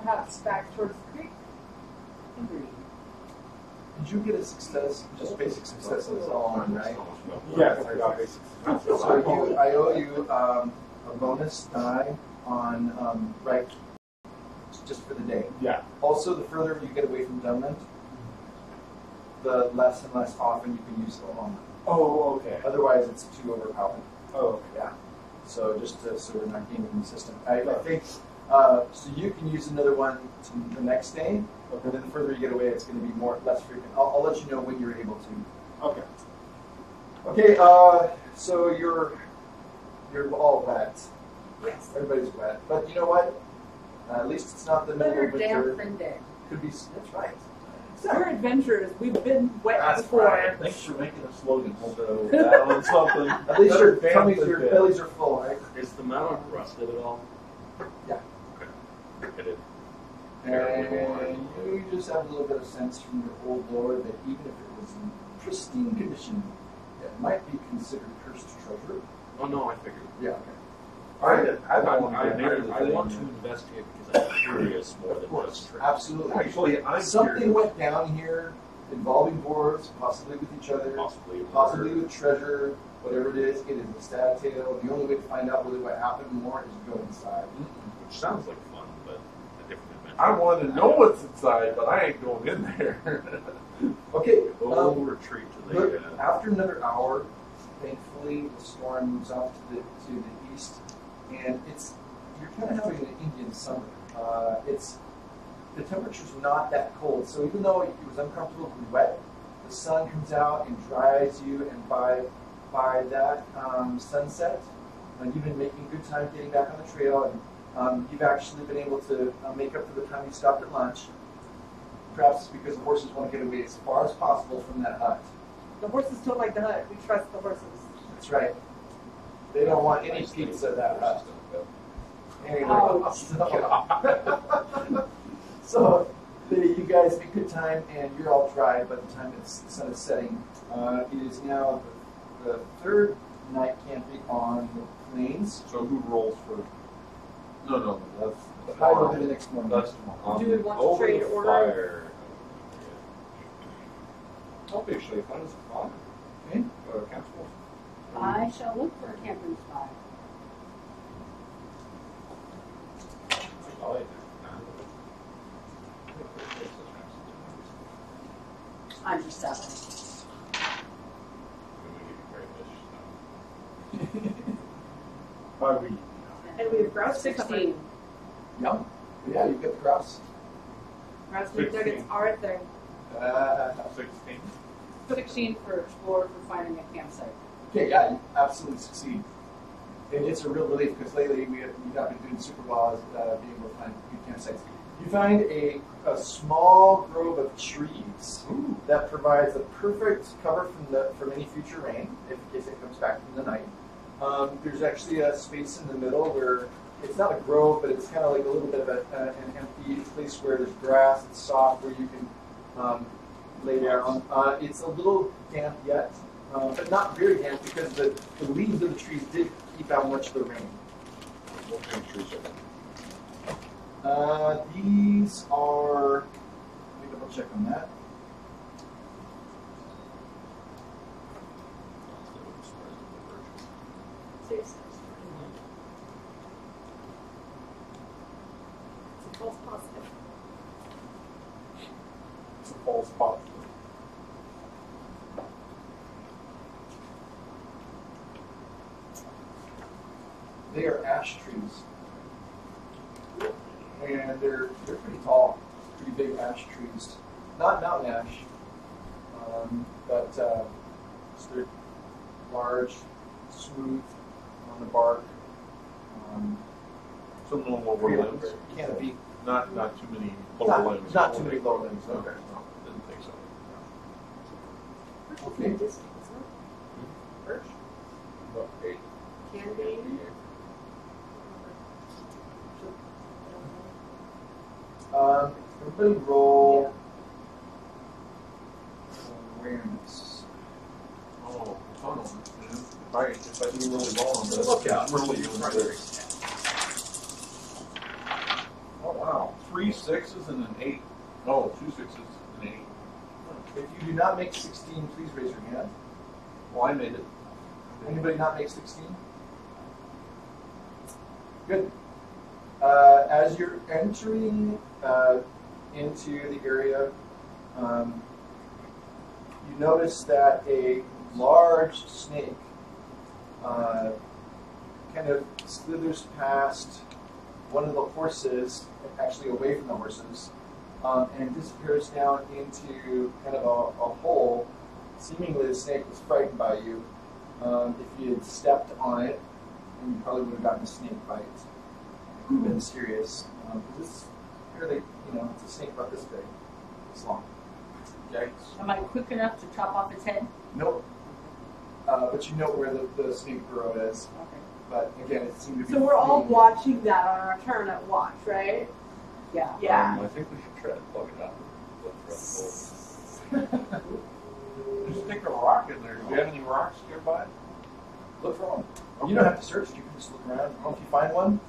Speaker 4: Perhaps back towards the creek.
Speaker 7: Agreed.
Speaker 2: Did you get a success, just basic success in this all on, right?
Speaker 6: Yes, I got basics.
Speaker 2: So I owe you a bonus die on right, just for the day.
Speaker 6: Yeah.
Speaker 2: Also, the further you get away from Dunland, the less and less often you can use the armor.
Speaker 6: Oh, okay.
Speaker 2: Otherwise, it's too overpowering.
Speaker 6: Oh,
Speaker 2: Yeah. So so we're not gaming the system. I think so. You can use another one the next day, but then the further you get away, it's going to be less frequent. I'll let you know when you're able to.
Speaker 6: Okay.
Speaker 2: Okay. So you're all wet.
Speaker 4: Yes.
Speaker 2: Everybody's wet. But you know what? At least it's not the middle
Speaker 7: Better
Speaker 2: of winter.
Speaker 7: damp than dead.
Speaker 2: Could be. That's right.
Speaker 4: We're adventurers. We've been wet
Speaker 5: That's
Speaker 4: before.
Speaker 5: right. Thanks for making a slogan. So that on something.
Speaker 2: At least
Speaker 5: Better
Speaker 2: your
Speaker 5: damp
Speaker 2: tummies,
Speaker 5: than
Speaker 2: your
Speaker 5: dead.
Speaker 2: bellies are full, right?
Speaker 8: Is the metal rusted at all?
Speaker 2: Yeah.
Speaker 8: Okay. Hit it.
Speaker 2: And you just have a little bit of sense from your old lore that even if it was in pristine condition, it might be considered cursed treasure.
Speaker 8: Oh no, I figured.
Speaker 2: Yeah. Okay.
Speaker 5: I don't want to go near the
Speaker 8: I
Speaker 5: thing.
Speaker 8: want to investigate because I'm curious more than
Speaker 2: Of course.
Speaker 8: just trick.
Speaker 2: Absolutely.
Speaker 5: Actually, I'm
Speaker 2: Something
Speaker 5: curious.
Speaker 2: went down here involving dwarves, possibly with each other, possibly with treasure, whatever it is a sad tale. The only way to find out really what happened more is to go inside.
Speaker 8: Which sounds like fun, but a different adventure.
Speaker 5: I want to know what's inside, but I ain't going in there.
Speaker 2: Okay.
Speaker 8: We'll retreat to
Speaker 2: Look,
Speaker 8: the.
Speaker 2: after another hour, thankfully the storm moves off to the east, and you're kind of having an Indian summer. The temperature's not that cold, so even though it was uncomfortably wet, the sun comes out and dries you, and by that sunset, you've been making good time getting back on the trail, and you've actually been able to make up for the time you stopped at lunch. Perhaps it's because the horses want to get away as far as possible from that hut.
Speaker 4: The horses don't like the hut. We trust the horses.
Speaker 2: That's right. They don't want any pizza at that hut. Anyway, so you guys make good time, and you're all dry by the time the sun is setting. It is now the third night camping on the plains.
Speaker 5: So who rolls for? No, that's
Speaker 2: The high will be the next morning.
Speaker 5: That's tomorrow.
Speaker 4: Do we want to
Speaker 8: over
Speaker 4: trade
Speaker 8: the
Speaker 4: order?
Speaker 8: fire.
Speaker 3: I'll be actually fine as a fire.
Speaker 2: Okay.
Speaker 3: Council.
Speaker 7: I shall look for a camping spot.
Speaker 3: I like
Speaker 7: I'm just seven.
Speaker 2: Why we?
Speaker 4: And we have grouse
Speaker 7: 16.
Speaker 2: Yum. Yeah, you get the grouse.
Speaker 4: Grouse meat nuggets
Speaker 5: 16.
Speaker 4: are a thing.
Speaker 5: 16.
Speaker 7: 16 for explore for finding a campsite.
Speaker 2: Okay, yeah, you absolutely succeed. And it's a real relief because lately we've not been doing super well as being able to find good campsites. You find a small grove of trees that provides the perfect cover from any future rain, in case it comes back from the night. There's actually a space in the middle where it's not a grove, but it's kind of like a little bit of an empty place where there's grass, it's soft, where you can lay down. It's a little damp yet, but not very damp because the leaves of the trees did keep out much of the rain.
Speaker 3: What kind of trees are there?
Speaker 2: These are, let me double check on that.
Speaker 4: Seriously. It's a false positive.
Speaker 5: It's a false positive.
Speaker 2: They are ash trees. And they're pretty tall, pretty big ash trees. Not mountain ash, but they're large, smooth on the bark.
Speaker 5: Some little lower
Speaker 2: Pretty
Speaker 5: limbs.
Speaker 2: canopy.
Speaker 5: Not too many lower limbs.
Speaker 2: Not too many lower limbs.
Speaker 5: Okay.
Speaker 2: Okay.
Speaker 5: No, didn't think so.
Speaker 2: Okay.
Speaker 4: Distance, isn't it? Birch.
Speaker 3: About 8.
Speaker 4: Can be.
Speaker 2: Everybody roll awareness.
Speaker 5: Oh, tunnel. Yeah. If I do really well on this,
Speaker 2: Look out.
Speaker 5: really good. Oh wow, 3 6s and an 8. No, 2 6s and an 8.
Speaker 2: If you do not make 16, please raise your hand.
Speaker 5: Well, I made it.
Speaker 2: Anybody not make 16? Good. As you're entering into the area, you notice that a large snake kind of slithers past one of the horses, actually away from the horses, and disappears down into kind of a hole. Seemingly the snake was frightened by you. If you had stepped on it, then you probably would have gotten a snake bite. It would have been serious. This is fairly, it's a snake about this big, this long. Okay.
Speaker 7: Am I quick enough to chop off its head?
Speaker 2: Nope. But you know where the snake burrow is.
Speaker 7: Okay.
Speaker 2: But again, it seemed to be.
Speaker 4: So we're all
Speaker 2: fleeing.
Speaker 4: watching that on our turn at watch, right?
Speaker 7: Yeah.
Speaker 4: Yeah.
Speaker 3: I think we should try to plug it up. Look for a hole.
Speaker 5: Just stick a rock in there. Do you have any rocks nearby?
Speaker 2: Look for one. You don't have to search. You can just look around. If you find one,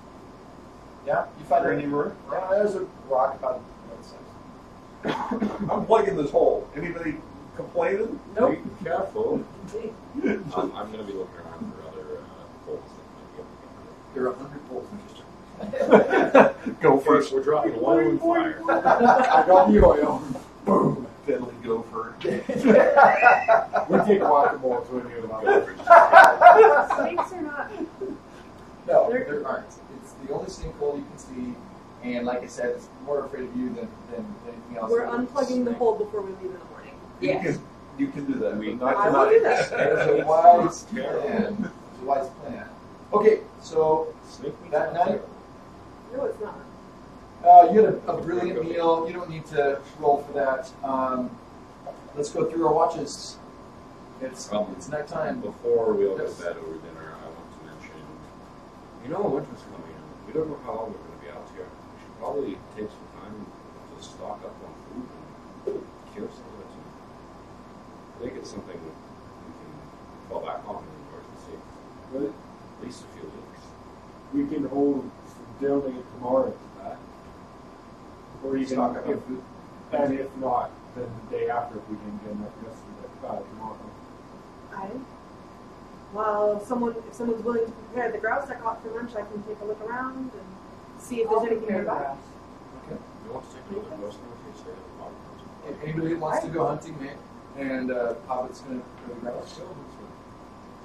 Speaker 2: yeah, you find
Speaker 5: Or
Speaker 2: it.
Speaker 5: any rock?
Speaker 2: Yeah, there's a rock about the size.
Speaker 5: I'm plugging this hole. Anybody complaining?
Speaker 4: Nope.
Speaker 3: Be careful. I'm going to be looking around for other holes that might be
Speaker 2: There are 100 holes in
Speaker 5: Go
Speaker 3: able to
Speaker 5: first.
Speaker 3: We're dropping oil and fire.
Speaker 6: I got the oil.
Speaker 2: Boom.
Speaker 5: Deadly gopher.
Speaker 6: We take guacamole to any of them.
Speaker 4: Snakes are not.
Speaker 2: No, there aren't. It's the only sinkhole you can see, and like I said, it's more afraid of you than anything else.
Speaker 4: We're unplugging the hole before we leave in the morning.
Speaker 7: Yes.
Speaker 5: You can do that.
Speaker 3: We-
Speaker 5: but not
Speaker 4: I
Speaker 5: tonight.
Speaker 4: will do that.
Speaker 2: That is a wise plan. It's a wise plan. Okay, so
Speaker 3: Snake meat
Speaker 2: that night,
Speaker 4: No, it's not.
Speaker 2: you had a brilliant meal. You don't need to roll for that. Let's go through our watches. It's nighttime.
Speaker 3: Before we all go to bed over dinner, I want to mention, winter's coming in. We don't know how long we're going to be out here. We should probably take some time to stock up on food and cure some of it. I think it's something we can fall back on in an emergency.
Speaker 6: But
Speaker 3: At least a few weeks.
Speaker 6: we can hold some donate tomorrow to that. Or even
Speaker 2: Stock up your food.
Speaker 6: and if not, then the day after if we didn't get enough yesterday, tomorrow.
Speaker 4: Well, if someone's willing to prepare the grouse I caught for lunch, I can take a look around and see if there's anything nearby.
Speaker 2: Okay.
Speaker 3: You want to take another ghost in case they have a lot of
Speaker 2: If anybody who wants to go hunting, man, and Hobbit's going to go to the grouse.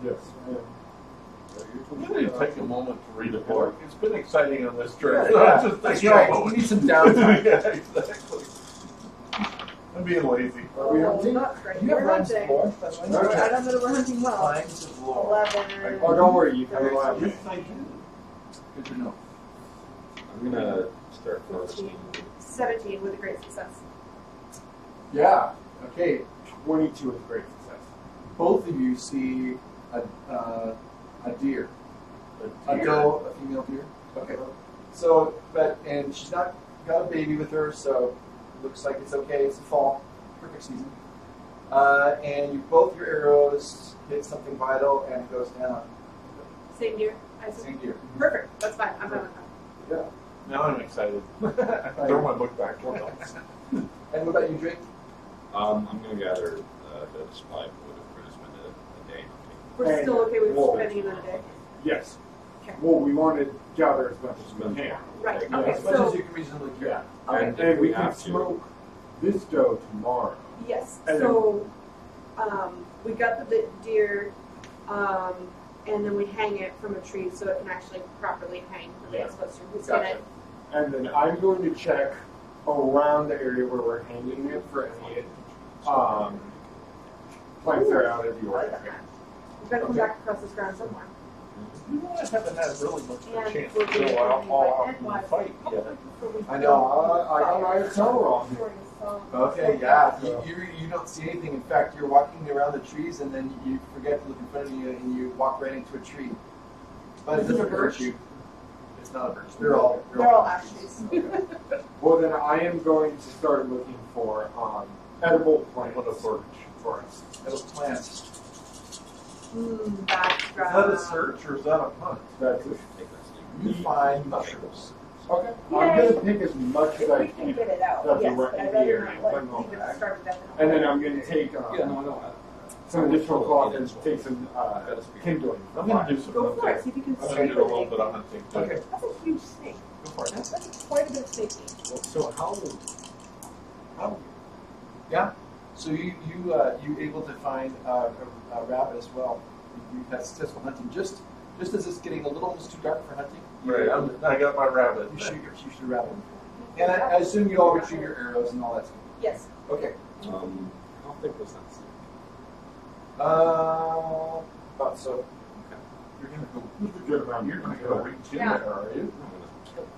Speaker 6: Yes, I am.
Speaker 5: I'm going to take a moment to read a book. It's been exciting on this trip.
Speaker 2: Yeah,
Speaker 5: Just
Speaker 2: that's
Speaker 5: take a
Speaker 2: right.
Speaker 5: moment.
Speaker 2: You need some downtime.
Speaker 5: Yeah, exactly. I'm being lazy.
Speaker 6: Are we
Speaker 4: Oh,
Speaker 6: hunting?
Speaker 4: not great.
Speaker 2: You have
Speaker 4: We're
Speaker 2: rhymes
Speaker 4: hunting.
Speaker 2: for that's why
Speaker 6: All right.
Speaker 4: I don't know that we're hunting well.
Speaker 2: Lines of lore.
Speaker 4: 11.
Speaker 6: Oh, don't worry, you can
Speaker 2: Okay,
Speaker 6: relax.
Speaker 5: Yes, I do.
Speaker 2: Good to know.
Speaker 3: I'm going to start
Speaker 4: 14,
Speaker 3: harvesting.
Speaker 4: 17 with a great success.
Speaker 2: Yeah. Okay.
Speaker 6: 22 is great success.
Speaker 2: Both of you see a deer. A
Speaker 5: Deer.
Speaker 2: doe, a female deer. Okay. So, and she's not got a baby with her, so looks like it's okay. It's the fall, perfect season. And both your arrows hit something vital, and it goes down.
Speaker 4: Same deer. I said,
Speaker 2: Same deer.
Speaker 4: perfect. That's fine. I'm fine with that.
Speaker 2: Yeah.
Speaker 5: Now I'm excited. Throw my book back. What else?
Speaker 2: And what about you, Drake?
Speaker 3: I'm going to gather the supply of wood for just a day.
Speaker 4: We're
Speaker 6: And-
Speaker 4: still okay with
Speaker 6: whoa.
Speaker 4: spending another day.
Speaker 6: Yes.
Speaker 4: Okay.
Speaker 6: Well, we want to gather as much as we can.
Speaker 4: Right.
Speaker 3: Yeah,
Speaker 4: Okay.
Speaker 2: As much
Speaker 4: So
Speaker 2: as you can reasonably carry.
Speaker 6: Yeah.
Speaker 3: And
Speaker 6: And
Speaker 3: if
Speaker 6: we
Speaker 3: we
Speaker 6: can
Speaker 3: have to,
Speaker 6: smoke this dough tomorrow.
Speaker 4: yes.
Speaker 6: And
Speaker 4: So we got the deer, and then we hang it from a tree so it can actually properly hang the way it's supposed to. We skin it.
Speaker 6: And then I'm going to check around the area where we're hanging it for any plants that are out of the ordinary.
Speaker 4: We've got to come back across this ground somewhere.
Speaker 5: You guys haven't had really much of a
Speaker 4: And
Speaker 5: chance
Speaker 4: we're
Speaker 5: to
Speaker 4: doing
Speaker 5: go out,
Speaker 4: something
Speaker 5: all
Speaker 4: by
Speaker 5: out and
Speaker 4: Edward.
Speaker 5: fight yet.
Speaker 2: I know.
Speaker 6: I got my hotel wrong.
Speaker 2: Okay, yeah. You don't see anything. In fact, you're walking around the trees, and then you forget to look in front of you, and you walk right into a tree. But it doesn't hurt you. It's not a birch. They're all
Speaker 4: ash trees.
Speaker 6: Well, then I am going to start looking for edible plants
Speaker 5: What a birch.
Speaker 6: for us.
Speaker 2: Little plants.
Speaker 4: That's
Speaker 5: Is that a search or is that a hunt?
Speaker 6: That's it.
Speaker 2: You find mushrooms.
Speaker 6: Okay.
Speaker 4: Yay.
Speaker 6: I'm going to pick as much as I
Speaker 4: If we can
Speaker 6: can.
Speaker 4: get it out,
Speaker 6: That's
Speaker 4: yes,
Speaker 6: right
Speaker 4: but I'd
Speaker 6: in
Speaker 4: rather
Speaker 6: here.
Speaker 4: not let leave it start with that.
Speaker 6: And then I'm going to take some additional cloth and take some kindling.
Speaker 5: I'm going to do some
Speaker 4: Go for it.
Speaker 5: hunting.
Speaker 4: See if you can
Speaker 5: I'm
Speaker 4: see
Speaker 5: going to do a little
Speaker 4: anything.
Speaker 5: bit of hunting too.
Speaker 2: Okay.
Speaker 4: That's a huge snake.
Speaker 2: Go for it.
Speaker 4: That's quite a bit of snake meat.
Speaker 3: Well, so how
Speaker 2: Yeah. So you able to find a rabbit as well. You've had successful hunting. Just just as it's getting a little almost too dark for hunting,
Speaker 5: Right, I got my rabbit.
Speaker 2: you shoot your rabbit. And I assume you all retrieve your arrows and all that stuff.
Speaker 4: Yes.
Speaker 2: Okay.
Speaker 8: How thick was that snake?
Speaker 2: About so.
Speaker 5: You're gonna go.
Speaker 6: Good amount.
Speaker 5: You're gonna go reach in
Speaker 4: Yeah.
Speaker 5: there, are you?
Speaker 8: I'm gonna kill it.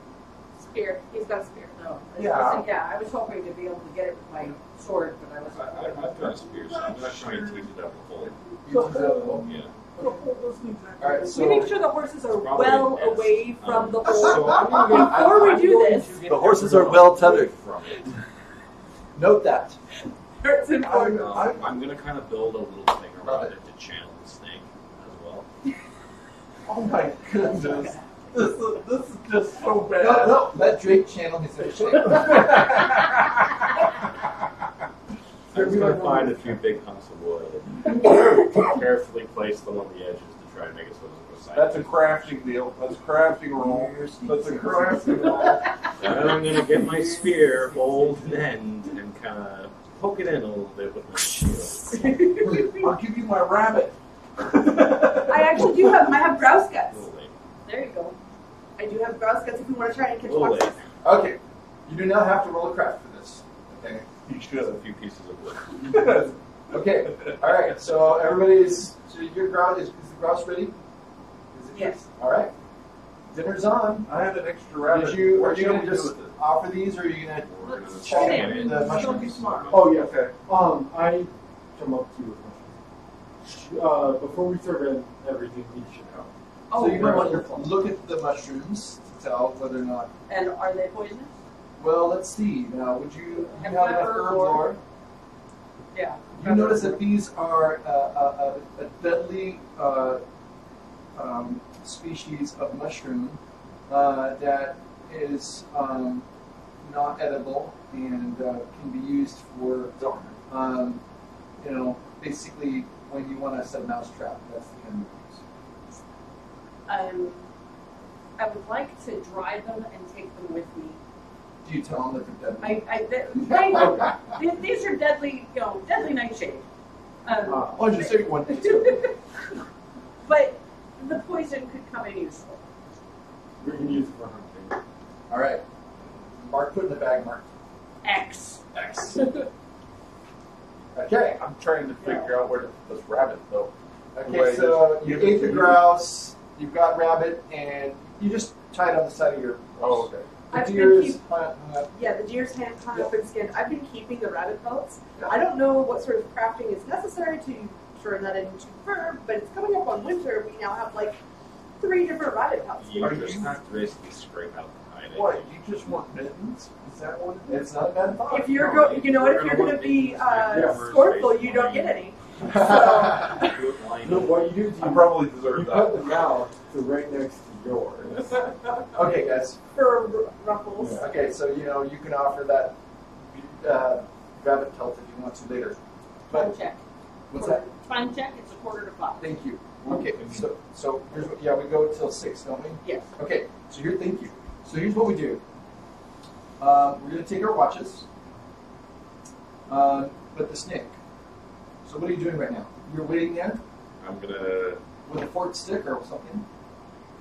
Speaker 4: Spear. He's got a spear.
Speaker 7: No,
Speaker 5: Yeah.
Speaker 7: I was hoping to be able to get it with my sword, but I was.
Speaker 3: I've got a spear, so I'm gonna try and tease it out the hole. Yeah.
Speaker 2: Alright, so
Speaker 4: We make sure the horses are
Speaker 3: Probably
Speaker 4: well
Speaker 3: yes.
Speaker 4: away from the hole.
Speaker 3: So I'm gonna get,
Speaker 4: Before we
Speaker 3: I'm
Speaker 4: do
Speaker 3: going
Speaker 4: this,
Speaker 3: to get
Speaker 2: the horses are
Speaker 3: everyone
Speaker 2: well
Speaker 3: away
Speaker 2: tethered.
Speaker 3: from it.
Speaker 2: note that.
Speaker 4: It's important.
Speaker 8: I'm gonna kind of build a little thing around it to channel the snake as well.
Speaker 5: Oh my goodness. This is just so bad.
Speaker 2: No, let Drake channel his inner snake.
Speaker 8: I'm just gonna find a few big hunks of wood and carefully place them on the edges to try and make it so it doesn't go
Speaker 5: That's a
Speaker 8: sideways.
Speaker 5: crafting deal. That's a crafting roll. That's a crafting roll.
Speaker 8: Then I'm gonna get my spear, hold an end, and kind of poke it in a little bit with my shield.
Speaker 5: I'll give you my rabbit.
Speaker 4: I actually do have. I have grouse
Speaker 8: A
Speaker 4: guts.
Speaker 8: little late.
Speaker 4: There you go. I do have grouse guts if you want to try and
Speaker 8: A
Speaker 4: catch
Speaker 8: little late.
Speaker 4: foxes.
Speaker 2: Okay. You do not have to roll a craft for this. Okay.
Speaker 5: You
Speaker 8: Just
Speaker 5: should.
Speaker 8: a few pieces of wood.
Speaker 2: Okay. Alright, so everybody's so your grouse is the grouse ready? Is it
Speaker 4: Yes.
Speaker 2: Alright. Dinner's on.
Speaker 5: I have an extra rabbit.
Speaker 2: Are you
Speaker 5: What shall
Speaker 2: gonna
Speaker 5: we do
Speaker 2: just
Speaker 5: with it?
Speaker 2: offer these or are you gonna
Speaker 8: We're gonna
Speaker 2: check
Speaker 8: scan
Speaker 2: in
Speaker 8: it.
Speaker 2: the
Speaker 7: Don't be
Speaker 2: mushrooms?
Speaker 7: smart.
Speaker 6: Oh yeah.
Speaker 5: Okay.
Speaker 6: I come up to you with questions. Before we start everything, we should know.
Speaker 2: So
Speaker 7: Oh,
Speaker 2: you're going to
Speaker 7: wonderful.
Speaker 2: look at the mushrooms to tell whether or not.
Speaker 7: And are they poisonous?
Speaker 2: Well, let's see. Now, would you have
Speaker 7: Have
Speaker 2: enough
Speaker 7: pepper
Speaker 2: herb
Speaker 7: or-
Speaker 2: lore?
Speaker 7: Yeah.
Speaker 2: You notice that these are a deadly species of mushroom that is not edible and can be used for, basically when you want to set a mousetrap. That's the kind of use.
Speaker 7: I would like to dry them and take them with me.
Speaker 2: Do you tell them that they're deadly?
Speaker 7: These are deadly, deadly nightshade.
Speaker 2: Why don't you say one?
Speaker 7: But the poison could come in useful.
Speaker 6: We can use it for hunting.
Speaker 2: All right. Mark, put in the bag, Mark.
Speaker 7: X.
Speaker 2: X. Okay.
Speaker 5: I'm trying to figure out where to put this rabbit, though.
Speaker 2: Okay, so you ate the grouse, you've got rabbit, and you just tie it on the side of your.
Speaker 5: Oh, okay.
Speaker 2: The
Speaker 4: I've been
Speaker 2: deer's
Speaker 4: keep-
Speaker 2: hung up.
Speaker 4: Yeah, the deer's hung up and skinned. I've been keeping the rabbit pelts.
Speaker 2: Yeah.
Speaker 4: I don't know what sort of crafting is necessary to turn that into fur, but it's coming up on winter. We now have like 3 different rabbit pelts.
Speaker 8: You
Speaker 5: Are
Speaker 8: just
Speaker 5: you-
Speaker 8: have to basically scrape out the hide.
Speaker 5: What? You just want mittens? Is that what it is?
Speaker 2: It's not a bad thought.
Speaker 4: If you're what if you're going to be scornful, you don't get any. So,
Speaker 6: No, what you do is
Speaker 5: I
Speaker 6: you,
Speaker 5: probably
Speaker 6: you
Speaker 5: deserve
Speaker 6: put
Speaker 5: that.
Speaker 6: the mouth to right next to yours.
Speaker 2: Okay, guys.
Speaker 4: for ruffles.
Speaker 6: Yeah.
Speaker 2: Okay, so you can offer that rabbit pelt if you want to later.
Speaker 7: Fun
Speaker 2: But
Speaker 7: check.
Speaker 2: what's that?
Speaker 7: Fun check. It's 4:45.
Speaker 2: Thank you. Okay, so here's what, we go till 6, don't we?
Speaker 7: Yes.
Speaker 2: Okay, so thank you. So here's what we do. We're gonna take our watches. But the snake. So what are you doing right now? You're waiting there
Speaker 8: I'm gonna.
Speaker 2: with a forked stick or something?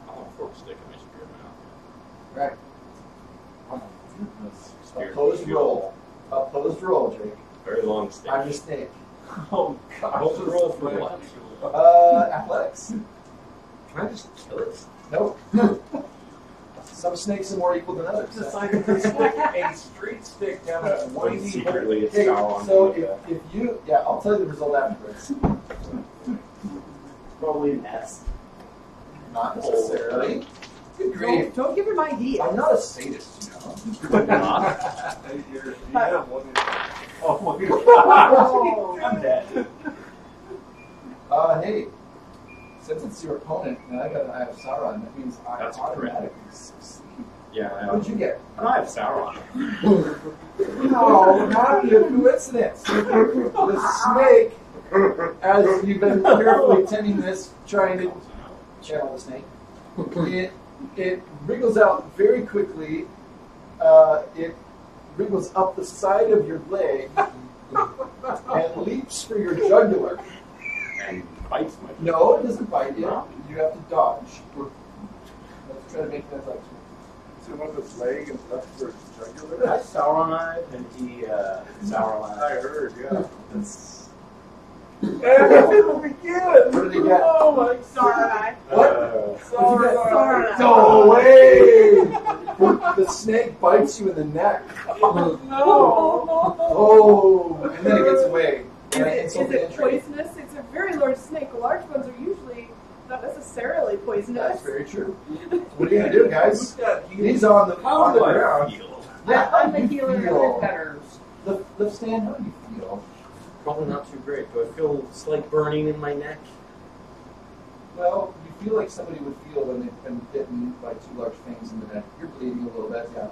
Speaker 8: I'll have a fork stick in my spear mouth.
Speaker 2: Right.
Speaker 5: Oh, goodness.
Speaker 8: Spear
Speaker 2: Opposed
Speaker 8: shield.
Speaker 2: roll. Opposed roll, Jake.
Speaker 8: Very long stick.
Speaker 2: I'm the snake.
Speaker 5: Oh, gosh.
Speaker 8: Opposed roll for what?
Speaker 2: Athletics.
Speaker 8: Can I just kill it?
Speaker 2: Nope. Some snakes are more equal than others.
Speaker 5: Decide to stick a straight stick down a
Speaker 8: When
Speaker 5: windy
Speaker 8: secretly it's
Speaker 2: Okay,
Speaker 8: Sauron.
Speaker 2: so
Speaker 8: doing that.
Speaker 2: if you, I'll tell you the result afterwards.
Speaker 9: Probably an S.
Speaker 2: Not necessarily. Good grief.
Speaker 4: Don't give him ideas.
Speaker 2: I'm not a sadist, you know.
Speaker 5: You're- yeah, what is- oh my god.
Speaker 2: Oh,
Speaker 9: I'm dead.
Speaker 2: Hey, since it's your opponent and I have Sauron, that means I
Speaker 8: That's
Speaker 2: automatically succeed.
Speaker 8: Yeah, I
Speaker 2: What did you get?
Speaker 8: I have Sauron.
Speaker 2: How happy a coincidence! The snake, as you've been carefully tending this, trying to channel the snake, it wriggles out very quickly. It wriggles up the side of your leg and leaps for your jugular.
Speaker 8: And bites my foot.
Speaker 2: No, it doesn't bite you.
Speaker 8: No?
Speaker 2: You have to dodge. Let's try to make that like.
Speaker 1: So what its leg and left for its
Speaker 8: I
Speaker 1: jugular?
Speaker 8: Sauron and he Sauron.
Speaker 1: I heard, yeah.
Speaker 2: What did he get?
Speaker 1: Oh my
Speaker 4: Sauron.
Speaker 2: What?
Speaker 4: Sauron.
Speaker 2: No way! The snake bites you in the neck.
Speaker 1: no!
Speaker 2: Oh, and then it gets away. And it
Speaker 4: Is
Speaker 2: insult
Speaker 4: it
Speaker 2: injury.
Speaker 4: poisonous? It's a very large snake. Large ones are usually not necessarily poisonous.
Speaker 2: That's very true. What are you gonna do, guys? He's on the
Speaker 8: How do I
Speaker 2: ground.
Speaker 8: feel?
Speaker 2: Yeah,
Speaker 7: I'm the
Speaker 2: you
Speaker 7: healer
Speaker 2: feel-
Speaker 7: of betters.
Speaker 2: Lift stand. How do you feel?
Speaker 8: Probably not too great. Do I feel slight burning in my neck?
Speaker 2: Well, you feel like somebody would feel when they've been bitten by two large fangs in the neck. You're bleeding a little bit, yeah.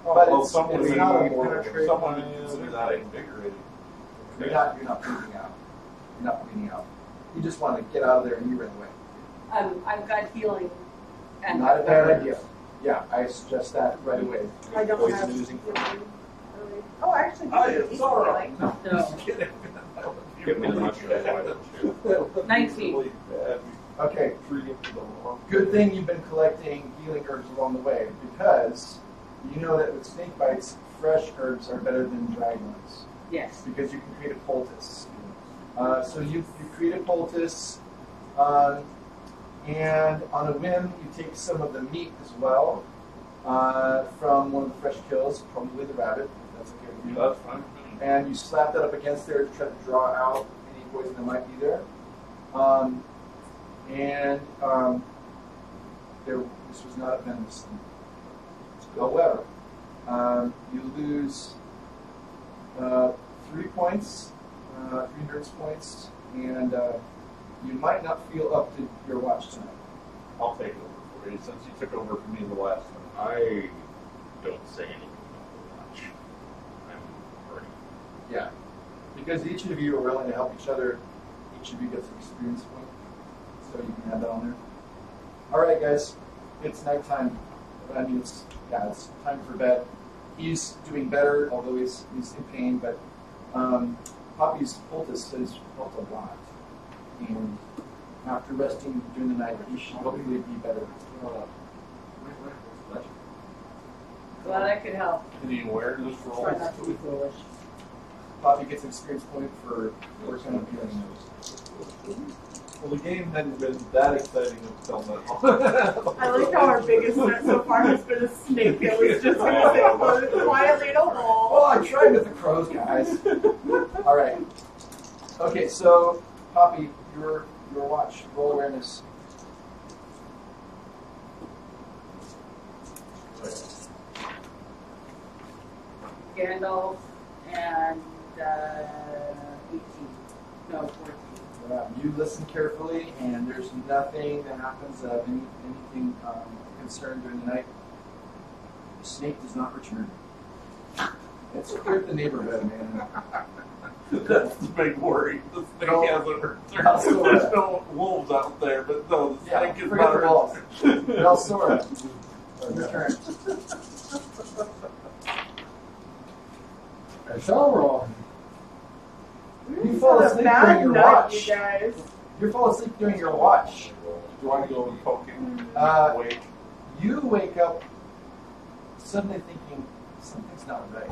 Speaker 5: Oh,
Speaker 2: But
Speaker 5: well,
Speaker 2: it's
Speaker 5: someone
Speaker 2: not
Speaker 5: would
Speaker 2: penetrating.
Speaker 5: someone would consider that invigorating.
Speaker 2: You're not bleeding out. You're not bleeding out. You just want to get out of there and you run away.
Speaker 7: I've got healing. And
Speaker 2: Not a bad idea. Yeah, I suggest that right away.
Speaker 4: I don't
Speaker 8: Poison
Speaker 4: have
Speaker 8: using
Speaker 4: healing, really. Oh, I actually do.
Speaker 1: I am
Speaker 4: have
Speaker 1: Sauron.
Speaker 4: healing.
Speaker 7: No.
Speaker 8: Give me the mushroom. Why don't you?
Speaker 7: 19.
Speaker 5: Really bad.
Speaker 2: Okay,
Speaker 5: Treat him to the wrong.
Speaker 2: good thing you've been collecting healing herbs along the way because you know that with snake bites, fresh herbs are better than dried ones
Speaker 7: Yes.
Speaker 2: because you can create a poultice. So you create a poultice, and on a whim, you take some of the meat as well from one of the fresh kills, probably the rabbit, if that's okay with you.
Speaker 5: That's fine.
Speaker 2: And you slap that up against there to try to draw out any poison that might be there. This was not a venomous thing. However, you lose 3 points, 3 endurance points, and you might not feel up to your watch tonight.
Speaker 5: I'll take over for you since you took over for me the last time.
Speaker 8: I don't say anything about the watch. I'm hurting.
Speaker 2: Yeah. Because each of you are willing to help each other, each of you gets an experience point. So you can add that on there. Alright guys, it's nighttime. I mean it's time for bed. He's doing better, although he's in pain, but Poppy's poultice has helped a lot. And after resting during the night, he should hopefully be better.
Speaker 7: Glad I could help.
Speaker 5: Any awareness rolls?
Speaker 7: Try not to be foolish.
Speaker 2: Poppy gets an experience point for working on healing those.
Speaker 5: Well, the game hadn't been that exciting until now.
Speaker 4: I like how our biggest threat so far has been a snake that was just going to sit quietly in a hole.
Speaker 2: Oh, I'm trying with the crows, guys. All right. Okay, so Poppy, your watch. Roll awareness.
Speaker 7: Gandalf and 18. No, 14.
Speaker 2: You listen carefully, and there's nothing that happens of anything concern during the night. The snake does not return. It's scared the neighborhood, man.
Speaker 5: That's the big worry. The snake
Speaker 2: No.
Speaker 5: hasn't returned.
Speaker 2: Also,
Speaker 5: There's no wolves out there, but no, the
Speaker 2: Yeah,
Speaker 5: snake is
Speaker 2: forget
Speaker 5: not
Speaker 2: the wolves.
Speaker 5: returned.
Speaker 2: Elsora, return.
Speaker 6: I shall roll.
Speaker 2: You fall
Speaker 4: Had a
Speaker 2: asleep
Speaker 4: bad
Speaker 2: during your
Speaker 4: night,
Speaker 2: watch.
Speaker 4: you guys.
Speaker 2: You fall asleep during your watch.
Speaker 5: Do I go and poke him? Wait.
Speaker 2: You wake up suddenly thinking something's not right,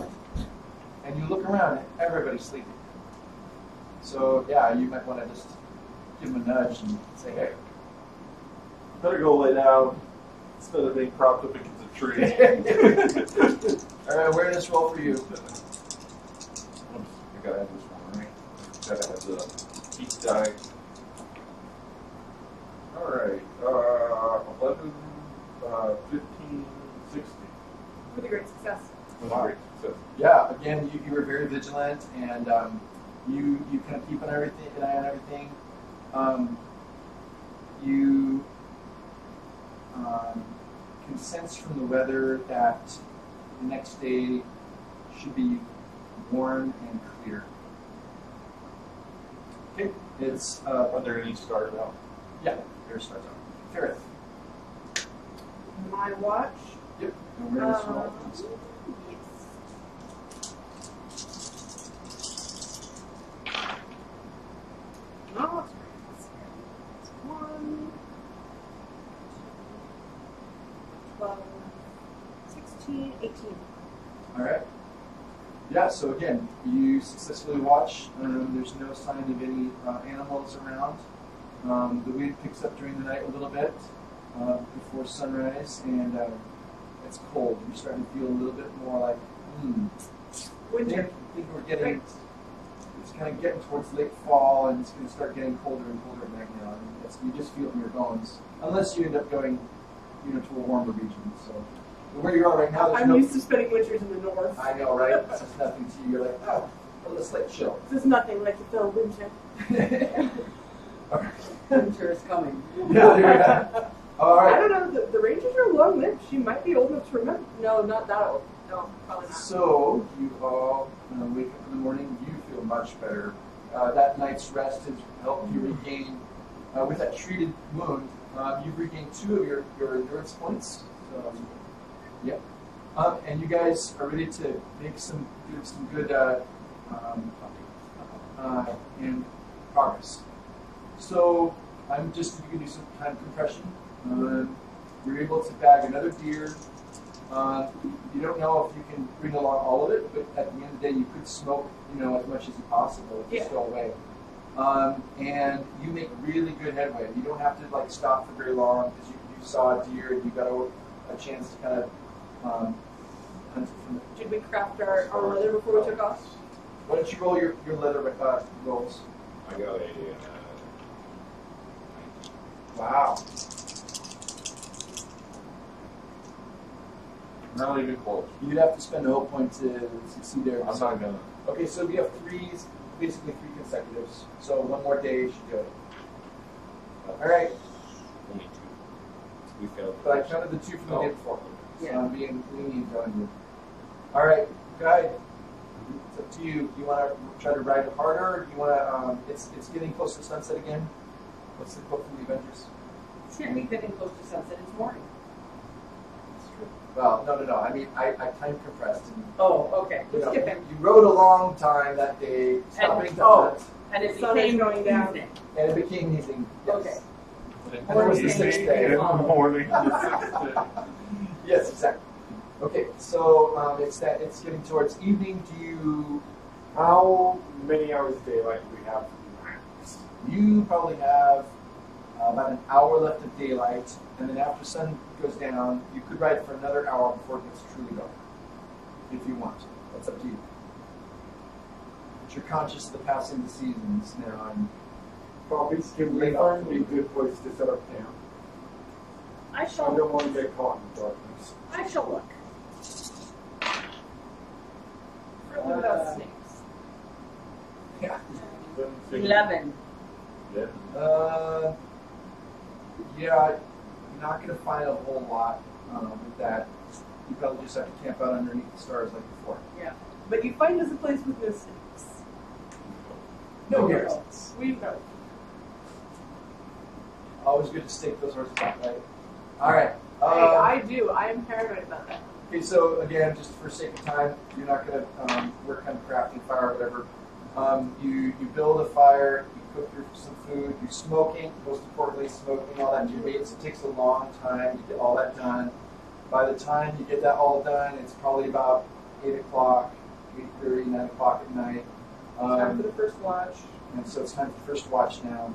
Speaker 2: and you look around and everybody's sleeping. So yeah, you might want to just give them a nudge and say, "Hey."
Speaker 5: Better go lay down instead of being propped up against a tree.
Speaker 2: All right, awareness roll for you.
Speaker 5: Oops, I gotta have this one, right? Gotta have the heat die. Alright, 11, 15, 16.
Speaker 4: With a great success.
Speaker 5: Was
Speaker 2: Wow.
Speaker 5: great success.
Speaker 2: Yeah, again, you were very vigilant, and you kind of keep an eye on everything. You can sense from the weather that the next day should be warm and clear. Okay, it's
Speaker 5: Are there any stars out?
Speaker 2: yeah, there starts out. Ferrith.
Speaker 4: My watch.
Speaker 2: Yep. Awareness roll.
Speaker 4: Yes. No,
Speaker 2: All right. Yeah, so again, you successfully watch. There's no sign of any animals around. The wind picks up during the night a little bit before sunrise, and it's cold. You're starting to feel a little bit more like,
Speaker 4: Winter.
Speaker 2: I think we're getting, it's kind of getting towards late fall, and it's going to start getting colder and colder at night now. And you just feel it in your bones, unless you end up going, to a warmer region. So where you are right now, there's
Speaker 4: I'm
Speaker 2: no.
Speaker 4: used to spending winters in the north.
Speaker 2: I know, right? This is nothing to you. You're like, oh, well, let's let chill.
Speaker 4: This is nothing like the film Winter.
Speaker 2: All right.
Speaker 7: Winter is coming.
Speaker 2: Yeah. All
Speaker 4: I
Speaker 2: right.
Speaker 4: don't know. The Rangers are long-lived. She might be old enough to remember. No, not that old. No, probably not.
Speaker 2: So you all wake up in the morning. You feel much better. That night's rest has helped you regain, with that treated wound, you've regained 2 of your endurance points. So, yep. And you guys are ready to make some good in progress. So I'm just you can do some time compression. You're able to bag another deer. You don't know if you can bring along all of it, but at the end of the day, you could smoke, as much as you possible if you still away. And you make really good headway. You don't have to stop for very long because you saw a deer and you got a chance to kind of hunt it from the.
Speaker 4: Did we craft our leather before we took off?
Speaker 2: Why don't you roll your leather rolls?
Speaker 3: I got a.
Speaker 2: Wow.
Speaker 5: Not even close.
Speaker 2: You'd have to spend a whole point to succeed there.
Speaker 5: I'm not gonna.
Speaker 2: Okay, so we have basically 3 consecutives. So one more day should do it. All right,
Speaker 3: Only 2. We failed.
Speaker 2: but I counted the 2 from the day before. So
Speaker 7: Yeah.
Speaker 2: I'm being lenient on you. All right, guide. It's up to you. Do you want to try to ride it harder? Or do you want to? It's getting close to sunset again. What's the quote from the Avengers?
Speaker 7: It's getting close to sunset. It's morning.
Speaker 2: Well, no. I mean, I time compressed. And,
Speaker 7: Oh, okay. We're
Speaker 2: you
Speaker 7: skipping.
Speaker 2: rode a long time that day, stopping to hunt,
Speaker 7: And it
Speaker 4: The sun is
Speaker 7: became
Speaker 4: going down.
Speaker 7: evening.
Speaker 2: and it became evening. Yes.
Speaker 7: Okay.
Speaker 2: And it was the 6th day.
Speaker 5: In the morning. The 6th day.
Speaker 2: Yes, exactly. Okay, so it's getting towards evening.
Speaker 6: How many hours of daylight do we have?
Speaker 2: You probably have about an hour left of daylight, and then after sun goes down, you could ride for another hour before it gets truly dark, if you want. That's up to you. But you're conscious of the passing of the seasons now, and
Speaker 6: Probably can we find a good place to set up camp?
Speaker 7: I
Speaker 6: I
Speaker 7: shall.
Speaker 6: don't want to get caught in the darkness.
Speaker 7: I shall look.
Speaker 4: Probably without snakes.
Speaker 2: yeah.
Speaker 7: 11.
Speaker 5: Yeah.
Speaker 2: Yeah, you're not going to find a whole lot with that. You probably just have to camp out underneath the stars like before.
Speaker 7: Yeah.
Speaker 4: But you find us a place with no snakes.
Speaker 2: No
Speaker 7: Okay.
Speaker 2: guarantees.
Speaker 4: We know.
Speaker 2: Always good to stake those horses out, right? All right.
Speaker 4: Hey, I do. I am paranoid about that.
Speaker 2: Okay, so again, just for sake of time, you're not going to work on crafting fire or whatever. You build a fire, you cook some food, you're smoking, most importantly, smoking all that to your mates. It takes a long time to get all that done. By the time you get that all done, it's probably about 8 o'clock, 8:30, 9 o'clock at night.
Speaker 4: Time for the first watch.
Speaker 2: And so it's time for the first watch now.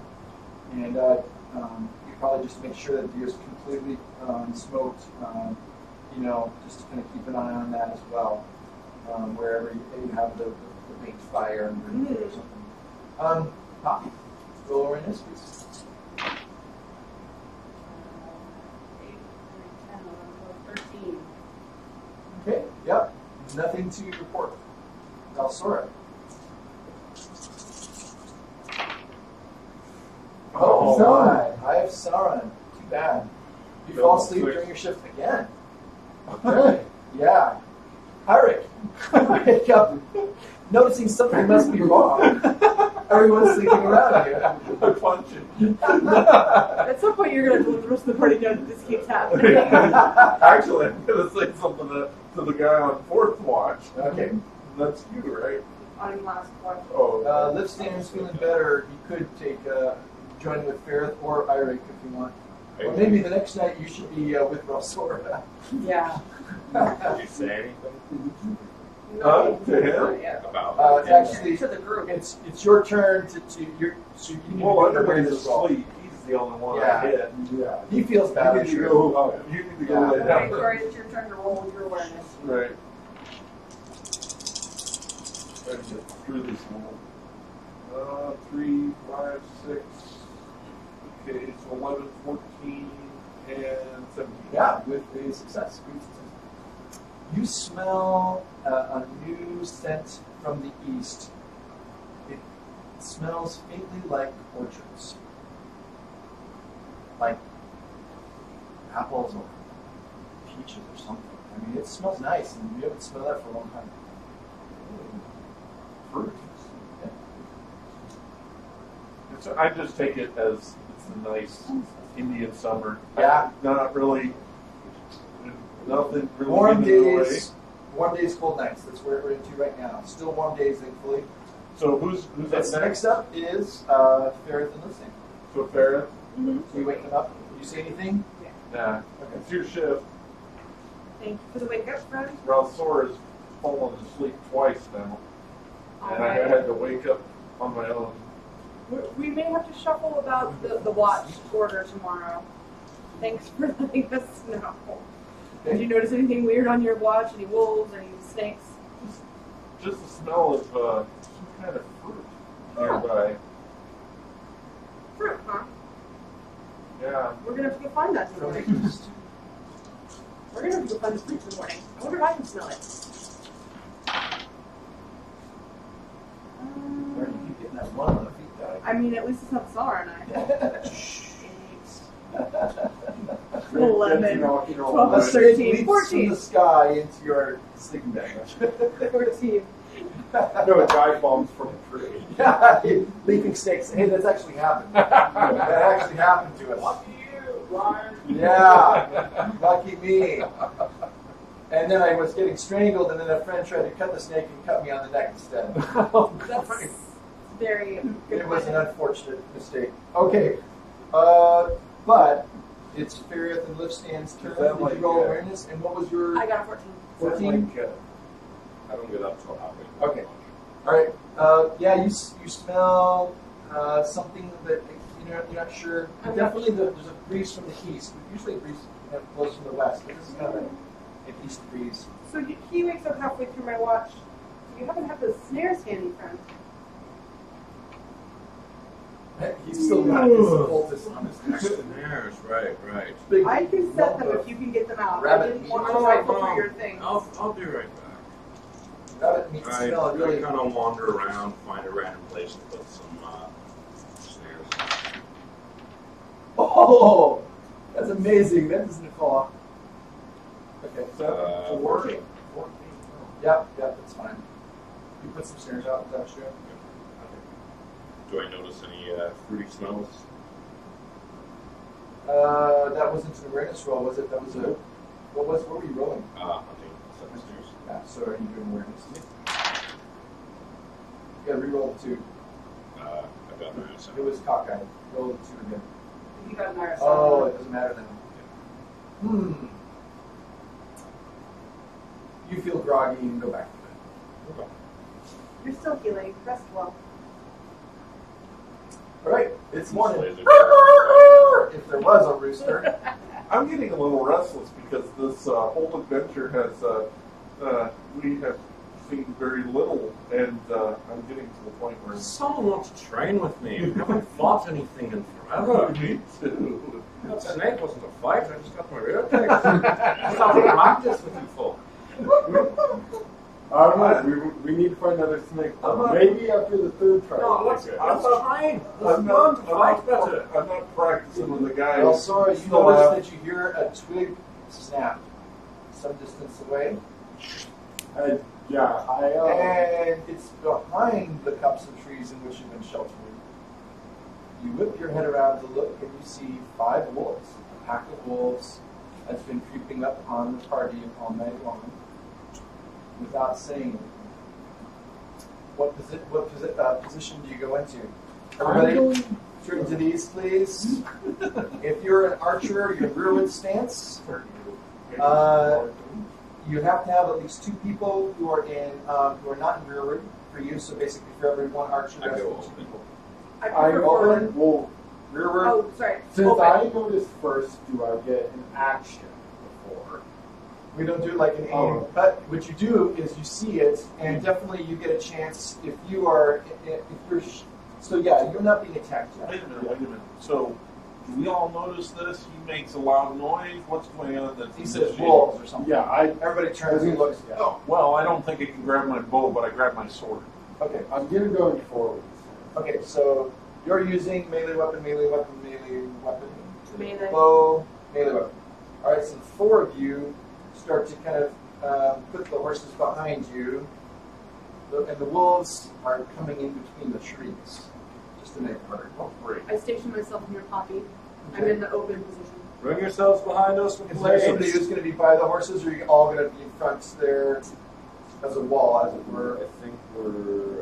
Speaker 2: And you probably just make sure that the deer's completely smoked, just to kind of keep an eye on that as well, wherever you have the baked fire underneath it or something. Poppy, roll over in this, please.
Speaker 7: 8, 10, 11, 12, 13.
Speaker 2: Okay, yep, nothing to report. Valsora. Oh,
Speaker 6: Sauron.
Speaker 2: my. I have Sauron. Too bad. You fall asleep during your shift again.
Speaker 6: Okay.
Speaker 2: Yeah. Eric, wake up, noticing something must be wrong. Everyone's sleeping around you.
Speaker 5: I punch it.
Speaker 4: At some point, you're going to let the rest of the party know that this keeps happening.
Speaker 5: Actually, I'm going to say something to the guy on 4th watch.
Speaker 2: Okay.
Speaker 5: That's you, right?
Speaker 4: On last watch.
Speaker 5: Oh.
Speaker 2: Lipstan's feeling better. You could take join with Ferrith or Eric if you want. Or maybe the next night you should be with Rossora.
Speaker 7: Yeah.
Speaker 8: Did you say anything?
Speaker 5: To him?
Speaker 7: Yeah.
Speaker 8: About
Speaker 2: It's actually
Speaker 7: To the group.
Speaker 2: it's your turn to your so you need
Speaker 5: Well,
Speaker 2: to do
Speaker 5: everybody's
Speaker 2: awareness roll.
Speaker 5: asleep. He's the only one
Speaker 2: Yeah.
Speaker 5: I hit.
Speaker 6: Yeah.
Speaker 2: He feels bad.
Speaker 5: You
Speaker 2: I'm
Speaker 5: need to
Speaker 2: sure.
Speaker 5: go. You need to go
Speaker 2: Yeah.
Speaker 5: lay
Speaker 7: Okay,
Speaker 5: down.
Speaker 7: Corey, it's your turn to roll with your awareness.
Speaker 5: Right. Let's get through this one. 3, 5, 6. Okay, so 11, 14, and 17.
Speaker 2: Yeah, with a success. Great success. You smell a new scent from the east. It smells faintly like orchards, like apples or peaches or something. I mean, it smells nice, and you haven't smelled that for a long time. Fruit. Yeah.
Speaker 5: So I just take it as it's a nice Indian summer.
Speaker 2: Yeah.
Speaker 5: Not really. Nothing really.
Speaker 2: Warm
Speaker 5: getting in the way.
Speaker 2: days, cold nights. That's where we're into right now. Still warm days, thankfully.
Speaker 5: So who's
Speaker 2: Next
Speaker 5: up next?
Speaker 2: up is Ferret and Listening.
Speaker 5: So Farrah.
Speaker 4: Mm-hmm.
Speaker 2: So you wake them up. Do you say anything?
Speaker 5: Nah. It's your shift.
Speaker 4: Thank you for the wake up, friend.
Speaker 5: Ralsor has fallen asleep twice now, and I
Speaker 4: Alright.
Speaker 5: had to wake up on my own.
Speaker 4: We may have to shuffle about the watch order tomorrow. Thanks for letting us know. Did you notice anything weird on your watch? Any wolves? Any snakes?
Speaker 5: Just the smell of some kind of fruit nearby.
Speaker 4: Fruit, huh?
Speaker 5: Yeah.
Speaker 4: We're gonna have to go find that in the
Speaker 2: From
Speaker 4: morning.
Speaker 2: the east.
Speaker 4: We're gonna have to go find the fruit in the morning. I wonder if I can smell it.
Speaker 2: Where do you keep getting that one on the feet guy?
Speaker 4: I mean, at least it's not Sar and I.
Speaker 6: You
Speaker 4: 11,
Speaker 6: know,
Speaker 4: 12,
Speaker 2: Let's say it
Speaker 4: 13,
Speaker 2: leaps from
Speaker 4: 14.
Speaker 2: the sky into your sleeping bag.
Speaker 4: 14.
Speaker 6: no, a guy bombs from a tree.
Speaker 2: Yeah, leaping snakes. Hey, that's actually happened. That actually happened to us.
Speaker 6: Lucky you, Ryan.
Speaker 2: Yeah, lucky me. And then I was getting strangled, and then a friend tried to cut the snake and cut me on the neck instead.
Speaker 4: That's very good.
Speaker 2: It was an
Speaker 4: point.
Speaker 2: unfortunate mistake. Okay, but it's Ferrieth and Liftstand's turn.
Speaker 5: Is that
Speaker 2: Did
Speaker 5: like,
Speaker 2: you roll awareness? And what was your
Speaker 4: I got a 14.
Speaker 2: 14?
Speaker 5: Like,
Speaker 3: I don't get up till halfway.
Speaker 2: Okay. All right. Yeah, you smell something that you're not sure.
Speaker 4: I'm not
Speaker 2: Definitely, there's a breeze from the east. Usually, a breeze blows from the west, but this is kind of an east breeze.
Speaker 4: So he wakes up halfway through my watch. Do you happen to have the snares handy, friend?
Speaker 2: He's still got his poultice on his neck.
Speaker 8: Snares, right.
Speaker 2: Big
Speaker 4: I can set them
Speaker 2: lump
Speaker 4: if you can get them out.
Speaker 2: rabbit
Speaker 4: I didn't
Speaker 2: meat.
Speaker 4: want to
Speaker 8: No,
Speaker 4: rifle
Speaker 8: no.
Speaker 4: through your thing.
Speaker 8: I'll be right back.
Speaker 2: rabbit meat
Speaker 8: I
Speaker 2: smell really.
Speaker 8: kind of wander around, find a random place to put some snares.
Speaker 2: Oh, that's amazing. That doesn't fall off. Okay.
Speaker 5: 7, 14.
Speaker 2: Yep, that's fine. You put some snares out. Is that true?
Speaker 8: Do I notice any fruity smells?
Speaker 2: That wasn't an awareness roll, was it? That was a. What were you rolling?
Speaker 8: Hunting, 7 snares.
Speaker 2: Yeah. So are you doing awareness? You got to re-roll the 2.
Speaker 8: I've got my
Speaker 2: It was cockeyed. Roll the 2 again.
Speaker 7: You got an iris.
Speaker 2: Oh, it doesn't matter then. You feel groggy and go back to bed.
Speaker 4: You're still healing. Rest well.
Speaker 2: All right, it's morning.
Speaker 8: Laser
Speaker 2: If there was a rooster.
Speaker 5: I'm getting a little restless because this whole adventure has we have seen very little, and I'm getting to the point where
Speaker 8: Someone wants to train with me. I haven't fought anything in forever.
Speaker 5: me too.
Speaker 8: That snake wasn't a fight. I just got my rear kicked. I just have to practice with you folk.
Speaker 6: I don't know. We need to find another snake.
Speaker 5: I'm not-
Speaker 6: Maybe after the third try.
Speaker 8: No, let's train. Let's
Speaker 5: I'm
Speaker 8: learn
Speaker 5: not,
Speaker 8: to fight better.
Speaker 5: I'm not practicing with the guy.
Speaker 2: Well,
Speaker 5: who's
Speaker 2: Sora, you
Speaker 5: still
Speaker 2: notice
Speaker 5: out.
Speaker 2: that you hear a twig snap some distance away,
Speaker 6: Yeah,
Speaker 2: and it's behind the cups of trees in which you've been sheltering. You whip your head around to look, and you see 5 wolves. A pack of wolves has been creeping up on the party all night long without saying anything. What position do you go into? Everybody, turn to the east, please. If you're an archer, your rearward stance. you have to have at least 2 people who are not in rearward for you. So basically, for every 1 archer,
Speaker 8: I
Speaker 2: that's
Speaker 8: go
Speaker 2: 2
Speaker 8: open.
Speaker 2: people.
Speaker 4: I
Speaker 6: I
Speaker 4: prefer
Speaker 6: open.
Speaker 4: forward.
Speaker 6: Well,
Speaker 2: Rearward.
Speaker 4: Oh, sorry.
Speaker 6: since
Speaker 4: Open.
Speaker 6: I noticed first, do I get an action before?
Speaker 2: We don't do like an aim,
Speaker 6: Oh.
Speaker 2: but what you do is you see it, and definitely you get a chance if you are, if you're, so yeah, you're not being attacked yet.
Speaker 5: Wait a minute. So, do we all notice this? He makes a loud noise. What's going on? That's
Speaker 2: He says
Speaker 5: initiating?
Speaker 2: wolves or something.
Speaker 6: Yeah,
Speaker 2: Everybody turns and looks.
Speaker 6: Yeah.
Speaker 5: Oh, well, I don't think I can grab my bow, but I grab my sword.
Speaker 2: Okay,
Speaker 6: I'm gonna go forward.
Speaker 2: okay, so you're using melee weapon,
Speaker 4: Melee.
Speaker 2: bow, melee weapon. All right, so the 4 of you start to kind of put the horses behind you, and the wolves are coming in between the trees, just to make it harder.
Speaker 5: Oh, great.
Speaker 4: I station myself near Poppy. I'm
Speaker 2: Okay.
Speaker 4: in the open position.
Speaker 8: Bring yourselves behind us with
Speaker 2: Is there somebody
Speaker 8: blades.
Speaker 2: who's going to be by the horses, or are you all going to be in front there as a wall, as it were?
Speaker 3: I think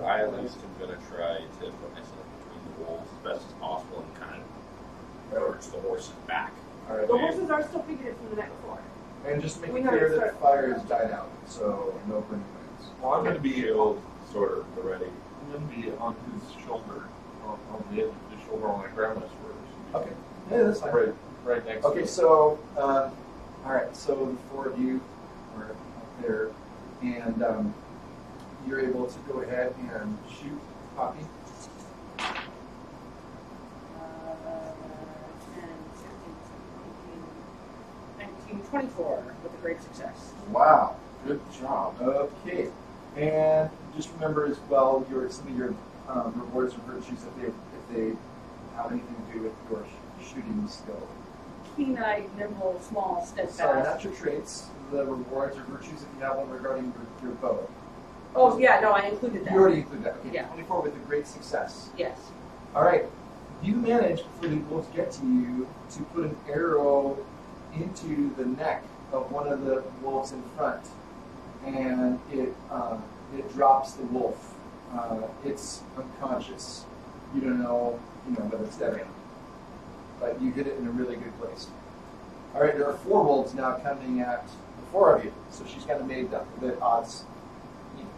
Speaker 3: I at least am going to try to put myself between the wolves as best as possible and kind of urge the horses back.
Speaker 2: All right.
Speaker 4: The horses are still figured from the night before.
Speaker 2: And just make
Speaker 4: We
Speaker 2: it
Speaker 4: haven't
Speaker 2: clear that the
Speaker 4: started.
Speaker 2: fire has died out, so no burning flames.
Speaker 5: Well, I'm going to be
Speaker 8: Shield, sword, already.
Speaker 5: I'm going to be on his shoulder, on the edge of his shoulder when I grab my sword.
Speaker 2: Okay. Yeah, that's fine.
Speaker 5: Right next to
Speaker 2: Okay,
Speaker 5: him.
Speaker 2: so, all right, so the 4 of you are up there, and you're able to go ahead and shoot Poppy.
Speaker 7: 10, 17, 18, 19, 24 with a great success.
Speaker 2: Wow.
Speaker 6: Good job.
Speaker 2: Okay, and just remember as well some of your rewards and virtues if they have anything to do with your shooting skill.
Speaker 7: Keen-eyed, nimble, small,
Speaker 2: Sorry,
Speaker 7: steadfast.
Speaker 2: not your traits. The rewards or virtues if you have one regarding your bow.
Speaker 7: Oh, yeah, no, I included that.
Speaker 2: You already included that. Okay,
Speaker 7: Yeah.
Speaker 2: 24 with a great success.
Speaker 7: Yes.
Speaker 2: All right, you manage before the wolves get to you to put an arrow into the neck of one of the wolves in front, and it drops the wolf. It's unconscious. You don't know, whether it's dead or not, but you hit it in a really good place. All right, there are 4 wolves now coming at the 4 of you, so she's kind of made the odds.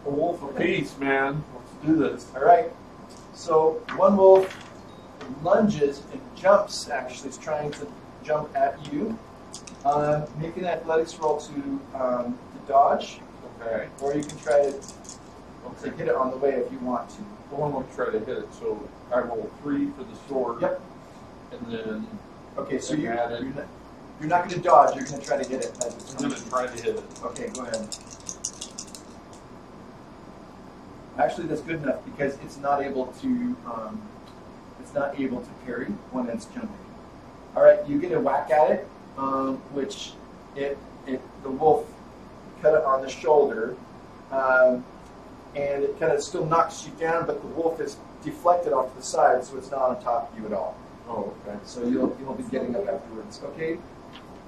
Speaker 2: A wolf.
Speaker 5: Peace, man. Let's do this.
Speaker 2: All right. So one wolf lunges and jumps. Actually, is trying to jump at you. Make an athletics roll to dodge,
Speaker 5: Okay.
Speaker 2: or you can try to hit it on the way if you want to.
Speaker 5: The one will try to hit it. So I roll 3 for the sword.
Speaker 2: Yep.
Speaker 5: And then
Speaker 2: Okay, so
Speaker 5: And
Speaker 2: you're
Speaker 5: add it.
Speaker 2: not going to dodge. You're going to try to hit it.
Speaker 5: I'm going to try to hit it.
Speaker 2: Okay, go ahead. Actually, that's good enough because it's not able to parry when it's jumping. All right, you get a whack at it, which the wolf cut it on the shoulder, and it kind of still knocks you down, but the wolf is deflected off to the side, so it's not on top of you at all.
Speaker 5: Oh, okay.
Speaker 2: So you'll be getting up afterwards. Okay.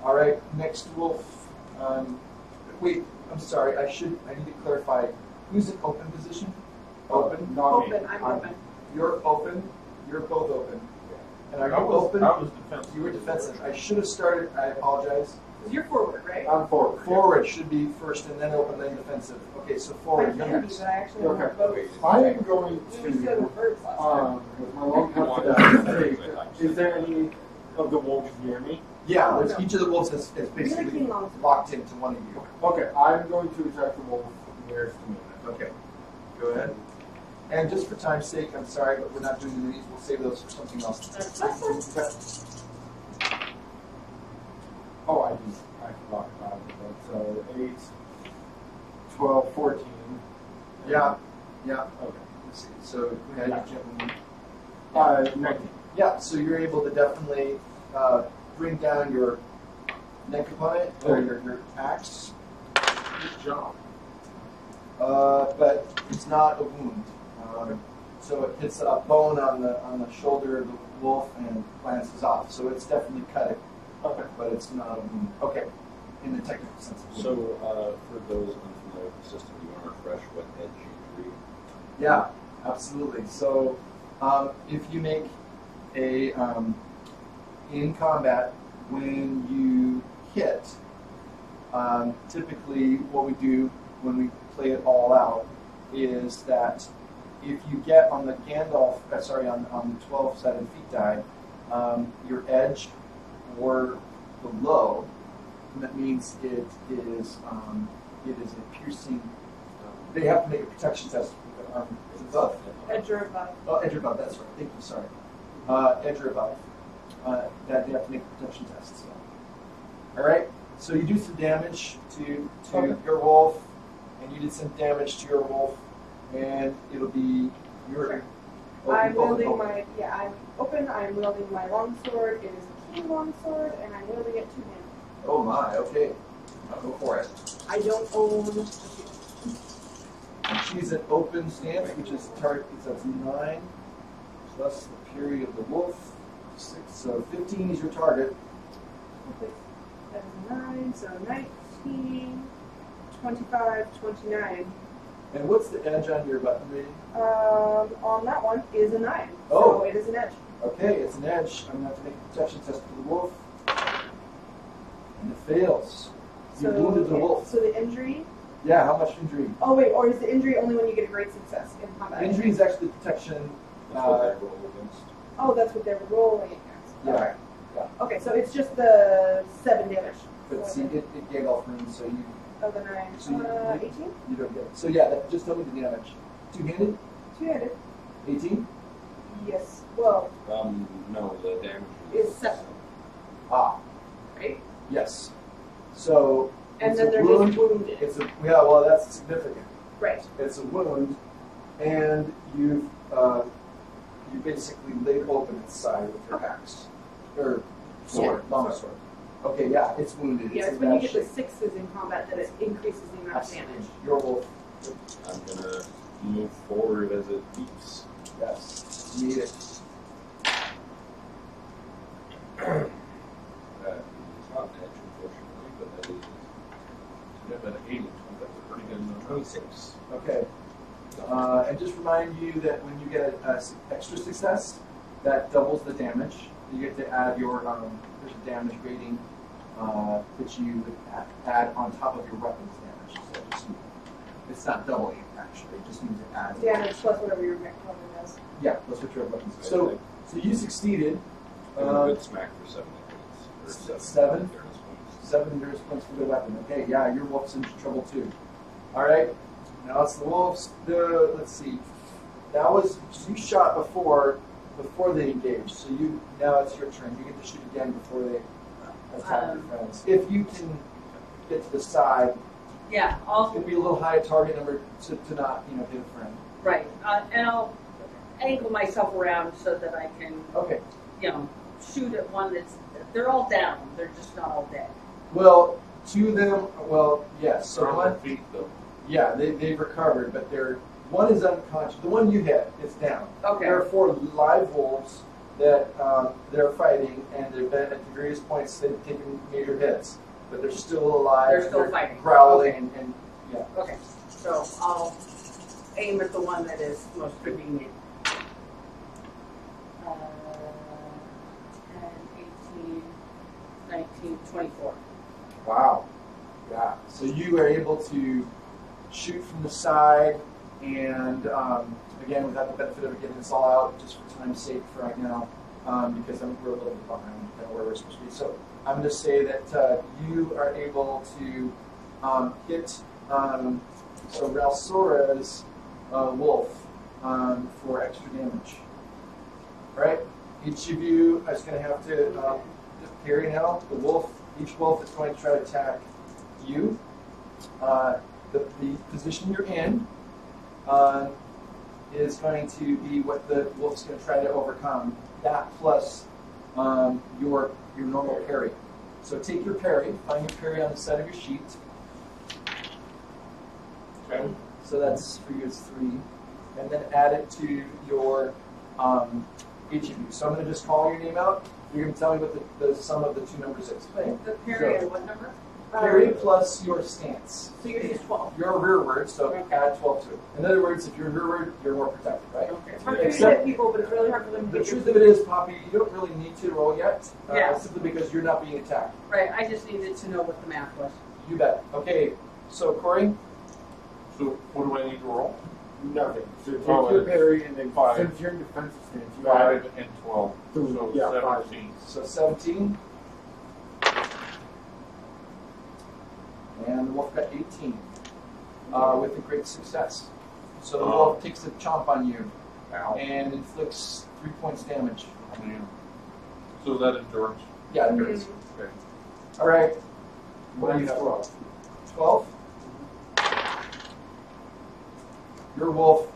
Speaker 2: All right. Next wolf. Wait. I'm sorry. I need to clarify. Who's in open position? Open.
Speaker 6: Not me.
Speaker 4: Open. I'm open.
Speaker 2: You're open. You're both open. And are you
Speaker 5: I was
Speaker 2: open?
Speaker 5: defensive.
Speaker 2: You were defensive. I should have started. I apologize.
Speaker 4: Because you're forward, right?
Speaker 6: I'm forward.
Speaker 2: Forward should be first, and then open, then defensive. Okay. So
Speaker 4: I
Speaker 2: forward. You're
Speaker 4: can be,
Speaker 2: next.
Speaker 4: but I actually
Speaker 6: Okay.
Speaker 4: want both.
Speaker 6: I am going
Speaker 4: We used to go
Speaker 6: to,
Speaker 4: with birds last time.
Speaker 6: with my long cut say, is there any of the wolves near me?
Speaker 2: Yeah.
Speaker 4: Oh,
Speaker 2: There's,
Speaker 4: no.
Speaker 2: each of the wolves is
Speaker 4: Really
Speaker 2: basically
Speaker 4: keen long.
Speaker 2: locked into one of you.
Speaker 6: Okay, I'm going to attack the wolf nearest to me.
Speaker 2: Okay. Go ahead. And just for time's sake, I'm sorry, but we're not doing the minis. We'll save those for something else.
Speaker 6: Oh, I forgot about it. So 8, 12, 14.
Speaker 2: Yeah. Yeah.
Speaker 6: Okay.
Speaker 2: Let's see. So, yeah, you can,
Speaker 6: 19.
Speaker 2: yeah, so you're able to definitely bring down your neck upon it, or your axe.
Speaker 5: Good job.
Speaker 2: But it's not a wound. So it hits a bone on the shoulder of the wolf and glances off. So it's definitely cut it.
Speaker 6: Okay.
Speaker 2: But it's not a wound. Okay. In the technical sense of wound.
Speaker 3: So, for those unfamiliar with the system, you want to refresh what edge you drew?
Speaker 2: Yeah, absolutely. So if you make a in combat, when you hit, typically what we do when we play it all out is that if you get on the Gandalf, on the 12-sided feet die, your edge or below, and that means it is a piercing. They have to make a protection test with their arm. It's above.
Speaker 4: Edge or above.
Speaker 2: Oh, edge or above. That's right. Thank you. Sorry. Edge or above. That they have to make a protection test. So. All right. So you do some damage to your wolf, and you did some damage to your wolf, and it'll be your.
Speaker 4: Sure.
Speaker 2: Open,
Speaker 4: I'm wielding
Speaker 2: open.
Speaker 4: I'm open. I'm wielding my longsword. It is a keen longsword, and I'm wielding it two-handed.
Speaker 2: Oh my. Okay. I'll go for it.
Speaker 4: I don't own the shield.
Speaker 2: And she's at open stance, which is target. That's 9 plus the period of the wolf. 6. So 15 is your target.
Speaker 4: That is 9, so 19, 25, 29.
Speaker 2: And what's the edge on your button rating?
Speaker 4: On that one is a 9.
Speaker 2: Oh.
Speaker 4: So it is an edge.
Speaker 2: Okay, it's an edge. I'm going to have to make a protection test for the wolf. And it fails. You wounded the wolf.
Speaker 4: So the injury.
Speaker 2: Yeah, how much injury?
Speaker 4: Oh wait, or is the injury only when you get a great success in combat?
Speaker 2: Injury is actually protection.
Speaker 3: That's what they roll against.
Speaker 4: Oh, that's what they were rolling against.
Speaker 2: Yeah.
Speaker 4: Okay.
Speaker 2: Yeah.
Speaker 4: Okay, so it's just the 7 damage.
Speaker 2: But see, it gave off room, so you
Speaker 4: Of the 9.
Speaker 2: So you-
Speaker 4: 18?
Speaker 2: you don't get it. So yeah, that, just tell me the damage. Two-handed?
Speaker 4: Two-handed.
Speaker 2: 18?
Speaker 4: Yes. Well,
Speaker 3: No, the damage
Speaker 4: is 7,
Speaker 2: Ah,
Speaker 4: right?
Speaker 2: yes. So
Speaker 4: And
Speaker 2: it's
Speaker 4: then
Speaker 2: a
Speaker 4: they're
Speaker 2: wound.
Speaker 4: just wounded.
Speaker 2: Yeah, well, that's significant.
Speaker 4: Right.
Speaker 2: It's a wound, and you basically laid open its side with your axe or sword, long sword. Okay, yeah, it's wounded.
Speaker 4: Yeah,
Speaker 2: it's
Speaker 4: it's
Speaker 2: in
Speaker 4: when you
Speaker 2: bad
Speaker 4: get the
Speaker 2: shape.
Speaker 4: 6s in combat that it increases the amount of
Speaker 2: Absolutely.
Speaker 4: damage.
Speaker 2: Your wolf.
Speaker 3: I'm gonna move forward as it leaps.
Speaker 2: Yes, you need it.
Speaker 3: It's not an edge, unfortunately, but that is
Speaker 5: Yeah, but 80, that's a pretty good number.
Speaker 3: 26.
Speaker 2: Okay. And just remind you that when you get an extra success, that doubles the damage. You get to add your there's a damage rating that you would add on top of your weapons damage. So it's not doubling actually. It just means it adds.
Speaker 4: Damage plus whatever your McDonald does.
Speaker 2: Yeah, that's what your weapons. So you succeeded.
Speaker 3: A good smack for 7 points. Or
Speaker 2: 7?
Speaker 3: endurance points.
Speaker 2: 7 endurance points for the weapon. Okay, yeah, your wolf's in trouble too. All right, now it's the wolves. Let's see. That was you shot before they engaged. So now it's your turn. You get to shoot again before they attack your friends. If you can get to the side,
Speaker 7: Yeah,
Speaker 2: it's
Speaker 7: I'll,
Speaker 2: going to be a little high target number to not hit a friend.
Speaker 7: right, and I'll angle myself around so that I can,
Speaker 2: Okay.
Speaker 7: shoot at one they're all down, they're just not all dead.
Speaker 2: Well, to them, yes. So
Speaker 5: They're on
Speaker 2: one,
Speaker 5: their feet, though.
Speaker 2: yeah, they've recovered, but one is unconscious. The one you hit is down.
Speaker 7: Okay.
Speaker 2: There are 4 live wolves that they're fighting, and they've been at various points they've taken major hits, but they're still alive.
Speaker 7: They're still fighting.
Speaker 2: growling,
Speaker 7: Okay.
Speaker 2: and yeah.
Speaker 7: Okay, so I'll aim at the one that is most convenient. 10, 18, 19, 24.
Speaker 2: Wow. Yeah. So you are able to shoot from the side, and again, without the benefit of getting this all out, just for time's sake for right now, because we're a little bit behind where we're supposed to be. So I'm going to say that you are able to hit Ralsora's wolf for extra damage. All right. Each of you is going to have to parry now. The wolf. Each wolf is going to try to attack you. The position you're in is going to be what the wolf's going to try to overcome. That plus your normal parry. So take your parry. Find your parry on the side of your sheet.
Speaker 5: Okay.
Speaker 2: So that's for you. It's 3, and then add it to your each of you. So I'm going to just call your name out. You're going to tell me what the sum of the 2 numbers is.
Speaker 7: The period, what number?
Speaker 2: Parry plus your stance.
Speaker 7: So you're use 12.
Speaker 2: You're rearward, so
Speaker 7: Okay.
Speaker 2: add 12 to it. In other words, if you're rearward, you're more protected, right?
Speaker 7: Okay.
Speaker 4: It's hard for you to
Speaker 2: Except-
Speaker 4: hit people, but it's really hard for them to
Speaker 2: The
Speaker 4: get
Speaker 2: truth
Speaker 4: your
Speaker 2: of it is, Poppy, you don't really need to roll yet,
Speaker 7: Yeah.
Speaker 2: simply because you're not being attacked.
Speaker 7: Right, I just needed to know what the math was.
Speaker 2: You bet. Okay, so Corey,
Speaker 5: So what do I need to roll?
Speaker 6: Nothing. So take
Speaker 5: Oh,
Speaker 6: your
Speaker 5: it's
Speaker 6: parry and then
Speaker 5: 5.
Speaker 6: since you're in defensive stance, you
Speaker 5: 5
Speaker 6: add
Speaker 5: and 12.
Speaker 6: Three,
Speaker 5: So
Speaker 6: yeah, 5.
Speaker 5: 17.
Speaker 2: so 17. And the wolf got 18 with a great success. So the wolf takes a chomp on you
Speaker 5: Ow.
Speaker 2: and inflicts 3 points damage.
Speaker 5: Man. So that endurance.
Speaker 2: Yeah, it hurts.
Speaker 5: Okay.
Speaker 2: All right. What do you have? 12? Your wolf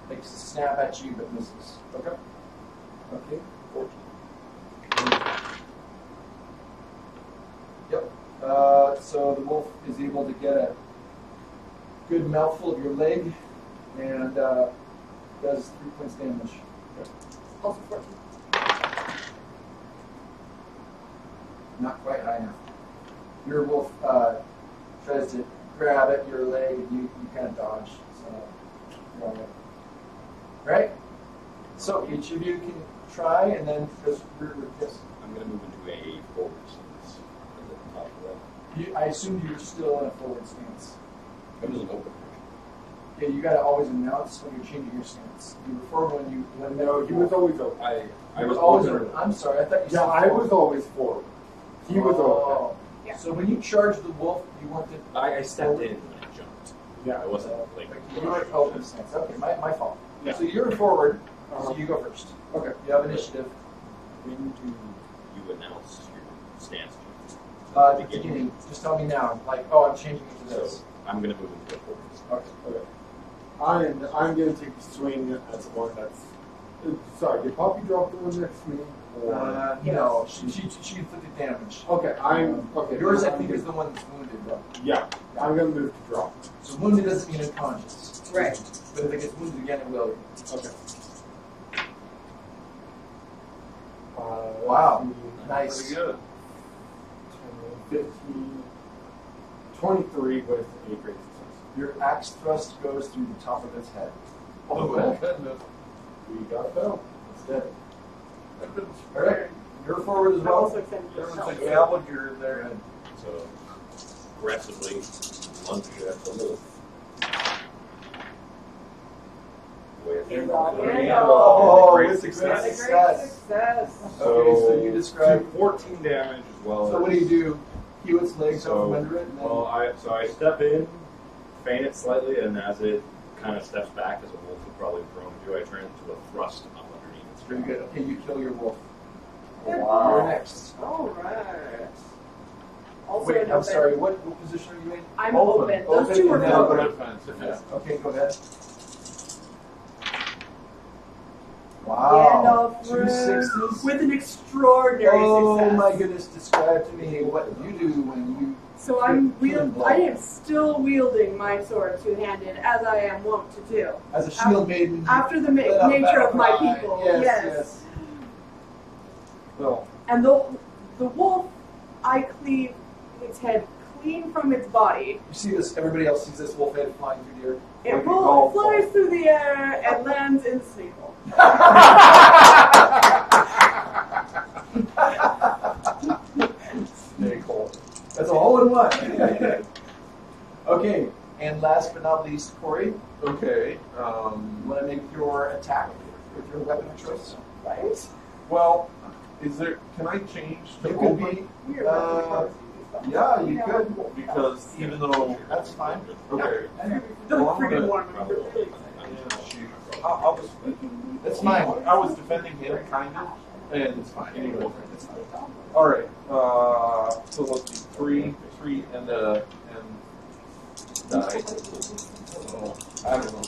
Speaker 2: takes a snap at you but misses.
Speaker 5: Okay.
Speaker 2: Okay.
Speaker 5: 14.
Speaker 2: Yep. So the wolf is able to get a good mouthful of your leg and does 3 points damage.
Speaker 4: Also 14.
Speaker 2: Not quite high enough. Your wolf tries to grab at your leg and you kind of dodge. So, you're all right. So each of you can try and then just yes.
Speaker 3: I'm going to move into a forward stance at the top of that.
Speaker 2: I assume you're still in a forward stance.
Speaker 3: It was an open.
Speaker 2: Yeah, you got to always announce when you're changing your stance. You refer when
Speaker 6: No, he was always open.
Speaker 3: I was
Speaker 2: always.
Speaker 3: open.
Speaker 2: I'm sorry, I thought you said
Speaker 6: Yeah, I
Speaker 2: forward.
Speaker 6: was always forward. He was open.
Speaker 2: Oh.
Speaker 4: Yeah.
Speaker 2: So when you charge the wolf, you want to.
Speaker 3: I stepped in when I jumped.
Speaker 6: Yeah.
Speaker 3: I wasn't like.
Speaker 2: You were open stance. Okay, my fault.
Speaker 6: Yeah.
Speaker 2: So you're forward. So you go first.
Speaker 6: Okay.
Speaker 2: You have initiative.
Speaker 3: When do you announce your stance?
Speaker 2: At the beginning. Just tell me now. Like, oh, I'm changing it to this.
Speaker 3: So I'm going to move into a forward stance.
Speaker 2: Okay.
Speaker 6: I'm going to take a swing at the one that's. Sorry, did Poppy drop the one next to me? Or,
Speaker 2: No, she inflicted damage.
Speaker 6: okay, I'm okay.
Speaker 2: Yours, I
Speaker 6: I'm
Speaker 2: think,
Speaker 6: gonna-
Speaker 2: is the one that's wounded, though.
Speaker 6: Yeah, I'm going to move to drop.
Speaker 2: So wounded doesn't mean unconscious.
Speaker 4: Right.
Speaker 2: But if it gets wounded again, it will.
Speaker 6: Okay.
Speaker 2: Wow.
Speaker 6: Nice.
Speaker 2: Nice.
Speaker 5: Pretty good.
Speaker 6: 15, 23 with a great success.
Speaker 2: Your axe thrust goes through the top of its head.
Speaker 5: Oh, my goodness.
Speaker 6: We got that.
Speaker 2: It's dead.
Speaker 5: That was
Speaker 2: All right. You're forward as
Speaker 4: I
Speaker 2: well.
Speaker 4: also extended
Speaker 5: There was
Speaker 4: yourself.
Speaker 5: a alligator there.
Speaker 3: So aggressively lunge at the wolf. With
Speaker 2: Oh,
Speaker 3: great
Speaker 2: with
Speaker 3: success.
Speaker 2: great
Speaker 4: Great
Speaker 2: success.
Speaker 4: success.
Speaker 2: Okay, so you describe.
Speaker 3: 14 damage as well.
Speaker 2: So
Speaker 3: as,
Speaker 2: what do? Hew its legs out from
Speaker 3: So,
Speaker 2: under it, and then
Speaker 3: well, I step in, feint it slightly, and as it kind of steps back, as a wolf would probably prone to do, I turn it into a thrust up underneath its
Speaker 2: very
Speaker 3: jaw.
Speaker 2: good. Okay, you kill your wolf.
Speaker 5: Wow.
Speaker 2: You're next.
Speaker 4: All right. Also
Speaker 2: Wait,
Speaker 4: an
Speaker 2: I'm
Speaker 4: open.
Speaker 2: sorry. What position are you in?
Speaker 4: I'm
Speaker 5: Open.
Speaker 4: open.
Speaker 2: Open
Speaker 4: Those two were
Speaker 2: and now
Speaker 4: forward.
Speaker 2: go
Speaker 5: Offensive, yeah.
Speaker 2: Okay, go ahead. Wow.
Speaker 4: Gandalf
Speaker 2: 2
Speaker 4: room
Speaker 2: 60s.
Speaker 4: with an extraordinary
Speaker 2: Oh
Speaker 4: success.
Speaker 2: my goodness! Describe to me what you do when you.
Speaker 4: So I am still wielding my sword two-handed, as I am wont to do.
Speaker 2: As a shield maiden.
Speaker 4: After the
Speaker 2: Let up
Speaker 4: nature of my
Speaker 2: battle cry.
Speaker 4: people,
Speaker 2: Yes. Well,
Speaker 4: And the wolf, I cleave its head clean from its body.
Speaker 2: you see this. Everybody else sees this wolf head flying through the air.
Speaker 4: It
Speaker 2: Golf ball.
Speaker 4: flies through the air and lands in the snake hole.
Speaker 2: Snake hole. That's a hole in one. Okay, and last but not least, Corey,
Speaker 5: Okay.
Speaker 2: you want to make your attack with your weapon of choice?
Speaker 4: Right?
Speaker 5: Well, is there? Can I change to
Speaker 2: You could
Speaker 5: open?
Speaker 2: be.
Speaker 4: Weird.
Speaker 2: Yeah, you could.
Speaker 5: Because even though.
Speaker 2: That's fine.
Speaker 5: Okay.
Speaker 4: They're
Speaker 5: Well, I'm
Speaker 4: freaking
Speaker 5: gonna-
Speaker 4: warm.
Speaker 5: Yeah, shoot. I'll just.
Speaker 2: That's fine.
Speaker 5: I was defending him, kind of, and it's fine. Anyway.
Speaker 2: It's fine.
Speaker 5: All right. So let's see. Three, and die. So, I don't know.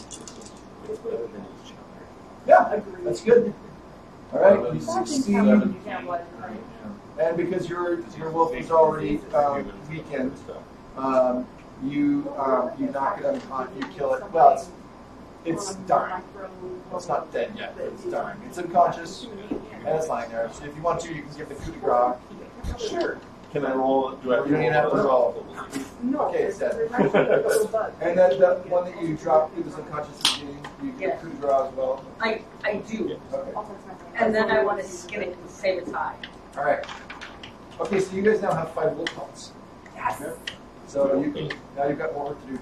Speaker 2: Yeah, that's good. All right, you
Speaker 5: Seven,
Speaker 2: succeed.
Speaker 5: seven,
Speaker 2: And because your wolf is already weakened, you knock it unconscious, you kill it. Well, it's dying. Well, it's not dead yet, but it's dying. It's unconscious, and it's lying there. So if you want to, you can give the coup de grace. Sure.
Speaker 5: Can I roll? Do I have
Speaker 2: You don't even have to roll.
Speaker 4: No,
Speaker 2: Okay, it's dead.
Speaker 4: little bug.
Speaker 2: And then the one that you dropped, it was unconscious at the beginning, you give
Speaker 7: Yes.
Speaker 2: coup de grace as well.
Speaker 7: I do.
Speaker 2: Okay.
Speaker 7: And then I want to skin it and save its eye.
Speaker 2: All right. Okay, so you guys now have 5 wolf pelts.
Speaker 4: Yes.
Speaker 2: So you can now you've got more work to do.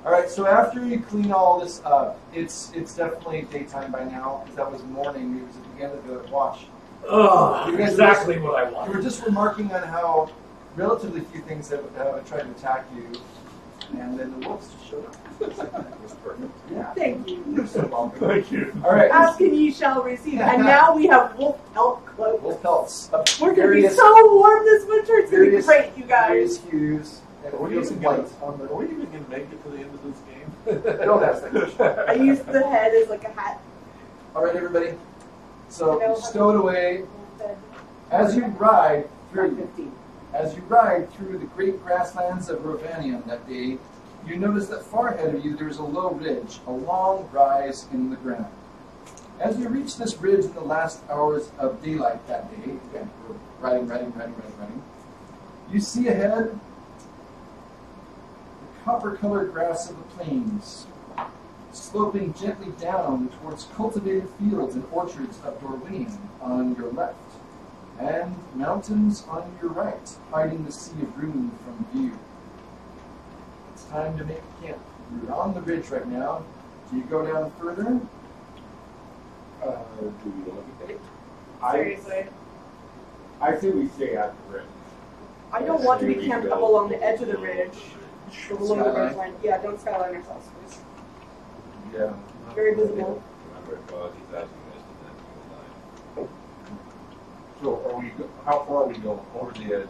Speaker 2: All right. So after you clean all this up, it's definitely daytime by now because that was morning. It was at the end of the watch.
Speaker 9: Oh,
Speaker 2: You guys
Speaker 9: exactly what I
Speaker 2: You
Speaker 9: want.
Speaker 2: were just remarking on how relatively few things have tried to attack you, and then the wolves just showed up.
Speaker 3: It's perfect.
Speaker 2: Yeah.
Speaker 4: Thank you.
Speaker 2: You're so welcome.
Speaker 5: Thank you.
Speaker 2: All right.
Speaker 4: Ask and ye shall receive. And now we have wolf elk cloaks.
Speaker 2: Wolf pelts. Of
Speaker 4: We're gonna be
Speaker 2: various-
Speaker 4: so warm this winter. It's gonna be
Speaker 2: various-
Speaker 4: great, you guys.
Speaker 2: Various hues. And
Speaker 5: Are we
Speaker 2: feels
Speaker 5: even
Speaker 2: light
Speaker 5: gonna,
Speaker 2: on the.
Speaker 5: are we even going to make it to the end of this game?
Speaker 2: Don't ask that question.
Speaker 4: I used the head as like a hat.
Speaker 2: All right, everybody. So
Speaker 4: And I'll
Speaker 2: you
Speaker 4: have
Speaker 2: stow it away
Speaker 4: Head.
Speaker 2: as you ride through.
Speaker 4: 15.
Speaker 2: As you ride through the great grasslands of Rovanium that day, you notice that far ahead of you there is a low ridge, a long rise in the ground. As you reach this ridge in the last hours of daylight that day, again, we're riding, you see ahead the copper-colored grass of the plains, sloping gently down towards cultivated fields and orchards of Dorwinium on your left, and mountains on your right, hiding the Sea of Rune from view. It's time to make camp. You're on the ridge right now. Do you go down further?
Speaker 3: Do we want to be big?
Speaker 4: Seriously.
Speaker 8: I say we stay at the ridge.
Speaker 4: I don't want to be camped up along the edge of the ridge. Below the
Speaker 2: Skyline.
Speaker 4: ridge line. Yeah, don't skyline ourselves, please.
Speaker 5: Yeah.
Speaker 4: Very visible.
Speaker 3: Remember, 20,000 guys did that.
Speaker 5: So are we, how far are we going? Over the edge?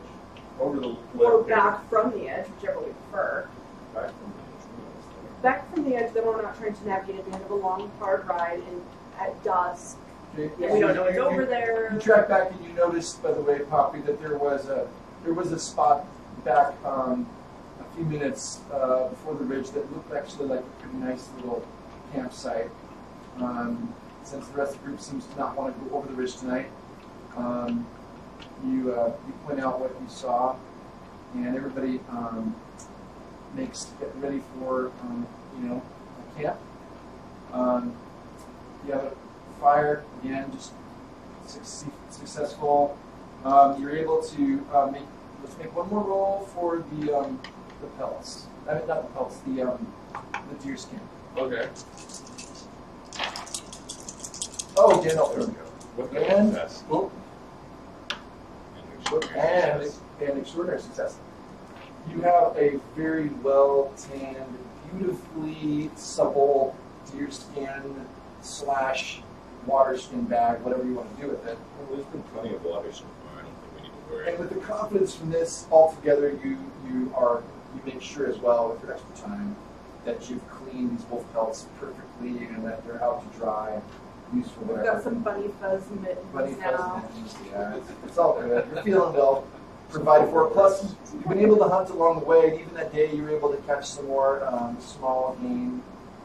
Speaker 5: Over the
Speaker 4: Or
Speaker 5: left?
Speaker 4: back from the edge, whichever we prefer.
Speaker 3: Back from the
Speaker 4: Back from the edge, then we're not trying to navigate at the end of a long, hard ride and at dusk.
Speaker 2: Okay.
Speaker 4: And we don't know what's
Speaker 2: You-
Speaker 4: over
Speaker 2: you
Speaker 4: there.
Speaker 2: track back and you notice, by the way, Poppy, that there was a spot back a few minutes before the ridge that looked actually like a pretty nice little campsite. Since the rest of the group seems to not want to go over the ridge tonight, you point out what you saw, and everybody get ready for a camp. You have a fire again, just successful. You're able to let's make one more roll for the pelts. I mean, not the pelts, the deer skin.
Speaker 5: Okay.
Speaker 2: Oh, again, no, there we go.
Speaker 3: What
Speaker 2: And-
Speaker 3: best?
Speaker 2: Oh, and an extraordinary success. You have a very well tanned, beautifully supple deer skin / water skin bag, whatever you want to do with it.
Speaker 3: Well, there's been plenty of water so far. I don't think we need to worry.
Speaker 2: And with the confidence from this all together, you make sure as well with your extra time that you've cleaned these wolf pelts perfectly and that they're out to dry, used for
Speaker 4: We've
Speaker 2: whatever.
Speaker 4: got some bunny fuzz mittens
Speaker 2: Bunny
Speaker 4: now.
Speaker 2: fuzz, yeah, it's all good. You're feeling well provided for. Plus, you've been able to hunt along the way, and even that day you were able to catch some more small game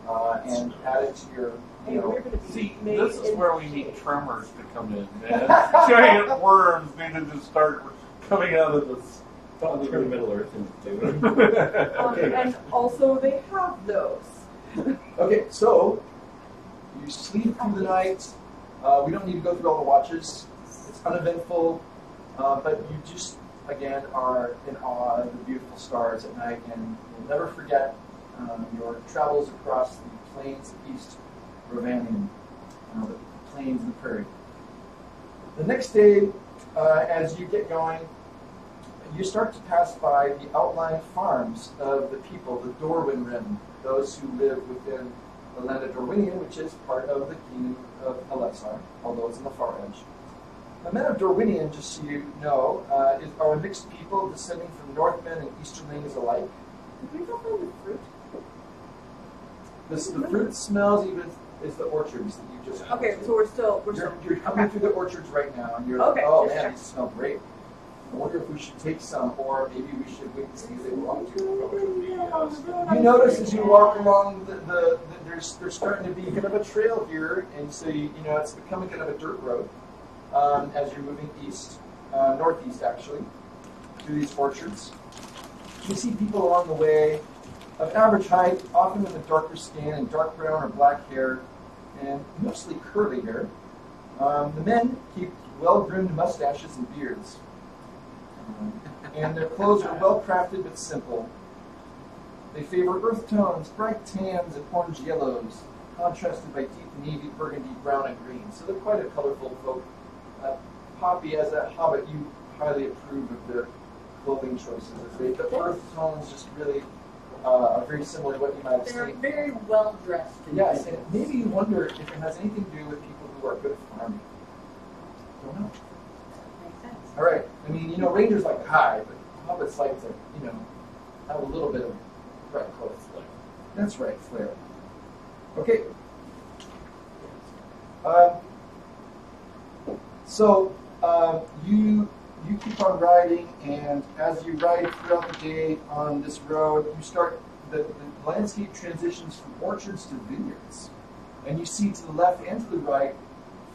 Speaker 2: and add it to your,
Speaker 4: Hey, we're going to be
Speaker 5: See,
Speaker 4: made
Speaker 5: this is
Speaker 4: in
Speaker 5: where we need
Speaker 4: shape.
Speaker 5: tremors to come in, man. Giant worms needed to start coming out of this.
Speaker 3: Thought turn Middle Earth into food.
Speaker 2: Okay.
Speaker 4: And also, they have those.
Speaker 2: Okay, so you sleep through the night. We don't need to go through all the watches. It's uneventful, but you just, again, are in awe of the beautiful stars at night, and you'll never forget your travels across the plains of East Rovanium, the plains and the prairie. The next day, as you get going, you start to pass by the outlying farms of the people, the Dorwin Rim, those who live within the land of Dorwinium, which is part of the kingdom of Alexar, although it's on the far edge. The men of Dorwinium, just so you know, are a mixed people descending from Northmen and Easterlings alike.
Speaker 4: Did we go find the fruit?
Speaker 2: The fruit smells even is the orchards that you just
Speaker 4: Okay, so we're still
Speaker 2: you're coming through the orchards right now, and you're like,
Speaker 4: Okay,
Speaker 2: oh
Speaker 4: just
Speaker 2: man,
Speaker 4: check.
Speaker 2: these smell great. I wonder if we should take some, or maybe we should wait and see if they belong to. You notice as you walk along they're starting to be kind of a trail here, and so you know it's becoming kind of a dirt road as you're moving east, northeast actually, through these orchards. You see people along the way of average height, often with a darker skin and dark brown or black hair, and mostly curly hair. The men keep well-groomed mustaches and beards. And their clothes are well crafted but simple. They favor earth tones, bright tans, and orange yellows, contrasted by deep navy, burgundy, brown, and green. So they're quite a colorful folk. Poppy, as a hobbit, you highly approve of their clothing choices. The earth tones just really are very similar to what you might have
Speaker 7: They're
Speaker 2: seen.
Speaker 7: very well dressed.
Speaker 2: Yes, and maybe you wonder if it has anything to do with people who are good at farming. Don't know.
Speaker 7: Makes sense.
Speaker 2: All right. I mean, rangers like to hide, but hobbits like to, have a little bit of bright color flair. That's right, flair. Okay. So you keep on riding, and as you ride throughout the day on this road, you start the landscape transitions from orchards to vineyards, and you see to the left and to the right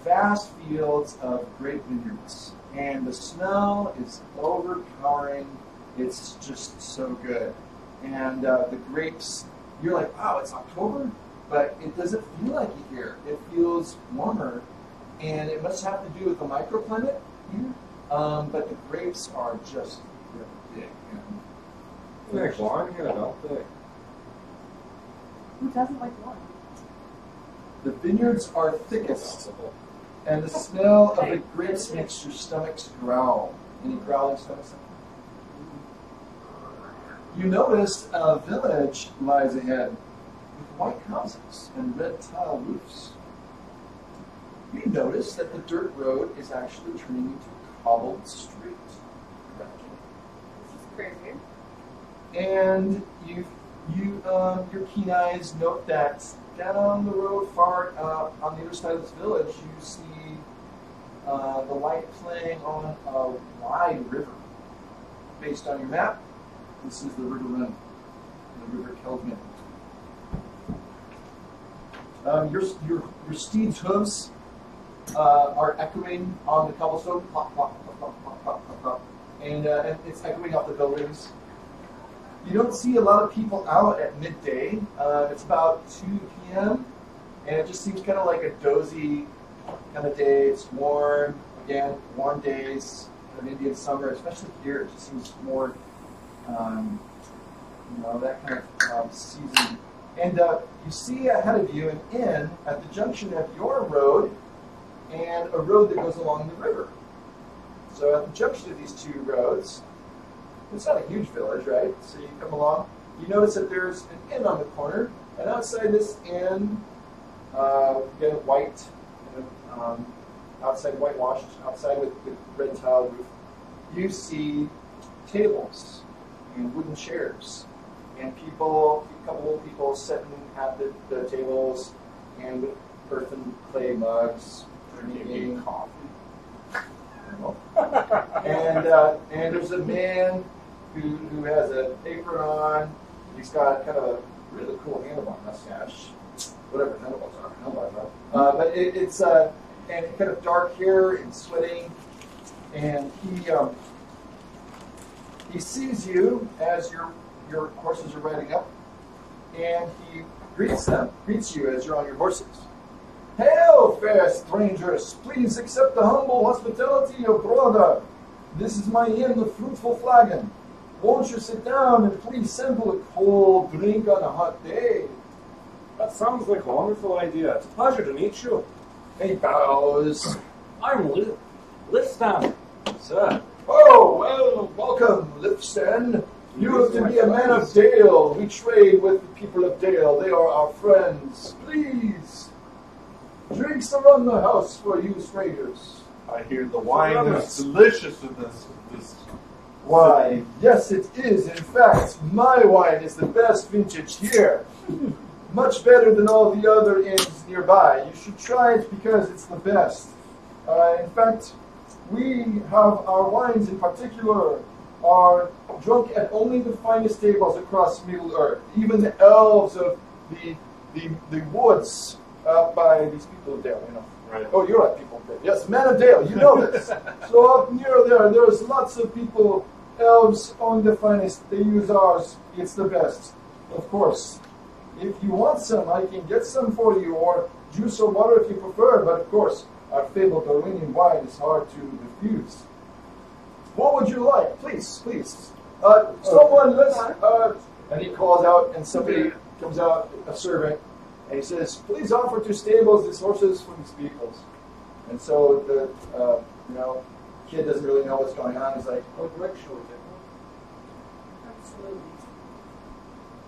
Speaker 2: vast fields of grape vineyards, and the smell is overpowering. It's just so good, and the grapes. You're like, wow, it's October, but it doesn't feel like it here. It feels warmer, and it must have to do with the microclimate here. But the grapes are just big.
Speaker 8: Like wine, don't they?
Speaker 7: Who doesn't like wine?
Speaker 2: The vineyards are thickest, and the smell of the grapes makes your stomachs growl. Any growling stomachs? You notice a village lies ahead with white houses and red tile roofs. You notice that the dirt road is actually turning into a cobbled street.
Speaker 7: This is crazy.
Speaker 2: And your keen eyes note that down the road, far on the other side of this village, you see the light playing on a wide river. Based on your map, this is the River Run, the River Keldman. Your steed's hooves are echoing on the cobblestone, plop, plop, plop, plop, plop, plop, plop, plop. And it's echoing off the buildings. You don't see a lot of people out at midday. It's about 2 p.m., and it just seems kind of like a dozy kind of day. It's warm, again, warm days of Indian summer, especially here. It just seems more, that kind of season. And you see ahead of you an inn at the junction of your road and a road that goes along the river. So at the junction of these two roads, it's not a huge village, right? So you come along, you notice that there's an inn on the corner, and outside this inn, again, white, outside whitewashed, outside with red tile roof, you see tables and wooden chairs, and a couple of people sitting at the tables, and with earthen clay mugs, drinking coffee. And there's a man who has an apron on. He's got kind of a really cool handlebar mustache, whatever handlebars are. But it's and kind of dark hair and sweating, and he sees you as your horses are riding up, and he greets you as you're on your horses. Hail, fair strangers! Please accept the humble hospitality of brother. This is my inn, the Fruitful Flagon. Won't you sit down and please sample a cold drink on a hot day?
Speaker 8: That sounds like a wonderful idea. It's a pleasure to meet you.
Speaker 2: He bows.
Speaker 8: I'm Listan, sir.
Speaker 2: Oh, well, welcome, Lifstan. You look to be a man of Dale. We trade with the people of Dale. They are our friends. Please. Drinks are on the house for you strangers.
Speaker 5: I hear the wine is delicious in this.
Speaker 2: Why, yes it is. In fact, my wine is the best vintage here. Much better than all the other inns nearby. You should try it because it's the best. In fact, we have our wines in particular are drunk at only the finest tables across Middle Earth. Even the elves of the woods by these people of Dale,
Speaker 8: Right.
Speaker 2: Oh, you're right, people of Dale. Yes, man of Dale, you know this. So up near there's lots of people, elves own the finest. They use ours. It's the best. Of course. If you want some, I can get some for you, or juice or water if you prefer, but of course, our fabled Arwinian wine is hard to refuse. What would you like? Please, please. Someone, let's. And he calls out, and somebody comes out, a servant, and he says, "Please offer to stables these horses from these peoples." And so the kid doesn't really know what's going on. He's like, "Oh, direct short."
Speaker 7: Absolutely.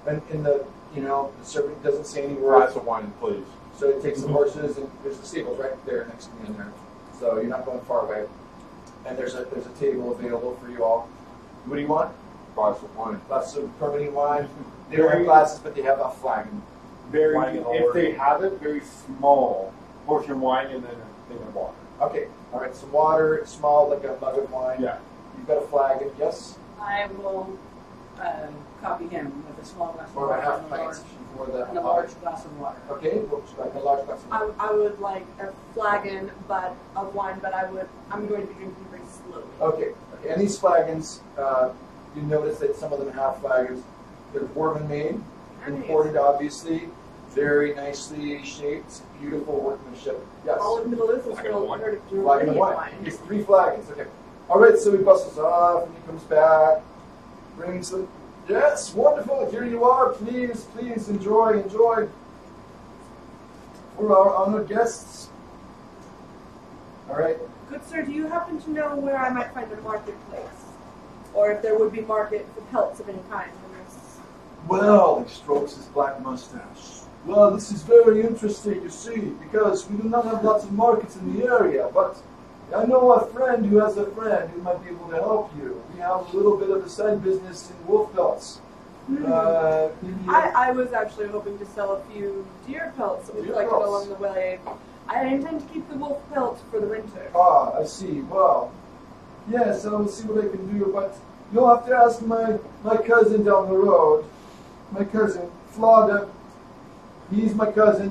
Speaker 2: And in the servant doesn't say any
Speaker 5: Glass
Speaker 2: words.
Speaker 5: of wine, please.
Speaker 2: So he takes the horses, and there's the stables right there next to me in there. So you're not going far away. And there's a table available for you all. What do you want?
Speaker 5: Glass of wine.
Speaker 2: Lots of permanent wine. They don't have glasses, but they have a flagon.
Speaker 6: Very,
Speaker 5: Wine and
Speaker 6: if they
Speaker 5: water.
Speaker 6: have it, very small portion of wine and then a thing of water.
Speaker 2: Okay, all right. Some water, small, like a mug of wine.
Speaker 6: Yeah.
Speaker 2: You've got a flagon, yes,
Speaker 7: I will copy him with a small glass of
Speaker 2: or
Speaker 7: water
Speaker 2: a half
Speaker 7: and
Speaker 2: pint for the.
Speaker 7: a large glass of water.
Speaker 2: Okay, looks like a large glass of wine.
Speaker 4: I would like a flagon, but of wine, but I'm going to be drinking very slowly.
Speaker 2: Okay. And these flagons, you notice that some of them have flagons. They're dwarven made, imported, obviously, very nicely shaped, beautiful workmanship. Yes.
Speaker 4: All in the middle of this is
Speaker 3: Flagon of wine.
Speaker 2: Flagon of wine. It's 3 flagons. Okay. All right. So he busts off, and he comes back, brings them. Yes, wonderful. Here you are. Please, please enjoy. For our honored guests. All right.
Speaker 4: Good sir, do you happen to know where I might find a marketplace? Or if there would be market for pelts of any kind in this?
Speaker 1: Well, he strokes his black mustache. Well, this is very interesting, you see, because we do not have lots of markets in the area, but I know a friend who has a friend who might be able to help you. We have a little bit of a side business in wolf pelts.
Speaker 4: I was actually hoping to sell a few deer pelts that we
Speaker 1: Deer
Speaker 4: collected
Speaker 1: pelts.
Speaker 4: along the way. I intend to keep the wolf pelt for the winter.
Speaker 1: Ah, I see. Well, yes, I will see what I can do, but you'll have to ask my cousin down the road. My cousin, Flauda. He's my cousin.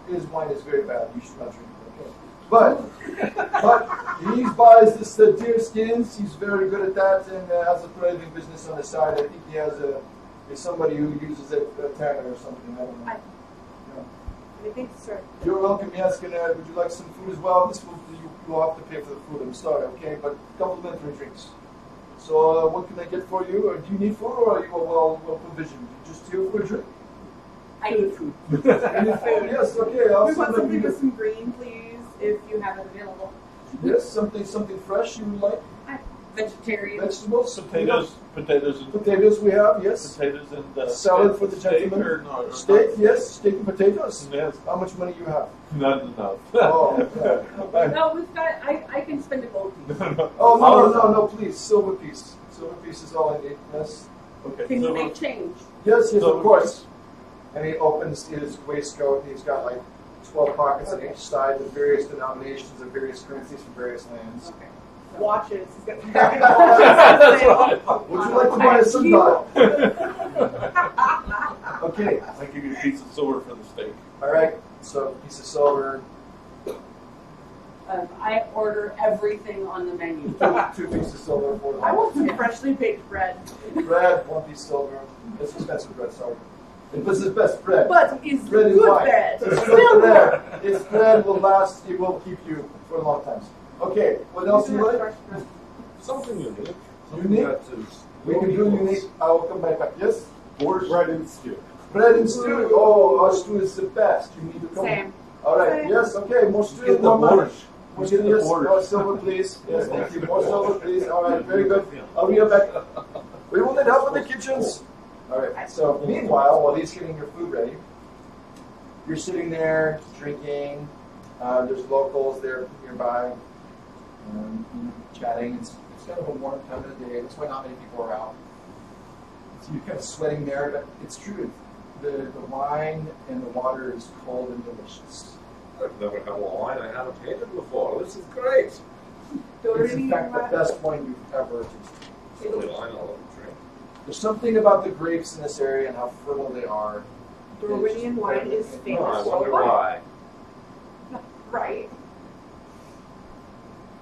Speaker 1: His wine is very bad. You should not drink it, okay? But he buys the deer skins. He's very good at that and has a thriving business on the side. I think he has somebody who uses it, a tanner or something. I don't know.
Speaker 4: Anything, sir?
Speaker 1: You're welcome. Yes, would you like some food as well? You will have to pay for the food. I'm sorry, okay? But complimentary drinks. So what can I get for you? Or do you need food, or are you well provisioned? Just here for a drink?
Speaker 7: I need food.
Speaker 1: You need food? Yes. Okay. I'll
Speaker 4: We want
Speaker 1: send
Speaker 4: something
Speaker 1: you.
Speaker 4: with some green, please, if you have it available.
Speaker 1: Yes, something fresh you would like.
Speaker 7: Vegetarian.
Speaker 1: Vegetables,
Speaker 5: Potatoes and
Speaker 1: Potatoes we have. Yes.
Speaker 5: potatoes and
Speaker 1: Salad for the
Speaker 5: steak
Speaker 1: gentleman.
Speaker 5: or no, or
Speaker 1: Steak. Yes. Steak and potatoes.
Speaker 5: Yes,
Speaker 1: How much money you have?
Speaker 5: not enough.
Speaker 1: Oh. Okay.
Speaker 7: No, we've got. I can spend a gold piece.
Speaker 1: Oh no, please, silver piece. Silver piece is all I need. Yes.
Speaker 5: Okay.
Speaker 7: Can you
Speaker 5: so-
Speaker 7: make change?
Speaker 2: Yes,
Speaker 5: So-
Speaker 2: of course. And he opens his waistcoat, and he's got like 12 pockets on each side with various denominations of various currencies from various lands.
Speaker 7: Okay.
Speaker 4: Watches. He's got some
Speaker 5: That's right.
Speaker 2: Would you like to buy a sundial?
Speaker 1: Okay.
Speaker 5: I give you a piece of silver for the steak.
Speaker 2: All right. So a piece of silver,
Speaker 7: I order everything on the menu.
Speaker 2: 2 pieces of silver for
Speaker 4: I want some freshly baked bread.
Speaker 2: bread, 1 piece of silver. It's expensive bread, sorry. This is best bread.
Speaker 4: But it's
Speaker 2: Bread is
Speaker 4: good
Speaker 2: wine.
Speaker 4: bread.
Speaker 2: It's good bread. It's bread will last. It will keep you for a long time. Okay. What else do you like?
Speaker 3: Something unique.
Speaker 2: Unique? We can do unique. I will come back. Yes.
Speaker 6: Bread and stew.
Speaker 2: Bread and stew. Oh, our stew is the best. You need to come.
Speaker 4: Same.
Speaker 2: All right.
Speaker 4: Same.
Speaker 2: Yes. Okay. More stew.
Speaker 5: Get the
Speaker 2: More money.
Speaker 5: borscht.
Speaker 2: We'll
Speaker 5: Get
Speaker 2: get
Speaker 5: the
Speaker 2: yes.
Speaker 5: borscht.
Speaker 2: More silver, please. Yes. Thank you. More silver, please. All right. Very good. I'll be back. We will need help in the kitchens. All right. So meanwhile, while he's getting your food ready, you're sitting there drinking. There's locals there nearby, chatting. It's kind of a warm time of the day. That's why not many people are out. So you're kind of sweating there, but it's true. The wine and the water is cold and delicious.
Speaker 3: I've never had wine I haven't tasted before. This is great.
Speaker 2: It's in fact the best wine you've ever tasted.
Speaker 3: It's the only wine I'll ever drink.
Speaker 2: There's something about the grapes in this area and how fertile they are.
Speaker 4: Dorwinian wine is famous.
Speaker 3: I wonder
Speaker 4: worldwide.
Speaker 3: why.
Speaker 4: Right.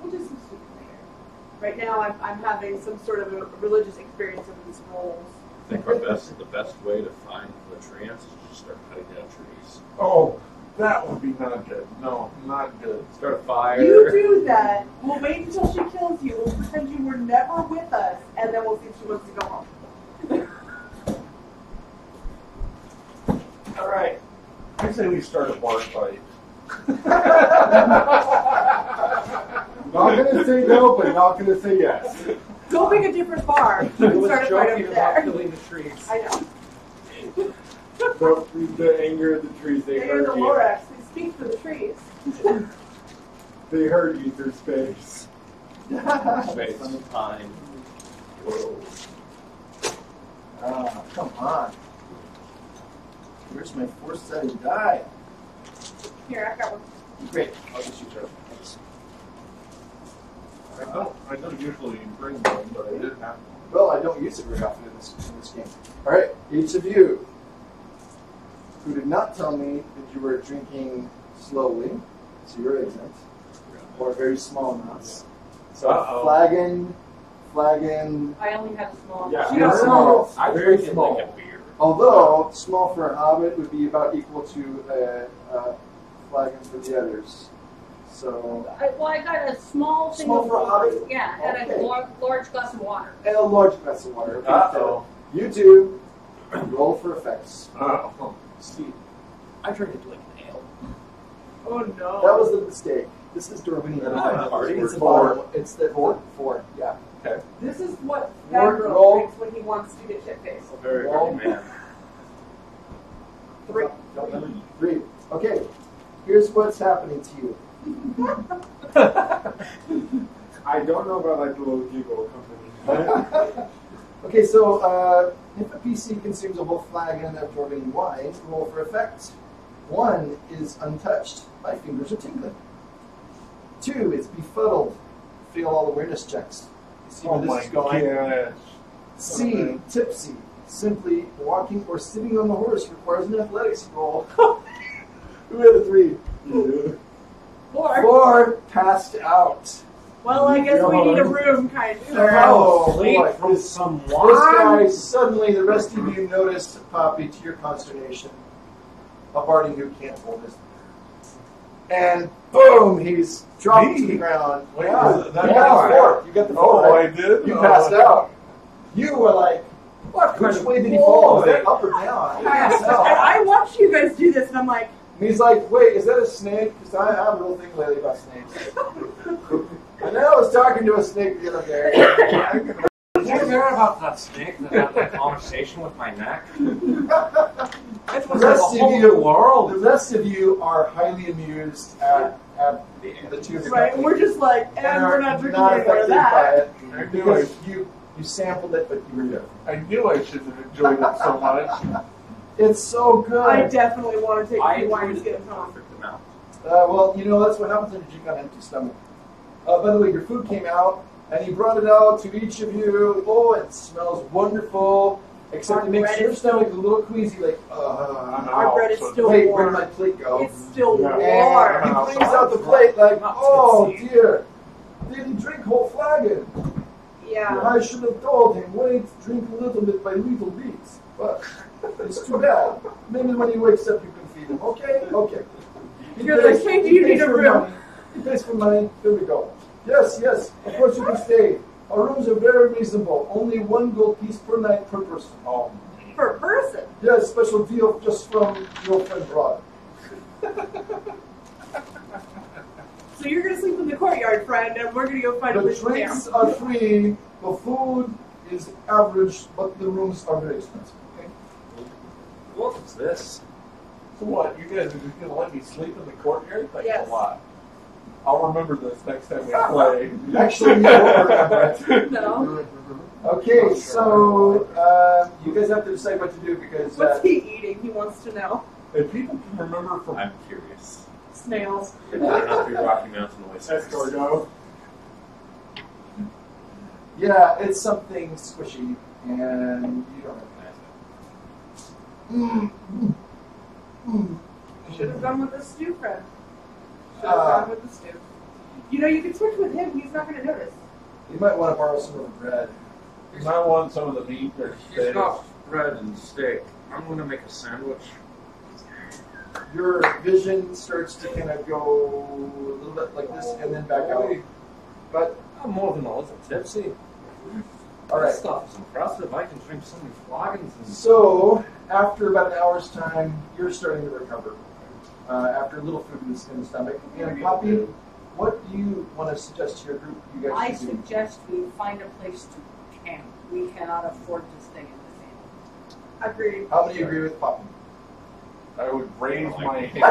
Speaker 4: We'll do some soup later. Right now, I'm having some sort of a religious experience of these rolls.
Speaker 3: I think the best way to find the trance is just start cutting down trees.
Speaker 2: Oh,
Speaker 5: That would be not good. No, not good.
Speaker 8: Start a fire.
Speaker 4: You do that. We'll wait until she kills you. We'll pretend you were never with us, and then we'll see if she wants to go home.
Speaker 5: All right. I say we start a bar fight.
Speaker 6: Not gonna say no, but not gonna say yes.
Speaker 4: Go pick a different bar. You
Speaker 2: I
Speaker 4: can
Speaker 2: was
Speaker 4: start a fight
Speaker 2: joking
Speaker 4: over
Speaker 2: about
Speaker 4: there.
Speaker 2: killing the trees.
Speaker 4: I know.
Speaker 6: The anger of the trees, they
Speaker 4: They are
Speaker 6: heard
Speaker 4: the
Speaker 6: you.
Speaker 4: Lorax. They speak for the trees.
Speaker 6: They heard you through space.
Speaker 8: Space and time. Whoa.
Speaker 2: Ah, come on. Where's my four-sided die?
Speaker 4: Here, I've got one.
Speaker 2: Great. I'll just use her.
Speaker 5: I don't usually bring one, but I did have one.
Speaker 2: Well, I don't use it very often in this game. All right, each of you who did not tell me that you were drinking slowly, so you're exempt, or very small amounts. So flagon.
Speaker 7: I only have small.
Speaker 8: Yeah,
Speaker 2: She got small.
Speaker 8: I
Speaker 2: Very
Speaker 8: drink it
Speaker 2: small.
Speaker 8: like a beer.
Speaker 2: Although small for a hobbit would be about equal to a flagon for the others. So
Speaker 7: I got a small thing
Speaker 2: Small
Speaker 7: of
Speaker 2: for a
Speaker 7: water.
Speaker 2: hobbit?
Speaker 7: Yeah, and
Speaker 2: Okay.
Speaker 7: a large glass of water.
Speaker 2: and a large glass of water. Okay,
Speaker 5: Uh-oh.
Speaker 2: You two roll for effects.
Speaker 5: Oh.
Speaker 2: See,
Speaker 3: I drink it like an ale.
Speaker 4: Oh no.
Speaker 2: that was the mistake. This is Darwinian
Speaker 3: Party?
Speaker 2: It's the
Speaker 5: Four.
Speaker 2: bottom. It's the four. Yeah.
Speaker 4: This is what
Speaker 2: Roll.
Speaker 4: Fangirl drinks when he wants to get shit-faced.
Speaker 8: A very
Speaker 2: Roll.
Speaker 8: happy man.
Speaker 4: 3.
Speaker 2: Three. Okay. Here's what's happening to you.
Speaker 6: I don't know about like the little giggle company.
Speaker 2: Okay, so if a PC consumes a whole flagon of Darwinian wine, roll for effect. 1 is untouched. My fingers are tingling. 2 is befuddled. Fail all awareness checks. See where
Speaker 5: Oh
Speaker 2: this
Speaker 5: my
Speaker 2: is going.
Speaker 5: gosh.
Speaker 2: C, tipsy. Simply walking or sitting on the horse requires an athletics roll. Who had a 3?
Speaker 4: 4.
Speaker 2: 4, passed out.
Speaker 4: Well, I guess we need a room, kind of.
Speaker 2: Oh,
Speaker 8: Sleep
Speaker 2: boy.
Speaker 8: from
Speaker 2: This
Speaker 8: someone.
Speaker 2: guy, suddenly, the rest of you notice, Poppy, to your consternation, a Barty who can't hold his. And boom, he's dropped to the ground.
Speaker 5: Wait,
Speaker 2: Yeah,
Speaker 5: is that
Speaker 2: you got the
Speaker 5: right?
Speaker 2: 4. You got the 4.
Speaker 5: Oh,
Speaker 2: right?
Speaker 5: I did?
Speaker 2: You
Speaker 5: Oh.
Speaker 2: passed out. You were like, what? Which way did he fall? Was that up or down? I can't
Speaker 4: And
Speaker 2: tell.
Speaker 4: I watched you guys do this, and I'm like,
Speaker 2: And he's like, wait, is that a snake? Because I have a little thing lately about snakes. And then I was talking to a snake the other day.
Speaker 8: Did you hear about that snake that had that conversation with my neck? It was
Speaker 2: The
Speaker 8: like a
Speaker 2: rest of
Speaker 8: whole
Speaker 2: you-
Speaker 8: new world.
Speaker 2: The rest of you are highly amused at the two of you.
Speaker 4: right, we're just like, and we're not drinking
Speaker 2: not
Speaker 4: any more of
Speaker 2: affected by
Speaker 4: that.
Speaker 2: it.
Speaker 5: I knew
Speaker 2: Because you sampled it, but you were different.
Speaker 5: I knew I shouldn't have enjoyed it so much.
Speaker 2: It's so good.
Speaker 4: I definitely want to take
Speaker 8: I
Speaker 4: a few wines
Speaker 8: enjoyed
Speaker 4: to
Speaker 8: it
Speaker 4: get
Speaker 8: the
Speaker 4: them home.
Speaker 8: perfect amount.
Speaker 2: Well, you know, that's what happens when you drink on an empty stomach. By the way, your food came out, and he brought it out to each of you. Oh, it smells wonderful. Except
Speaker 4: Our
Speaker 2: it makes
Speaker 4: bread
Speaker 2: your
Speaker 4: is
Speaker 2: stomach a little queasy, like,
Speaker 4: Our bread is
Speaker 5: so-
Speaker 4: still
Speaker 2: wait,
Speaker 4: warm.
Speaker 2: where'd my plate go?
Speaker 4: It's still
Speaker 5: Yeah.
Speaker 4: warm.
Speaker 2: And he brings out the plate like,
Speaker 8: Not
Speaker 2: oh
Speaker 8: tipsy.
Speaker 2: dear, didn't drink whole flagon.
Speaker 4: Yeah.
Speaker 2: I should have told him, wait, drink a little bit by little bits. But it's too bad. Maybe when he wakes up, you can feed him. Okay? Okay. He
Speaker 4: You're like, hey, do you
Speaker 2: pays
Speaker 4: need a
Speaker 2: for
Speaker 4: room?
Speaker 2: money. He pays for money. Here we go. Yes, yes. Of course you can stay. Our rooms are very reasonable. Only 1 gold piece per night per person.
Speaker 5: Oh,
Speaker 4: Per person.
Speaker 2: Yes, special deal just from your friend Rod.
Speaker 4: So you're going to sleep in the courtyard, friend, and we're going to go find a
Speaker 2: The
Speaker 4: mission there.
Speaker 2: drinks are free. The food is average, but the rooms are very expensive. Okay?
Speaker 8: What was this?
Speaker 5: so what? You guys are just going to let me sleep in the courtyard? Thanks
Speaker 4: Yes.
Speaker 5: a lot. I'll remember this next time we play.
Speaker 2: Actually, you won't remember it.
Speaker 4: No.
Speaker 2: Okay, so you guys have to decide what to do because
Speaker 4: What's he eating? He wants to know.
Speaker 5: If people can remember from...
Speaker 8: I'm curious.
Speaker 4: Snails.
Speaker 8: It better not be Rocky Mountain oysters.
Speaker 6: Escargot.
Speaker 2: yeah, it's something squishy, and you don't recognize it.
Speaker 4: Should have gone with the stew, friend. Should have
Speaker 2: Uh,
Speaker 4: gone with the stew. You know, you can switch with him. He's not going to notice.
Speaker 2: You might want to borrow some of the bread.
Speaker 5: You might want some of the meat or
Speaker 8: He's
Speaker 5: steak.
Speaker 8: got bread and steak. I'm going to make a sandwich.
Speaker 2: your vision starts to kind of go a little bit like this and then back out. But
Speaker 8: I'm more than a little tipsy.
Speaker 2: all right.
Speaker 8: This stuff is impressive. I can drink so many flagons.
Speaker 2: So after about an hour's time, you're starting to recover. After a little food in the stomach. And Poppy, what do you want to suggest to your group? You guys
Speaker 7: I
Speaker 2: should do?
Speaker 7: suggest we find a place to camp. We cannot afford to stay in this inn.
Speaker 4: Agreed.
Speaker 2: How many agree with Poppy?
Speaker 5: I would raise my hand.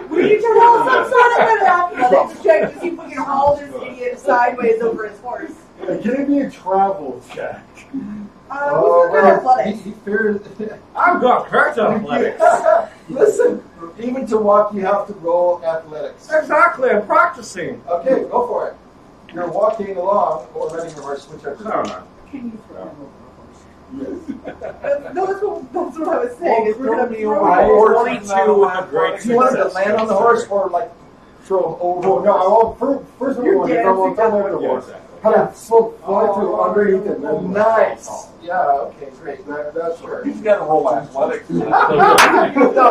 Speaker 4: We need to roll some sort of an athletics check to see if we can haul this idiot sideways over his horse.
Speaker 6: Give me a travel check.
Speaker 4: Who's good at athletics?
Speaker 2: He fears.
Speaker 8: I've got hurt athletics.
Speaker 2: Listen, even to walk, you have to roll athletics.
Speaker 8: Exactly, I'm practicing.
Speaker 2: Okay, go for it. You're walking along or riding your horse, whichever.
Speaker 8: No, no.
Speaker 7: Can you throw him over a horse?
Speaker 6: Yes.
Speaker 4: No, that's what I was saying. Is we're gonna throw
Speaker 8: I
Speaker 4: him over.
Speaker 8: 42 with a great
Speaker 2: Do you want him to
Speaker 8: success.
Speaker 2: land on the horse or like throw him over?
Speaker 6: Oh, no, I want, first of all, I want to
Speaker 4: You're
Speaker 6: come on top of the
Speaker 8: Yeah,
Speaker 6: horse.
Speaker 8: exactly.
Speaker 6: Kind of fly to underneath it.
Speaker 2: Oh, nice. Yeah, okay, great.
Speaker 6: That's sure.
Speaker 5: He's got to roll athletics.
Speaker 2: No,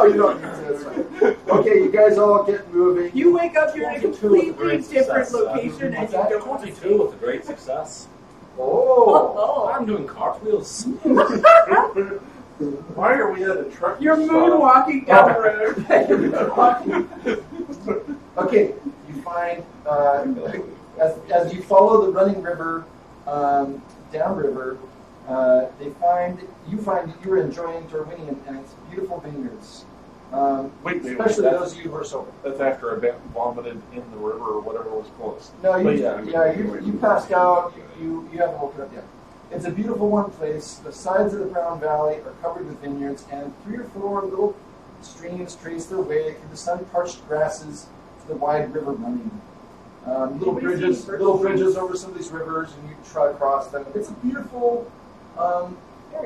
Speaker 2: you don't need to. That's fine. Okay, you guys all get moving.
Speaker 4: You wake up, you're in a
Speaker 8: 22 with a
Speaker 4: completely
Speaker 8: great
Speaker 4: different
Speaker 8: success.
Speaker 4: location, and you
Speaker 2: What's that?
Speaker 4: don't want to
Speaker 8: 22 with a great success.
Speaker 2: Oh.
Speaker 4: Oh,
Speaker 8: I'm doing cartwheels.
Speaker 5: Why are we at a truck?
Speaker 4: you're
Speaker 5: stop?
Speaker 4: moonwalking down the road.
Speaker 2: Okay, you find as you follow the running river downriver, you find that you were enjoying Darwinian and its beautiful vineyards.
Speaker 5: Wait,
Speaker 2: Especially
Speaker 5: that's,
Speaker 2: those of you who are sober.
Speaker 5: that's after I vomited in the river or whatever was close.
Speaker 2: No,
Speaker 5: But
Speaker 2: you passed out. You haven't woken up yet. It's a beautiful warm place. The sides of the Brown Valley are covered with vineyards, and 3 or 4 little streams trace their way through the sun-parched grasses to the wide river running. Little bridges over some of these rivers, and you try across them. It's a beautiful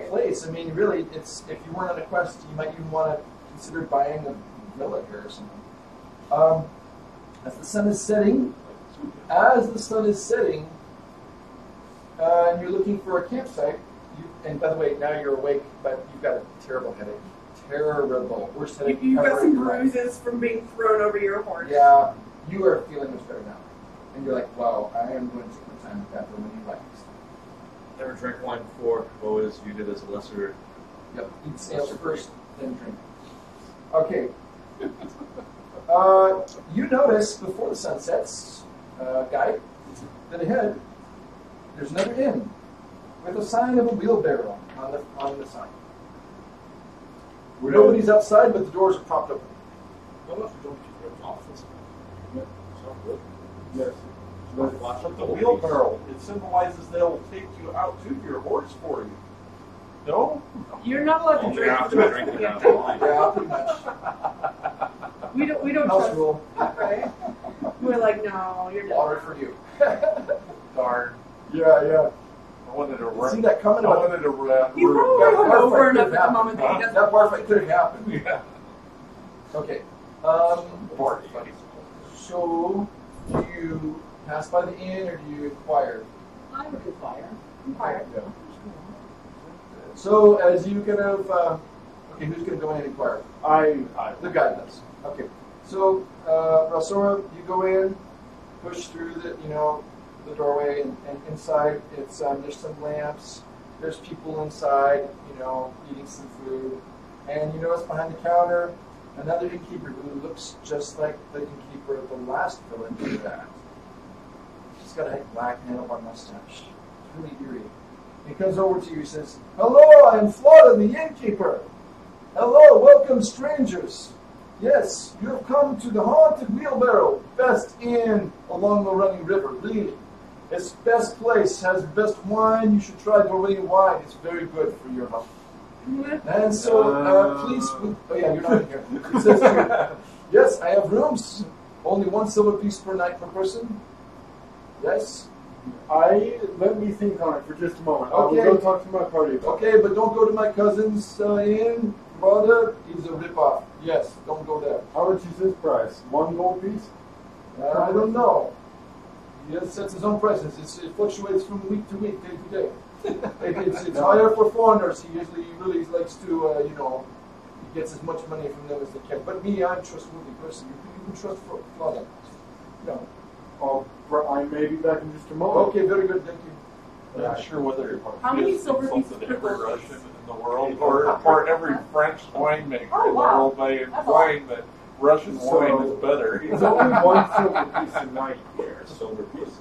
Speaker 2: place. I mean, really, it's if you weren't on a quest, you might even want to consider buying a villa here or something. As the sun is setting, and you're looking for a campsite, and by the way, now you're awake, but you've got a terrible headache. Terrible. Worst headache
Speaker 4: You've got
Speaker 2: ever
Speaker 4: some
Speaker 2: in your life.
Speaker 4: bruises from being thrown over your horse.
Speaker 2: Yeah, you are feeling much better now. And you're like, wow, I am going to take my time with that for when you like.
Speaker 8: Never drank wine before. Always viewed it as a lesser.
Speaker 2: Yep, eat sales first, then drink. Okay. You notice before the sun sets, guide, that ahead there's another inn with a sign of a wheelbarrow on the sign. Nobody's outside, but the doors are propped open.
Speaker 8: What else don't you go off this?
Speaker 6: Yeah.
Speaker 8: So good.
Speaker 6: Yes.
Speaker 5: But the wheelbarrow, it symbolizes they'll take you out to your horse for you. No?
Speaker 4: You're not allowed to
Speaker 8: Only
Speaker 4: drink.
Speaker 8: after drinking out of the wine.
Speaker 2: Yeah, pretty much.
Speaker 4: We don't
Speaker 2: House
Speaker 4: trust,
Speaker 2: rule.
Speaker 4: right? We're like, no, you're
Speaker 2: Water
Speaker 4: done.
Speaker 2: for you.
Speaker 5: Darn.
Speaker 6: Yeah.
Speaker 5: I wanted to
Speaker 2: See
Speaker 5: run.
Speaker 2: that coming
Speaker 5: I
Speaker 2: about?
Speaker 5: wanted to
Speaker 4: He's probably
Speaker 2: That bar
Speaker 4: hungover
Speaker 2: fight
Speaker 4: enough
Speaker 2: could
Speaker 4: at the
Speaker 2: happen.
Speaker 4: moment that he doesn't.
Speaker 2: That bar fight could have happened.
Speaker 5: Yeah.
Speaker 2: Okay.
Speaker 5: Party.
Speaker 2: So, do you pass by the inn or do you inquire?
Speaker 7: I would inquire.
Speaker 4: Inquire.
Speaker 2: So, as you kind of, okay, who's going to go in and inquire? The guy does. Okay. So, Rasora, you go in, push through the doorway, and inside it's there's some lamps. There's people inside, eating some food, and you notice behind the counter another innkeeper who looks just like the innkeeper of the last villa you were at. She's got a black handlebar mustache. It's really eerie. He comes over to you. He says, "Hello, I am Flora, the innkeeper. Hello, welcome, strangers. Yes, you have come to the haunted wheelbarrow, best inn along the running river. Really, it's best place, has best wine. You should try Doreen wine. It's very good for your health." And so, please, oh yeah, you're not in here. He says to you, "Yes, I have rooms. Only 1 silver piece per night per person. Yes."
Speaker 6: Let me think on it for just a moment. I
Speaker 2: Okay.
Speaker 6: will go talk to my party about it.
Speaker 2: Okay, but don't go to my cousin's inn, brother. He's a ripoff. Yes, don't go there.
Speaker 6: How much is this price? 1 gold piece?
Speaker 2: I don't know. He sets his own prices. It fluctuates from week to week, day to day. It's higher for foreigners. He usually really likes to, he gets as much money from them as they can. But me, I'm a trustworthy person. You can trust Florida. No.
Speaker 6: I may be back in just a moment.
Speaker 2: Okay, very good. Thank you.
Speaker 5: I'm not sure whether
Speaker 7: How many
Speaker 5: it's
Speaker 7: silver
Speaker 5: insulted
Speaker 7: pieces per
Speaker 5: every
Speaker 7: person?
Speaker 5: Russian in the world, or every French winemaker
Speaker 7: Oh,
Speaker 5: in the
Speaker 7: wow.
Speaker 5: world by
Speaker 7: That's a
Speaker 5: implying that Russian
Speaker 6: So,
Speaker 5: wine is better.
Speaker 6: There's only one silver piece a night.
Speaker 3: Here, silver pieces.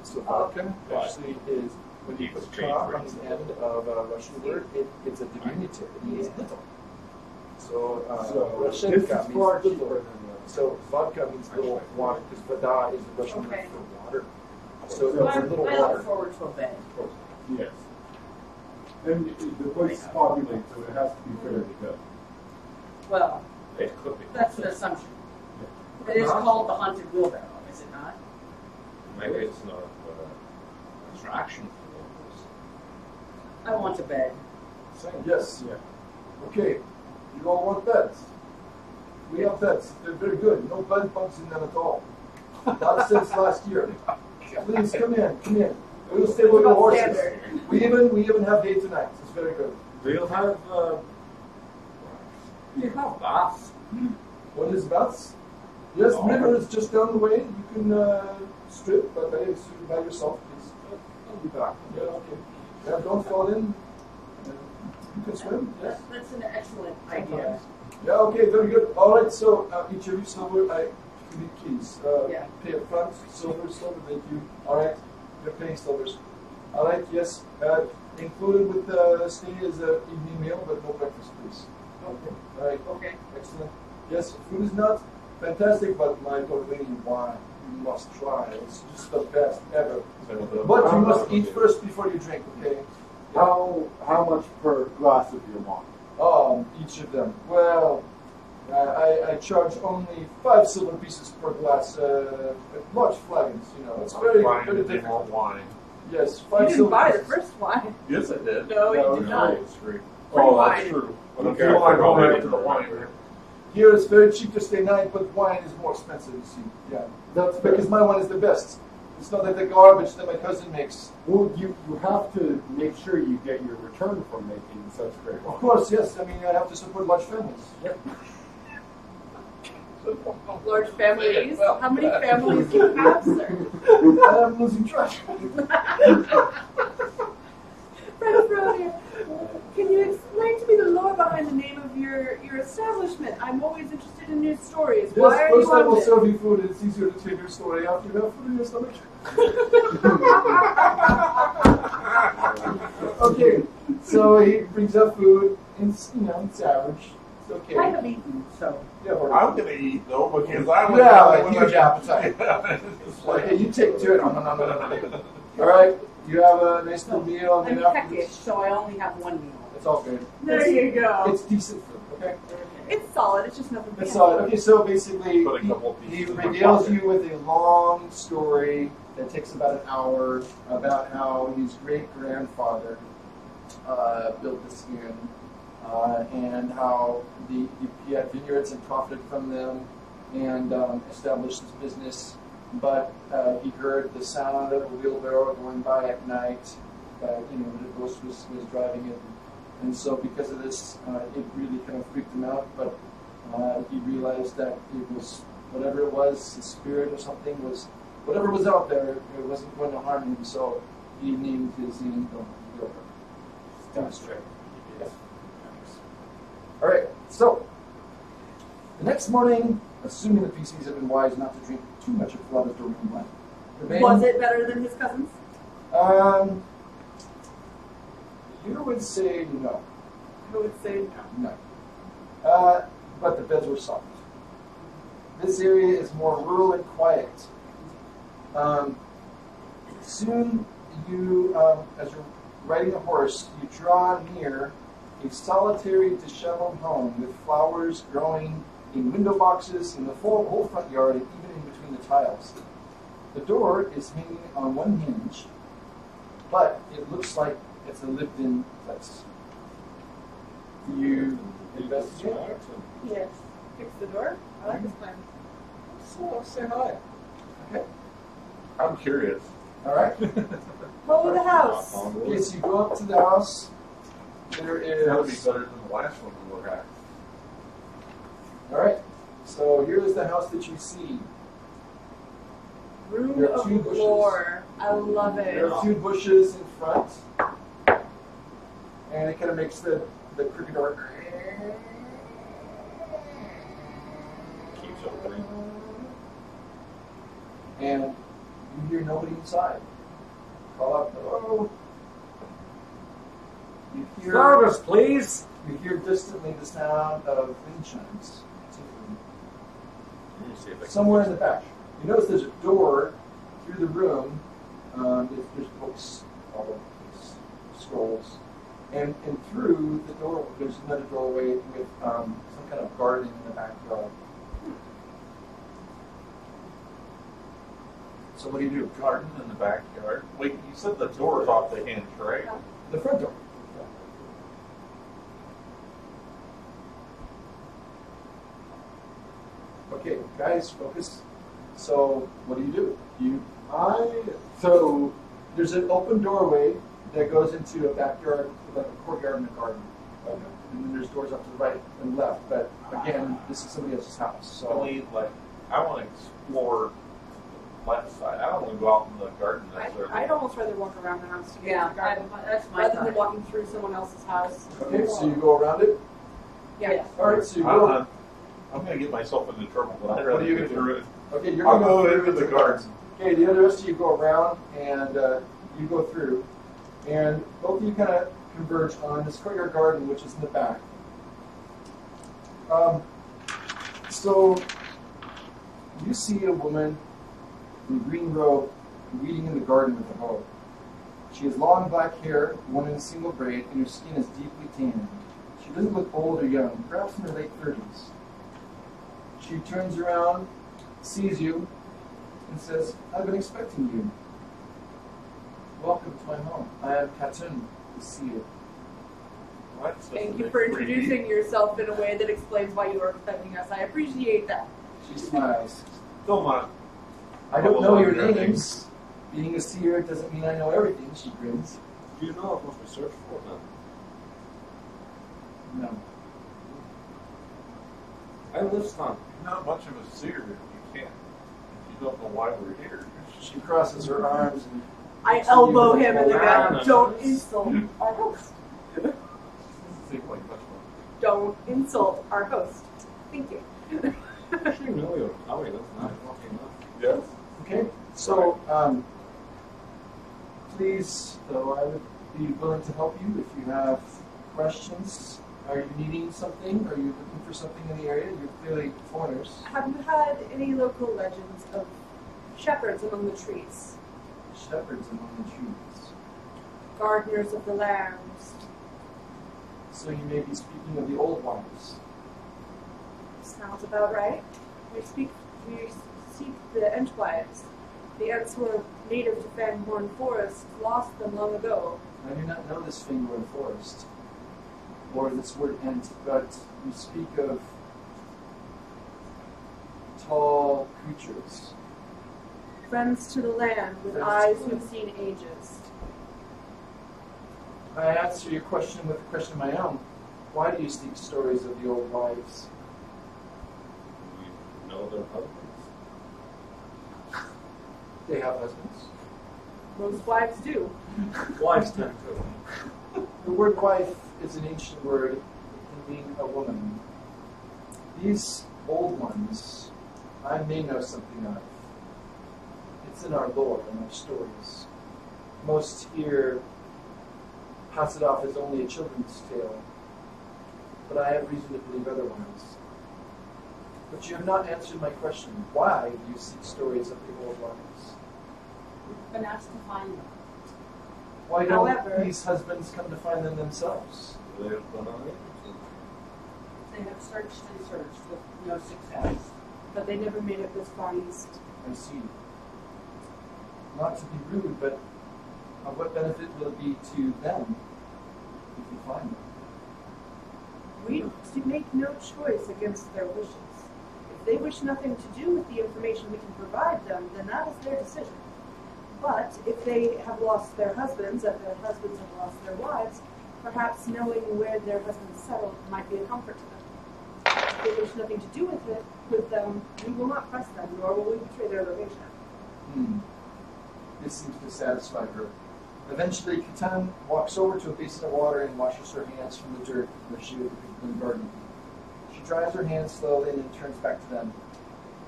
Speaker 2: So vodka actually is when you put ka on the end of a Russian word, it's a diminutive. It means little. So Russian
Speaker 6: this is
Speaker 2: means
Speaker 6: far cheaper
Speaker 2: little.
Speaker 6: than
Speaker 2: So vodka means little water because vada is the Russian
Speaker 7: Okay.
Speaker 2: word for water. So
Speaker 6: So
Speaker 2: it's a little
Speaker 7: I
Speaker 2: water.
Speaker 7: look forward to a bed.
Speaker 6: Yes. And the place is populated, so it has to be fairly good.
Speaker 7: Well,
Speaker 3: It could be.
Speaker 7: that's an assumption. It is called the haunted wheelbarrow, is it not?
Speaker 3: Maybe it's not an attraction for locals.
Speaker 7: I want a bed.
Speaker 2: Yes.
Speaker 6: Yeah.
Speaker 2: Okay. You all want beds? We have beds. They're very good. No bed bugs in them at all. Not since last year. Please come in. Come in. We'll stay with the horses. We even have hay tonight. It's very good.
Speaker 3: Do you have baths?
Speaker 2: What is baths? Yes,
Speaker 3: Oh.
Speaker 2: river is just down the way. You can strip by yourself, please.
Speaker 3: I'll be back.
Speaker 2: Yeah, okay. Yeah, don't fall in. You can swim. Yes.
Speaker 7: That's an excellent idea.
Speaker 2: Yeah, okay, very good. All right, so each of you silver, I need keys.
Speaker 7: Yeah.
Speaker 2: Pay up front, silver, thank you. All right, you're paying silvers. All right, yes. Included with the stay is an evening meal, but no breakfast, please.
Speaker 7: Okay.
Speaker 2: All right,
Speaker 7: Okay.
Speaker 2: excellent. Yes, food is not fantastic, but my Torvanian wine, you must try. It's just the best ever. But you must eat first before you drink, okay?
Speaker 6: How much per glass of your wine?
Speaker 2: Each of them. Well, I charge only 5 silver pieces per glass, large flagons, you know. It's very, very
Speaker 5: They
Speaker 2: difficult.
Speaker 5: want wine.
Speaker 2: Yes,
Speaker 7: You
Speaker 2: 5
Speaker 7: didn't
Speaker 2: silver
Speaker 7: buy the
Speaker 2: pieces.
Speaker 7: first wine.
Speaker 5: Yes, I did.
Speaker 7: No,
Speaker 2: No,
Speaker 7: you did
Speaker 2: no.
Speaker 7: not.
Speaker 3: It's free.
Speaker 5: Oh,
Speaker 7: wine.
Speaker 5: that's true. But
Speaker 3: Okay,
Speaker 5: until I go
Speaker 3: okay.
Speaker 5: into the wine,
Speaker 2: Here it's very cheap to stay night, but wine is more expensive, you see. Yeah.
Speaker 6: That's
Speaker 2: Because my one is the best. It's not like the garbage that my cousin makes.
Speaker 6: Well, you have to make sure you get your return from making such great
Speaker 2: Of
Speaker 6: wine.
Speaker 2: course, yes. I mean, I have to support large families.
Speaker 7: Large families. How many families do you have, sir?
Speaker 2: I'm losing track.
Speaker 4: Friend Frodo, can you explain to me the lore behind the name of your establishment? I'm always interested in new stories. Why
Speaker 2: Yes,
Speaker 4: are
Speaker 2: first
Speaker 4: you
Speaker 2: I
Speaker 4: on
Speaker 2: will
Speaker 4: this?
Speaker 2: serve you food, and it's easier to tell your story after you have food in your stomach. Okay, so he brings up food, and it's average. It's okay.
Speaker 7: I have eaten, so.
Speaker 2: Yeah,
Speaker 5: I'm gonna eat though because I was.
Speaker 2: Yeah, like huge appetite.
Speaker 5: It's like,
Speaker 2: Okay, you take to it. No. All right, you have a nice little meal, and
Speaker 7: I'm
Speaker 2: then after
Speaker 7: peckish,
Speaker 2: this,
Speaker 7: so I only have one meal.
Speaker 2: it's all good.
Speaker 4: There you go.
Speaker 2: It's decent food. Okay.
Speaker 4: It's solid. It's just nothing.
Speaker 2: That's
Speaker 4: fancy.
Speaker 2: solid. Okay, so basically,
Speaker 5: Put a couple
Speaker 2: he
Speaker 5: pieces in my
Speaker 2: regales
Speaker 5: pocket.
Speaker 2: you with a long story that takes about an hour about how his great grandfather built this inn, and how he had vineyards and profited from them, and established his business. But he heard the sound of a wheelbarrow going by at night. The ghost was driving it. And so because of this, it really kind of freaked him out, but he realized that it was, whatever it was, his spirit or something was, whatever was out there, it wasn't going to harm him, so he named his inn Gilbert.
Speaker 3: That's right.
Speaker 2: Yeah. All right, so the next morning, assuming the PCs have been wise not to drink too much of Flava's Doreen wine.
Speaker 4: Was it better than his cousins?
Speaker 2: You would say no.
Speaker 4: I would say no.
Speaker 2: No. But the beds were soft. This area is more rural and quiet. Soon you, as you're riding a horse, you draw near a solitary, disheveled home with flowers growing in window boxes in the whole front yard and even in between the tiles. The door is hanging on one hinge, but it looks like it's a lived-in place. Do you investigate?
Speaker 4: Yes. Fix the door. I like this plan.
Speaker 3: So say hi.
Speaker 2: Okay.
Speaker 5: I'm curious.
Speaker 2: All right.
Speaker 4: Go to the house.
Speaker 2: Okay, so you go up to the house. There
Speaker 5: It's gotta be
Speaker 2: is
Speaker 5: better than the last one we were at.
Speaker 2: All right. So here is the house that you see.
Speaker 4: Room
Speaker 2: There are
Speaker 4: of
Speaker 2: 2 bushes.
Speaker 4: lore. I love
Speaker 2: There
Speaker 4: it.
Speaker 2: are 2 bushes in front, and it kind of makes the crooked door.
Speaker 3: Keeps opening.
Speaker 2: And you hear nobody inside. Call out, hello. You hear,
Speaker 8: Service, please.
Speaker 2: you hear distantly the sound of wind chimes.
Speaker 3: Let me see if I can
Speaker 2: Somewhere in the back. You notice there's a door through the room. There's books, all of these scrolls. And through the door, there's another doorway with some kind of garden in the backyard. So what do you do?
Speaker 5: Garden in the backyard. Wait, you said the door's off the hinge, right?
Speaker 2: The front door. Okay, guys, focus. So, what do?
Speaker 6: So
Speaker 2: There's an open doorway that goes into a backyard, like a courtyard and a garden. And then there's doors up to the right and left. But again, this is somebody else's house. So,
Speaker 5: Only like I want to explore the left side. I don't want to go out in the garden necessarily.
Speaker 4: I'd almost rather walk around the house to get
Speaker 7: Yeah,
Speaker 4: to the garden,
Speaker 7: that's my
Speaker 4: rather than
Speaker 7: thought.
Speaker 4: walking through someone else's house.
Speaker 2: okay, so you go around it.
Speaker 4: Yeah.
Speaker 7: Yes.
Speaker 2: All right, so you go.
Speaker 5: I'm going to get myself into trouble, but I'd
Speaker 2: What
Speaker 5: rather
Speaker 2: are you
Speaker 5: get
Speaker 2: gonna
Speaker 5: through it.
Speaker 2: Okay, you're
Speaker 5: I'll
Speaker 2: gonna
Speaker 5: go
Speaker 2: through
Speaker 5: into the garden.
Speaker 2: Okay, the other rest of you go around and you go through, and both of you kind of converge on this courtyard garden, which is in the back. So you see a woman in a green robe weeding in the garden with a hoe. She has long black hair, worn in a single braid, and her skin is deeply tanned. She doesn't look old or young, perhaps in her late 30s. She turns around, sees you, and says, I've been expecting you. Welcome to my home. I am Katun, the seer.
Speaker 5: What?
Speaker 4: Thank you for introducing yourself in a way that explains why you are expecting us. I appreciate that.
Speaker 2: She smiles.
Speaker 5: Still not.
Speaker 2: I don't know your
Speaker 5: Everything.
Speaker 2: names. Being a seer doesn't mean I know everything, she grins.
Speaker 3: Do you know what we search for now?
Speaker 2: No.
Speaker 3: I live on.
Speaker 5: You're not much of a seer if you can't. If you don't know why we're here.
Speaker 2: She crosses her arms and
Speaker 4: I elbow him in the gut. Don't insult our host.
Speaker 5: Doesn't seem like much fun.
Speaker 4: Don't insult our host. Thank you.
Speaker 3: You know you're coming. That's not fucking enough.
Speaker 5: Yes.
Speaker 2: okay. So, please, though, I would be willing to help you if you have questions. Are you needing something? Are you looking for something in the area? You're clearly foreigners.
Speaker 4: Have you had any local legends of shepherds among the trees?
Speaker 2: Shepherds among the trees.
Speaker 4: Gardeners of the lambs?
Speaker 2: So you may be speaking of the old wives.
Speaker 4: Sounds about right. We seek the Entwives. The Ents were native to Fangborn Forest, lost them long ago.
Speaker 2: I do not know this Fingorn forest, or this word Ent, but you speak of tall creatures.
Speaker 4: Friends to the land with
Speaker 2: Friends to
Speaker 4: eyes
Speaker 2: the
Speaker 4: who've
Speaker 2: land.
Speaker 4: seen ages.
Speaker 2: I answer your question with a question of my own. Why do you seek stories of the old wives?
Speaker 3: We know their husbands.
Speaker 2: They have husbands.
Speaker 4: Most wives do.
Speaker 8: Wives tend to.
Speaker 2: The word wife is an ancient word. It can mean a woman. These old ones, I may know something of. It's in our lore and our stories. Most here pass it off as only a children's tale, but I have reason to believe otherwise. But you have not answered my question. Why do you seek stories of the old wives?
Speaker 7: We've been asked to find them.
Speaker 2: Why don't
Speaker 4: However-
Speaker 2: these husbands come to find them themselves?
Speaker 3: They have been on it.
Speaker 7: They have searched and searched with no success.
Speaker 4: But they never made it this far east.
Speaker 2: I see. Not to be rude, but of what benefit will it be to them if you find them?
Speaker 4: We make no choice against their wishes. If they wish nothing to do with the information we can provide them, then that is their decision. But if they have lost their husbands, and their husbands have lost their wives, perhaps knowing where their husbands settled might be a comfort to them. If they wish nothing to do with them, we will not press them, nor will we betray their location.
Speaker 2: This seems to satisfy her. Eventually, Catan walks over to a basin of water and washes her hands from the dirt where she had been gardening. She dries her hands slowly and then turns back to them.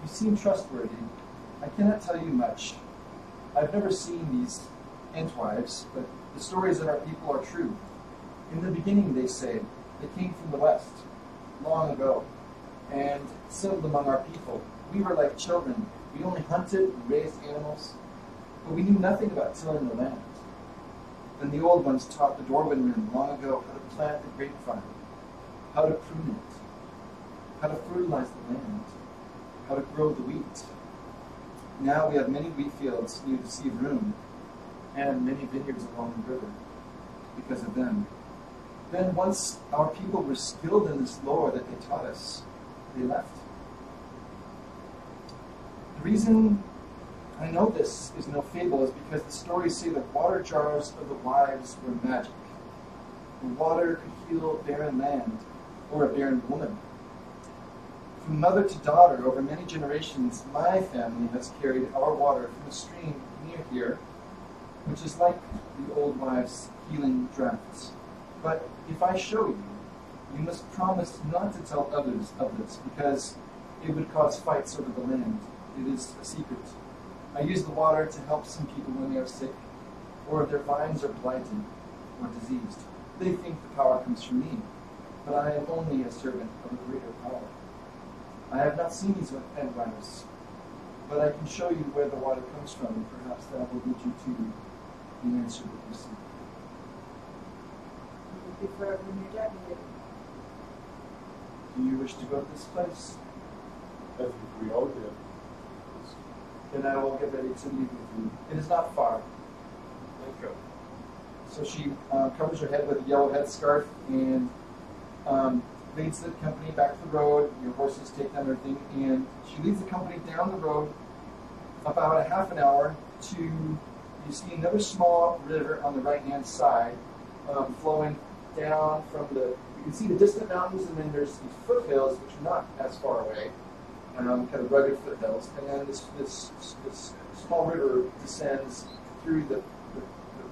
Speaker 2: You seem trustworthy. I cannot tell you much. I've never seen these Entwives, but the stories of our people are true. In the beginning, they say, they came from the west, long ago, and settled among our people. We were like children. We only hunted and raised animals, but we knew nothing about tilling the land. Then the old ones taught the Dorwinmen long ago how to plant the grapevine, how to prune it, how to fertilize the land, how to grow the wheat. Now we have many wheat fields near the sea of Room, and many vineyards along the river because of them. Then once our people were skilled in this lore that they taught us, they left. The reason I know this is no fable is because the stories say the water jars of the wives were magic. The water could heal barren land or a barren woman. From mother to daughter, over many generations, my family has carried our water from a stream near here, which is like the old wives' healing draughts. But if I show you, you must promise not to tell others of this, because it would cause fights over the land. It is a secret. I use the water to help some people when they are sick, or if their vines are blighted or diseased. They think the power comes from me, but I am only a servant of a greater power. I have not seen these Entwives, but I can show you where the water comes from, and perhaps that will lead you to the answer that you seek.
Speaker 4: Be forever when you're dead, maybe.
Speaker 2: Do you wish to go to this place?
Speaker 6: As we all did.
Speaker 2: Then I will get ready to leave with you. It is not far.
Speaker 8: Let's go.
Speaker 2: So she covers her head with a yellow headscarf and leads the company back to the road. Your horses take down everything, and she leads the company down the road about a half an hour to, you see another small river on the right-hand side flowing down from the, you can see the distant mountains, and then there's these foothills, which are not as far away, kind of rugged foothills, and then this small river descends through the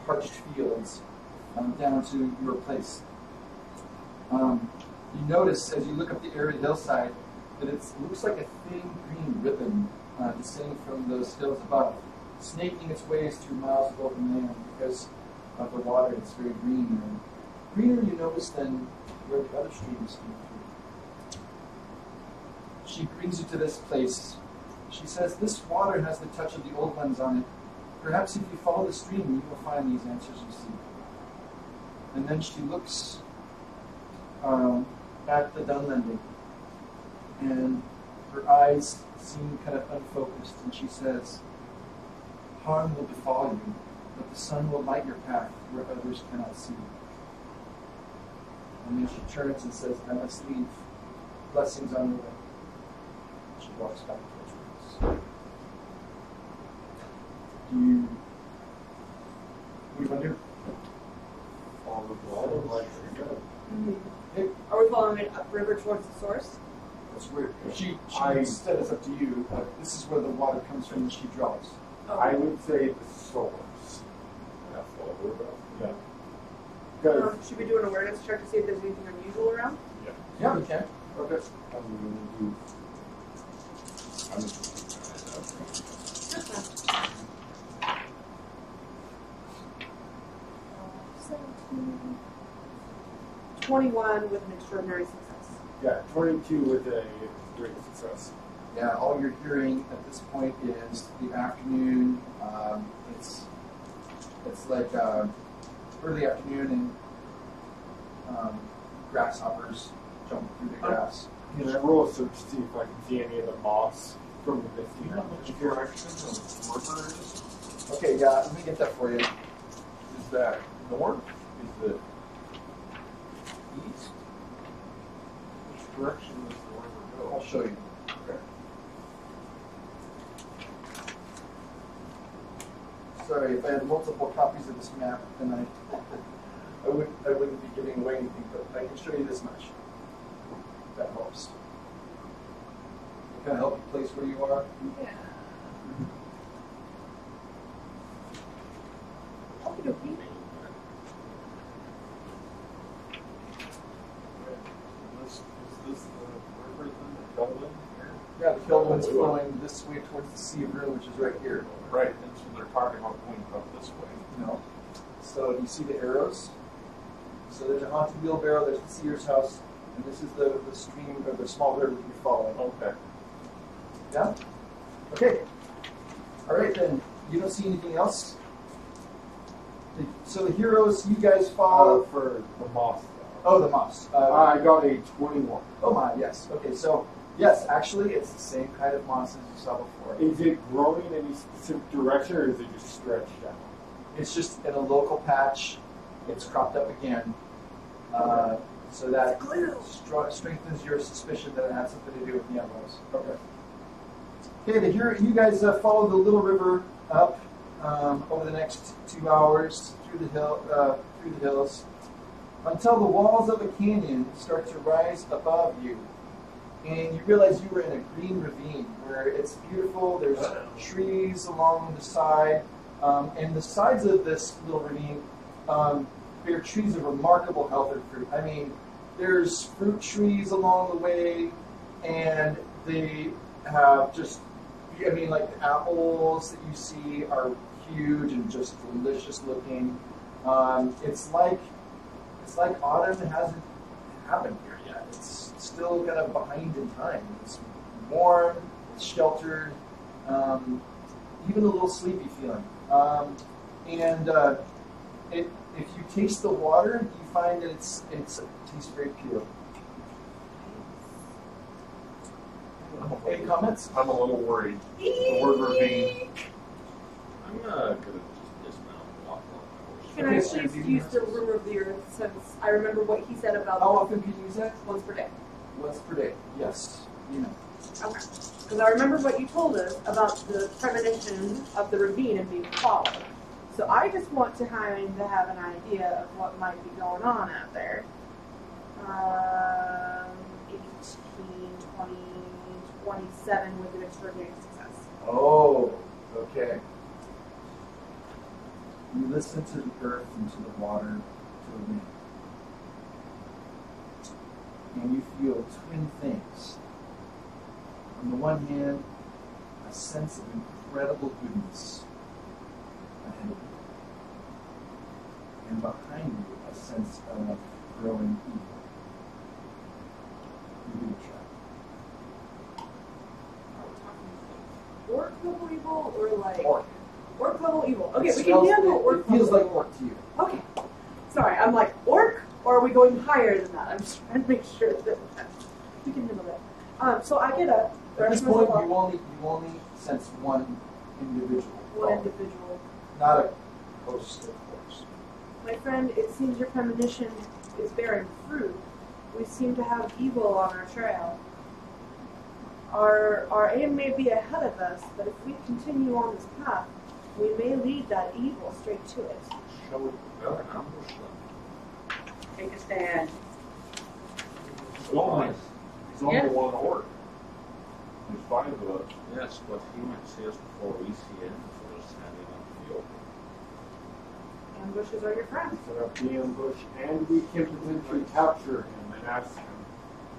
Speaker 2: parched fields down to your place. You notice as you look up the arid hillside that it looks like a thin green ribbon descending from those hills above, snaking its ways through miles of open land because of the water. It's very green, and greener you notice than where the other streams came through. She brings you to this place. She says, this water has the touch of the old ones on it. Perhaps if you follow the stream, you will find these answers you seek. And then she looks at the Dunlending, and her eyes seem kind of unfocused, and she says, harm will befall you, but the sun will light your path where others cannot see. And then she turns and says, I must leave. Blessings on your way. She walks back to the trees. What do you want to do?
Speaker 6: Follow the water like we go.
Speaker 4: Are we following it upriver towards the source?
Speaker 2: That's weird. She said it's up to you, but this is where the water comes from and she draws.
Speaker 4: Okay.
Speaker 6: I would say the source. Yeah. Because
Speaker 4: Should we do an awareness check to see if there's anything unusual around?
Speaker 2: Yeah, we can.
Speaker 6: okay, I'm going to do. I'm just
Speaker 4: 21 with an extraordinary success.
Speaker 6: yeah, 22 with a great success.
Speaker 2: Yeah, all you're hearing at this point is the afternoon. It's like early afternoon, and grasshoppers jump through the grass.
Speaker 6: Can I roll a search to see if I can see any of the moss from the 15
Speaker 5: Which direction the river is?
Speaker 2: Okay, yeah, let me get that for you.
Speaker 5: Is that north? Is it east? Which direction does the river
Speaker 2: I'll
Speaker 5: go?
Speaker 2: show you.
Speaker 5: Okay.
Speaker 2: Sorry, if I had multiple copies of this map, then I wouldn't be giving away anything, but I can show you this much. If that helps. Kind of help you place where you are.
Speaker 4: Yeah. Okey-dokey.
Speaker 5: Is this the river then, the Kelvin here?
Speaker 2: Yeah, the Kelvin's flowing this way towards the Sea of Ruin, which is right here.
Speaker 5: Right, and so they're talking about going up this way.
Speaker 2: No. So you see the arrows? So there's a haunted wheelbarrow, there's the seer's house, and this is the stream or the small river that you're following.
Speaker 5: Okay.
Speaker 2: Yeah? Okay. All right, then. You don't see anything else? So the heroes, you guys follow.
Speaker 6: For the moss.
Speaker 2: Oh, the moss.
Speaker 6: I got a 21.
Speaker 2: Oh my, yes. Okay, so yes, actually, it's the same kind of moss as you saw before.
Speaker 6: Is it growing in any specific direction, or is it just stretched out?
Speaker 2: It's just in a local patch. It's cropped up again. So that strengthens your suspicion that it had something to do with the yellows.
Speaker 6: Okay.
Speaker 2: Okay, you guys follow the little river up over the next 2 hours through the hills, until the walls of a canyon start to rise above you, and you realize you were in a green ravine where it's beautiful. There's trees along the side, and the sides of this little ravine bear trees of remarkable health and fruit. I mean, there's fruit trees along the way, and they have just, I mean, like the apples that you see are huge and just delicious looking. It's like autumn hasn't happened here yet. It's still kind of behind in time. It's warm, it's sheltered, even a little sleepy feeling. If you taste the water, you find that it tastes very pure. Any comments?
Speaker 5: I'm a little worried. The word ravine.
Speaker 8: I'm gonna just dismount and walk along my horse.
Speaker 4: Can I please use the rumor of the earth, since I remember what he said about
Speaker 2: How often can you use that?
Speaker 4: once per day?
Speaker 2: Once per day. Yes. You know.
Speaker 4: Okay. Because I remember what you told us about the premonition of the ravine and being followed. So I just want to kind of have an idea of what might be going on out there. 18, 20, 27 with an extraordinary success.
Speaker 2: Oh, okay. You listen to the earth and to the water, to the wind. And you feel twin things. On the one hand, a sense of incredible goodness ahead of you. And behind you, a sense of growing evil. You do try.
Speaker 4: Orc level evil or like
Speaker 2: Orc.
Speaker 4: Orc level evil. Okay,
Speaker 2: It
Speaker 4: we
Speaker 2: smells-
Speaker 4: can handle orc
Speaker 2: It feels
Speaker 4: level
Speaker 2: like orc to you.
Speaker 4: Okay. Sorry, I'm like, orc, or are we going higher than that? I'm just trying to make sure that we can handle that. So I get a...
Speaker 2: At this point, you only sense one individual.
Speaker 4: One individual.
Speaker 2: Not a host, of course.
Speaker 4: My friend, it seems your premonition is bearing fruit. We seem to have evil on our trail. Our aim may be ahead of us, but if we continue on this path, we may lead that evil straight to it.
Speaker 8: Shall we prepare an ambush then?
Speaker 7: Take a stand.
Speaker 5: He's only
Speaker 7: Yeah.
Speaker 5: one orc. There's 5 of us.
Speaker 8: Yes, but he might see us before we see him, so we're standing on the field.
Speaker 4: Ambushes are your friends.
Speaker 6: Set up the ambush, and we can potentially capture him and ask him.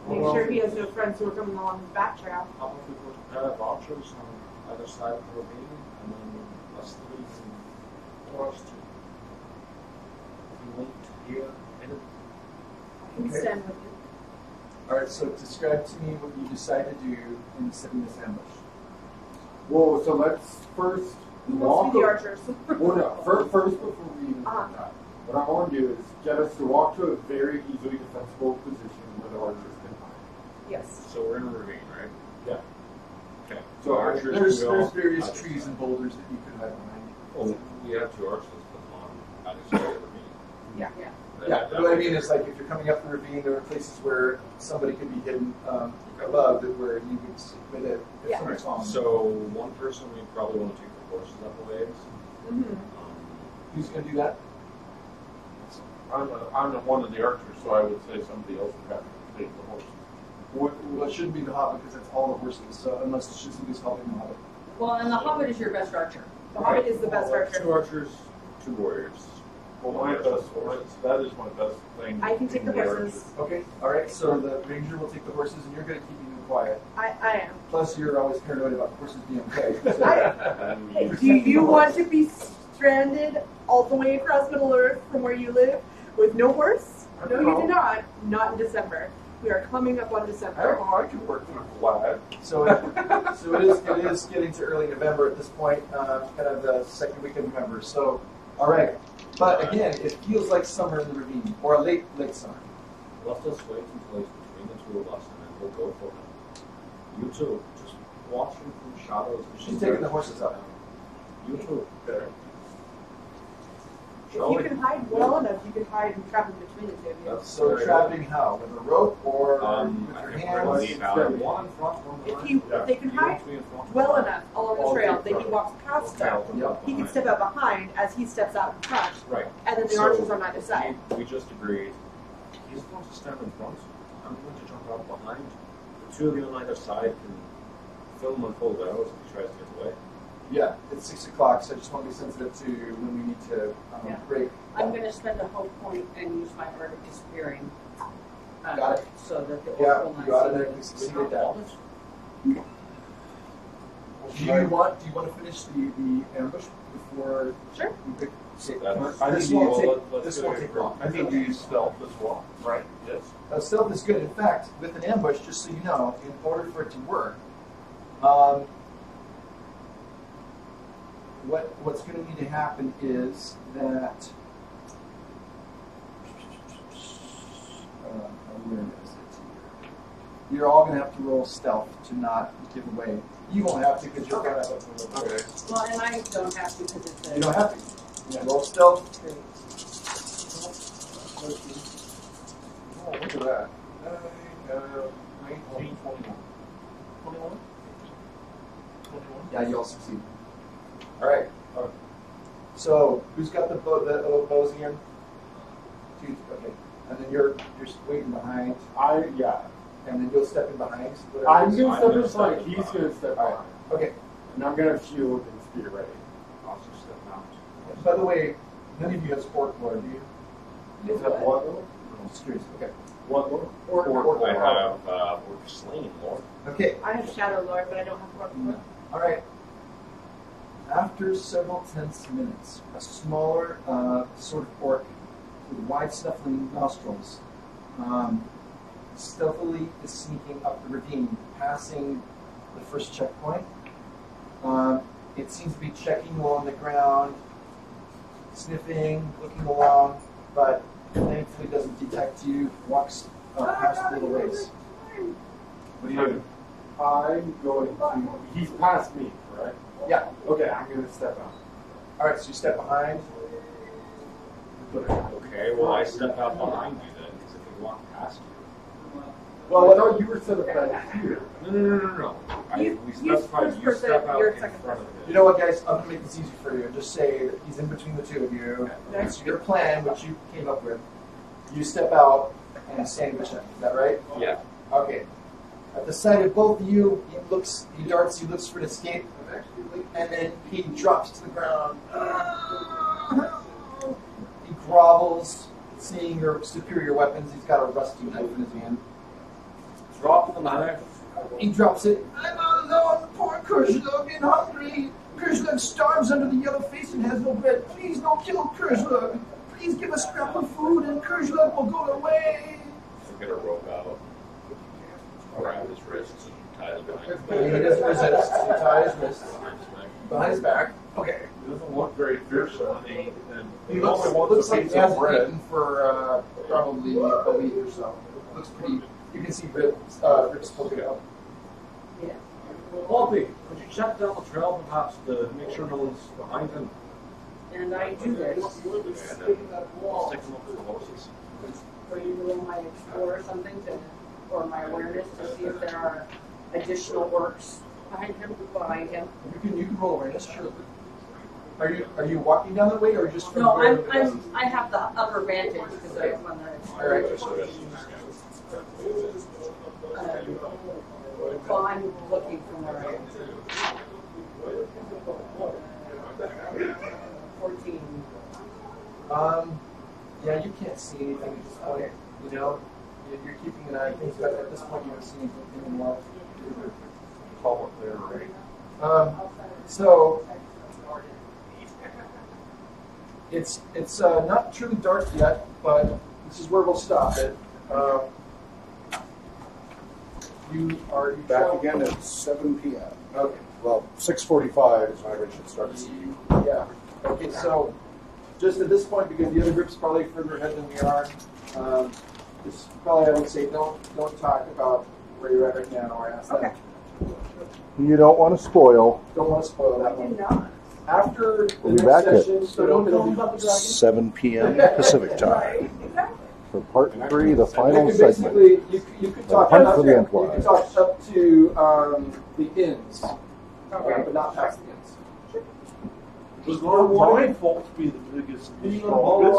Speaker 4: Make sure he has no friends who are coming along the back trail.
Speaker 8: How about we put a pair of archers on either side of the ravine, and then us three can forest to wait here, headed.
Speaker 4: I can
Speaker 2: Okay.
Speaker 4: stand with you.
Speaker 2: All right, so describe to me what you decide to do in setting this ambush.
Speaker 6: Well, so let's first
Speaker 4: Who wants
Speaker 6: walk.
Speaker 4: to be the archers?
Speaker 6: Well, no, first before we even
Speaker 4: Uh-huh.
Speaker 6: do that, what I want to do is get us to walk to a very easily defensible position where the archers can hide.
Speaker 4: Yes.
Speaker 8: So we're in a ravine, right?
Speaker 6: Yeah.
Speaker 8: Okay.
Speaker 6: So
Speaker 8: archers
Speaker 2: There's
Speaker 8: can go
Speaker 2: various
Speaker 8: either
Speaker 2: trees
Speaker 8: side.
Speaker 2: and boulders that you could hide behind.
Speaker 8: Well, we have 2 archers, let's put them on either side of the ravine.
Speaker 4: Yeah.
Speaker 2: Yeah, but what I mean is, like, if you're coming up the ravine, there are places where somebody could be hidden above that where you could sit with it if
Speaker 4: Yeah.
Speaker 2: somebody's following.
Speaker 8: So one person, we probably want to take the horses up a ways.
Speaker 4: Mm-hmm.
Speaker 2: Who's going to do that?
Speaker 5: I'm one of the archers, so I would say somebody else would have to take the horse.
Speaker 2: Well, it shouldn't be the Hobbit because it's all the horses. So unless somebody's helping the Hobbit.
Speaker 7: Well, and the Hobbit is your best archer.
Speaker 4: The Hobbit is the best archer.
Speaker 8: 2 archers, 2 warriors.
Speaker 5: Well, that is my best thing.
Speaker 4: I can take the
Speaker 5: in
Speaker 4: horses.
Speaker 2: Okay. All right. So the ranger will take the horses, and you're good at keeping them quiet.
Speaker 4: I am.
Speaker 2: Plus, you're always paranoid about the horses being okay.
Speaker 4: Hey, do you want to be stranded all the way across Middle Earth from where you live with no horse? No, you do not. Not in December. We are coming up on
Speaker 5: I
Speaker 4: December.
Speaker 5: don't know. I could work through flag.
Speaker 2: So it is getting to early November at this point, kind of the second week of November. So, all right. But again, it feels like summer in the ravine, or a late summer.
Speaker 8: Let us wait until he's between the 2 of us, and then we'll go for him. You two, just watch him from shadows.
Speaker 2: She's taking the horses out.
Speaker 8: You two. Okay.
Speaker 4: If you can hide well enough, you can hide and trap in between the two of you.
Speaker 8: That's
Speaker 2: So
Speaker 8: very
Speaker 2: trapping how? With a rope or with
Speaker 8: I
Speaker 2: your
Speaker 8: think
Speaker 2: hands?
Speaker 8: we're leave out one in front, one behind.
Speaker 4: If they can
Speaker 8: You
Speaker 4: hide
Speaker 8: want to be in front?
Speaker 4: well enough along the
Speaker 5: I'll
Speaker 4: trail
Speaker 5: take
Speaker 4: that he
Speaker 5: cover.
Speaker 4: walks past them,
Speaker 2: Yep.
Speaker 4: he can step out behind as he steps out in front,
Speaker 8: Right.
Speaker 4: and then the
Speaker 8: So,
Speaker 4: archers on either side.
Speaker 8: We just agreed. He's going to stand in front. I'm going to jump out behind. The 2 of you on either side can film and pull arrows if he tries to get away.
Speaker 2: Yeah, it's 6 o'clock, so I just want to be sensitive to when we need to
Speaker 7: Yeah.
Speaker 2: break.
Speaker 7: I'm going to spend a hope point and use my art of disappearing.
Speaker 2: Got it.
Speaker 7: So that the
Speaker 2: Yeah,
Speaker 7: orc will not
Speaker 2: you
Speaker 7: see
Speaker 2: automatically
Speaker 7: me.
Speaker 2: succeeded that. Do you want to finish the ambush before
Speaker 4: Sure.
Speaker 2: we pick?
Speaker 8: That's-
Speaker 5: I
Speaker 2: This
Speaker 5: think
Speaker 2: won't
Speaker 5: you-
Speaker 2: take.
Speaker 8: let's
Speaker 2: This
Speaker 8: do
Speaker 2: won't
Speaker 8: it.
Speaker 2: take long.
Speaker 5: I think you use stealth as well, right? Yes.
Speaker 2: Stealth is good. In fact, with an ambush, just so you know, in order for it to work, what's going to need to happen is that where is it? You're all going to have to roll stealth to not give away. You won't have to because you're going to.
Speaker 5: Okay.
Speaker 7: Well, and I don't have to because it's a.
Speaker 2: You don't have to. Yeah, roll stealth.
Speaker 5: Oh, look at that. 19, 21. 21? 21?
Speaker 2: Yeah, you all succeed. All right. So who's got the bows again? Two. Okay. And then you're waiting behind,
Speaker 6: Yeah.
Speaker 2: and then you'll step in behind.
Speaker 6: I'm
Speaker 8: I'm
Speaker 6: gonna step
Speaker 8: gonna
Speaker 6: aside.
Speaker 8: step
Speaker 6: He's
Speaker 8: behind.
Speaker 6: gonna step
Speaker 2: All right.
Speaker 6: behind.
Speaker 2: Okay.
Speaker 6: And I'm gonna shield and spear ready.
Speaker 8: I'll just step out.
Speaker 2: By the way, none of you has orc lore, do you?
Speaker 6: Is that what?
Speaker 2: I'm just curious. Okay.
Speaker 6: What?
Speaker 2: Orc
Speaker 8: I
Speaker 2: lore.
Speaker 8: have orc slain, Lord.
Speaker 2: Okay.
Speaker 4: I have Shadow Lord, but I don't have Orc Lord.
Speaker 2: All right. After several tense minutes, a smaller sort of orc with wide snuffling nostrils stealthily is sneaking up the ravine, passing the first checkpoint. It seems to be checking along the ground, sniffing, looking along, but thankfully doesn't detect you, walks past the little race.
Speaker 5: What do you do?
Speaker 6: I'm going to. He's past me, right?
Speaker 2: Yeah.
Speaker 6: Okay, I'm gonna step out.
Speaker 2: All right, so you step behind.
Speaker 8: Okay, well, I step out behind you then, because if we walk past you.
Speaker 6: Well, I thought you were set up back here.
Speaker 8: No. We specified you
Speaker 4: first
Speaker 8: step
Speaker 4: person,
Speaker 8: out
Speaker 4: you're
Speaker 8: in
Speaker 4: second
Speaker 8: front of
Speaker 2: You
Speaker 8: him.
Speaker 2: know what, guys? I'm going to make this easy for you. Just say that he's in between the two of you. That's your plan, which you came up with. You step out and sandwich him. Is that right?
Speaker 8: Yeah.
Speaker 2: Okay. At the sight of both of you, he darts, he looks for an escape, and then he drops to the ground. He grovels, seeing your superior weapons. He's got a rusty knife in his hand.
Speaker 8: Drop the knife.
Speaker 2: He drops it. I'm all alone, poor Kurzlug, and hungry. Kurzlug starves under the yellow face and has no bread. Please don't kill Kurzlug. Please give us scrap of food and Kurzlug will go away.
Speaker 8: We're going to rope out around his wrists and tie them behind
Speaker 2: He doesn't resist. He ties his wrists behind his back. Okay.
Speaker 5: He doesn't look very fearsome, and
Speaker 2: He
Speaker 5: he
Speaker 2: looks,
Speaker 5: only wants
Speaker 2: looks
Speaker 5: a
Speaker 2: like
Speaker 5: piece
Speaker 2: he
Speaker 5: of
Speaker 2: hasn't
Speaker 5: bread.
Speaker 2: eaten for probably a week or so. Looks pretty. You can see ribs poking out.
Speaker 7: Yeah.
Speaker 8: Bobby, could you check down the trail perhaps to make sure no one's behind him?
Speaker 7: And I do this.
Speaker 8: And then stick him up to the horses.
Speaker 7: Or you roll my explore or something to, or my awareness to see if there are additional orcs behind him.
Speaker 2: You can roll awareness, sure. Are you walking down that way or just from
Speaker 7: No,
Speaker 2: where
Speaker 7: I have the upper vantage because I'm on the.
Speaker 2: All right.
Speaker 7: Well, I'm looking from where I am. 14.
Speaker 2: Yeah, you can't see anything at this point. You know, you're keeping an eye on things, but at this point you don't see anything anymore.
Speaker 5: Call it there, right?
Speaker 2: So it's not truly dark yet, but this is where we'll stop it. You
Speaker 9: Back again at 7 p.m.
Speaker 2: Okay.
Speaker 9: Well, 6:45 is when everybody should start to see you.
Speaker 2: Yeah. Okay. So just at this point, because the other group's probably further ahead than we are, this probably I would say don't talk about where you're at right now or ask
Speaker 7: Okay.
Speaker 2: them.
Speaker 9: You don't want to spoil.
Speaker 2: Don't want to spoil that
Speaker 7: I do
Speaker 2: one.
Speaker 7: not.
Speaker 2: After the
Speaker 9: We'll be
Speaker 2: next
Speaker 9: back at
Speaker 2: session,
Speaker 7: So don't tell them
Speaker 2: it'll
Speaker 7: about the dragon.
Speaker 9: 7 p.m. Pacific time
Speaker 7: Right, exactly.
Speaker 9: for part 3, the
Speaker 2: You
Speaker 9: final
Speaker 2: could
Speaker 9: segment.
Speaker 2: basically, you could talk
Speaker 9: Hunt
Speaker 2: up
Speaker 9: for
Speaker 2: to,
Speaker 9: the
Speaker 2: you
Speaker 9: Enterprise.
Speaker 2: could talk up to the inns, but not past the inns.
Speaker 5: Was our wine folks be the biggest and strongest?